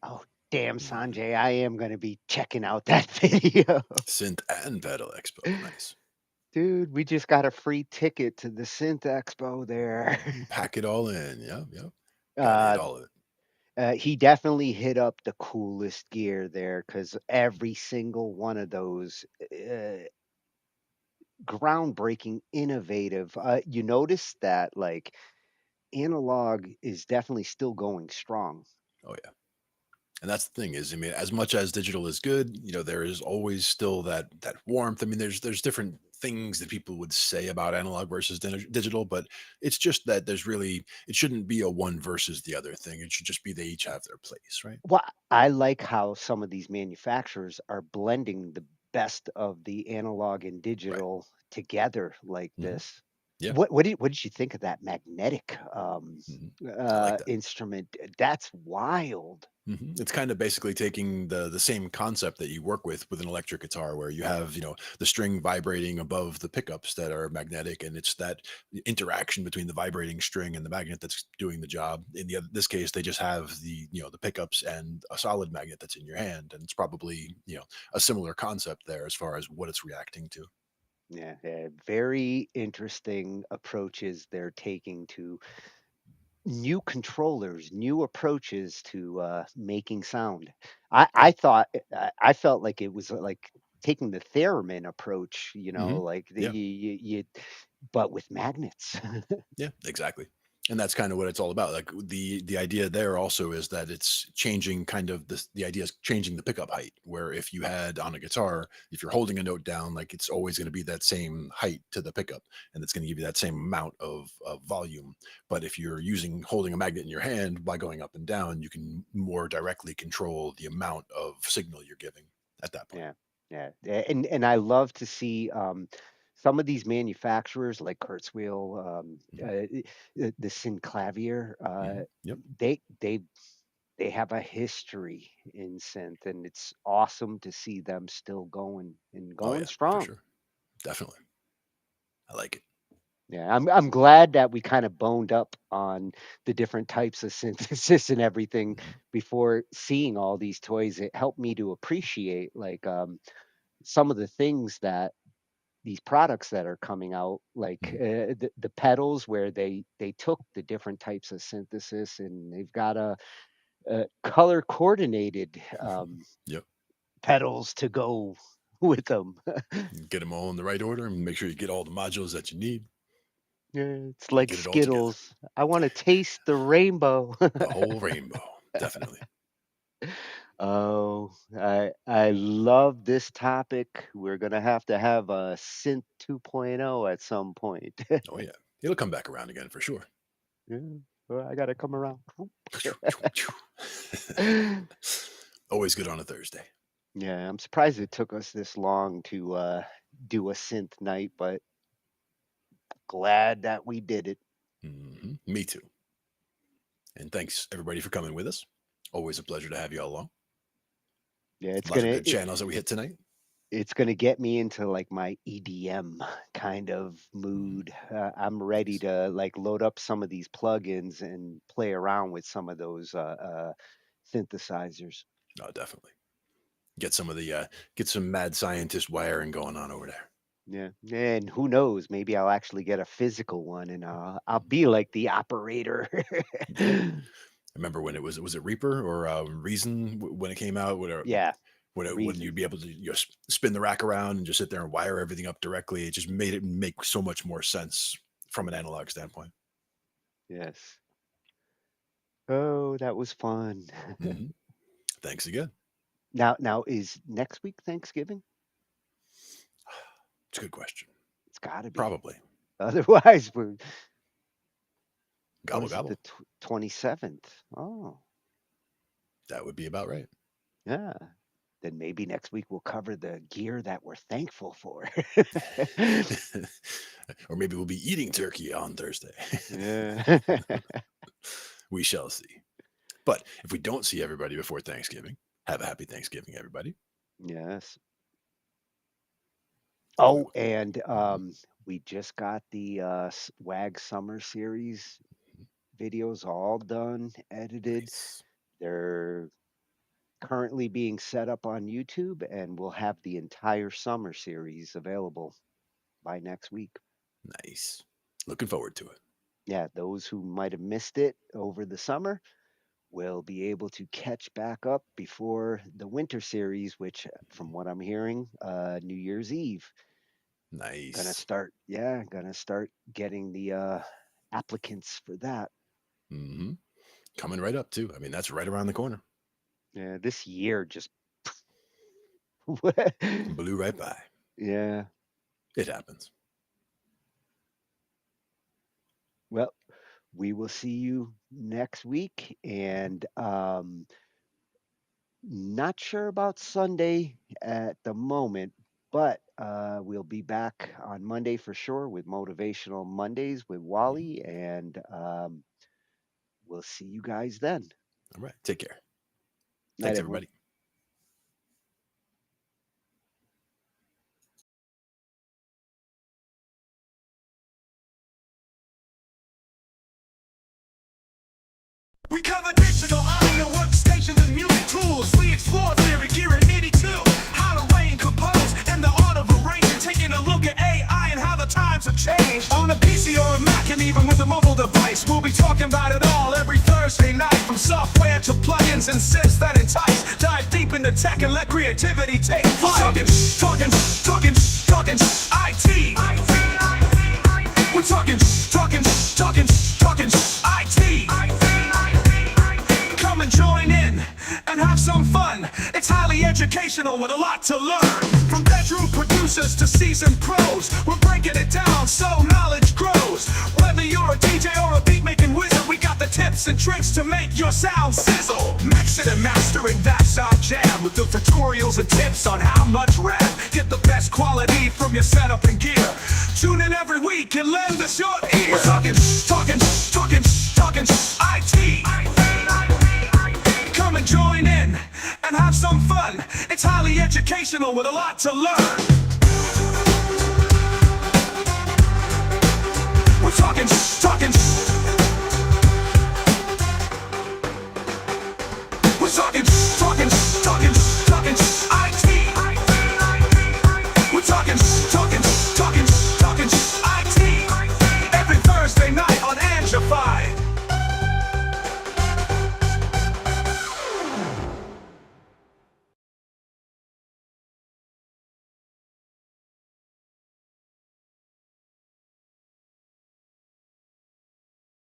[SPEAKER 3] Oh, damn, Sanjay, I am going to be checking out that video.
[SPEAKER 2] Synth and Pedal Expo. Nice.
[SPEAKER 3] Dude, we just got a free ticket to the Synth Expo there.
[SPEAKER 2] Pack it all in. Yep.
[SPEAKER 3] Uh,
[SPEAKER 2] Hit all of it.
[SPEAKER 3] He definitely hit up the coolest gear there, because every single one of those groundbreaking, innovative. You notice that like analog is definitely still going strong.
[SPEAKER 2] Oh yeah. And that's the thing is, I mean, as much as digital is good, there is always still that warmth. I mean, there's different things that people would say about analog versus digital, but it's just that it shouldn't be a one versus the other thing. It should just be they each have their place, right?
[SPEAKER 3] Well, I like how some of these manufacturers are blending the best of the analog and digital together like this.
[SPEAKER 2] Yeah.
[SPEAKER 3] What did you think of that magnetic
[SPEAKER 2] like that.
[SPEAKER 3] instrument? That's wild.
[SPEAKER 2] It's kind of basically taking the same concept that you work with an electric guitar, where you have the string vibrating above the pickups that are magnetic, and it's that interaction between the vibrating string and the magnet that's doing the job. In this case, they just have the pickups and a solid magnet that's in your hand, and it's probably a similar concept there as far as what it's reacting to.
[SPEAKER 3] Yeah, very interesting approaches they're taking to new controllers, new approaches to making sound. I thought I felt like it was like taking the theremin approach, like
[SPEAKER 2] Yeah.
[SPEAKER 3] but with magnets.
[SPEAKER 2] Yeah, exactly. And that's kind of what it's all about. Like the idea there also is that it's changing kind of the idea is changing the pickup height, where if you had on a guitar, if you're holding a note down, like it's always going to be that same height to the pickup, and it's going to give you that same amount of volume. But if you're holding a magnet in your hand, by going up and down, you can more directly control the amount of signal you're giving at that point.
[SPEAKER 3] Yeah, and I love to see some of these manufacturers like Kurzweil, the Synclavier.
[SPEAKER 2] Yep.
[SPEAKER 3] They have a history in synth, and it's awesome to see them still going
[SPEAKER 2] Oh yeah,
[SPEAKER 3] strong.
[SPEAKER 2] for sure. Definitely. I like it.
[SPEAKER 3] Yeah, I'm glad that we kind of boned up on the different types of synthesis and everything before seeing all these toys. It helped me to appreciate like some of the things that these products that are coming out, like the pedals, where they took the different types of synthesis and they've got a color coordinated
[SPEAKER 2] Yep.
[SPEAKER 3] pedals to go with them.
[SPEAKER 2] Get them all in the right order and make sure you get all the modules that you need.
[SPEAKER 3] Yeah, it's like
[SPEAKER 2] Get it all together.
[SPEAKER 3] Skittles. I want to taste the rainbow.
[SPEAKER 2] The whole rainbow. Definitely.
[SPEAKER 3] Oh, I love this topic. We're gonna have a Synth 2.0 at some point.
[SPEAKER 2] Oh yeah, it'll come back around again for sure.
[SPEAKER 3] Yeah, well, I gotta come around.
[SPEAKER 2] Always good on a Thursday.
[SPEAKER 3] Yeah, I'm surprised it took us this long to do a synth night, but glad that we did it.
[SPEAKER 2] Me too. And thanks everybody for coming with us. Always a pleasure to have you all along.
[SPEAKER 3] Yeah, it's
[SPEAKER 2] Lots of
[SPEAKER 3] gonna
[SPEAKER 2] good channels that we hit tonight.
[SPEAKER 3] it's gonna get me into like my EDM kind of mood. I'm ready to like load up some of these plugins and play around with some of those synthesizers.
[SPEAKER 2] Oh, definitely. Get some of the get some mad scientist wiring going on over there.
[SPEAKER 3] Yeah, and who knows? Maybe I'll actually get a physical one, and I'll be like the operator.
[SPEAKER 2] I remember when it was it Reaper or Reason when it came out? Whatever.
[SPEAKER 3] Yeah,
[SPEAKER 2] When
[SPEAKER 3] Reason.
[SPEAKER 2] you'd be able to spin the rack around and just sit there and wire everything up directly, it just made it make so much more sense from an analog standpoint.
[SPEAKER 3] Yes. Oh, that was fun.
[SPEAKER 2] Thanks again.
[SPEAKER 3] Now is next week Thanksgiving?
[SPEAKER 2] It's a good question.
[SPEAKER 3] It's got to be.
[SPEAKER 2] Probably.
[SPEAKER 3] Otherwise, we're
[SPEAKER 2] Gobble
[SPEAKER 3] what is it,
[SPEAKER 2] gobble.
[SPEAKER 3] the 27th. Oh,
[SPEAKER 2] That would be about right.
[SPEAKER 3] yeah. Then maybe next week we'll cover the gear that we're thankful for.
[SPEAKER 2] Or maybe we'll be eating turkey on Thursday.
[SPEAKER 3] Yeah.
[SPEAKER 2] We shall see. But if we don't see everybody before Thanksgiving, have a happy Thanksgiving, everybody.
[SPEAKER 3] Yes. Oh, and we just got the WAG Summer Series videos all done, edited. They're currently being set up on YouTube, and we'll have the entire summer series available by next week.
[SPEAKER 2] Nice. Looking forward to it.
[SPEAKER 3] Yeah, those who might have missed it over the summer will be able to catch back up before the winter series, which, from what I'm hearing, New Year's Eve.
[SPEAKER 2] Nice.
[SPEAKER 3] Gonna start getting the applicants for that.
[SPEAKER 2] Coming right up too. I mean, that's right around the corner.
[SPEAKER 3] Yeah, this year just
[SPEAKER 2] blew right by.
[SPEAKER 3] Yeah.
[SPEAKER 2] It happens.
[SPEAKER 3] Well, we will see you next week, and not sure about Sunday at the moment, but we'll be back on Monday for sure with Motivational Mondays with Wally, and we'll see you guys then.
[SPEAKER 2] All right. Take care.
[SPEAKER 3] Night,
[SPEAKER 2] Thanks,
[SPEAKER 3] everyone.
[SPEAKER 2] everybody.
[SPEAKER 13] We cover digital audio workstations and music tools. We explore theory, gear at 82. How to arrange, compose, and the art of arranging. Taking a look at AI and how the times have changed. On a PC or a Mac and even with a mobile device, we'll be talking about it all every Thursday night. From software to plugins and synths that entice. Dive deep into tech and let creativity take flight. Talkin IT. We're talking IT. Come and join in and have some fun. It's highly educational with a lot to learn. From bedroom producers to seasoned pros, we're breaking it down so knowledge grows. Whether you're a DJ or a beat making wizard, we got the tips and tricks to make your sound sizzle. Mixing and mastering, that's our jam. With the tutorials and tips on how much rev. Get the best quality from your setup and gear. Tune in every week and lend us your ear. We're talking IT. Come and join in and have some fun. It's highly educational with a lot to learn.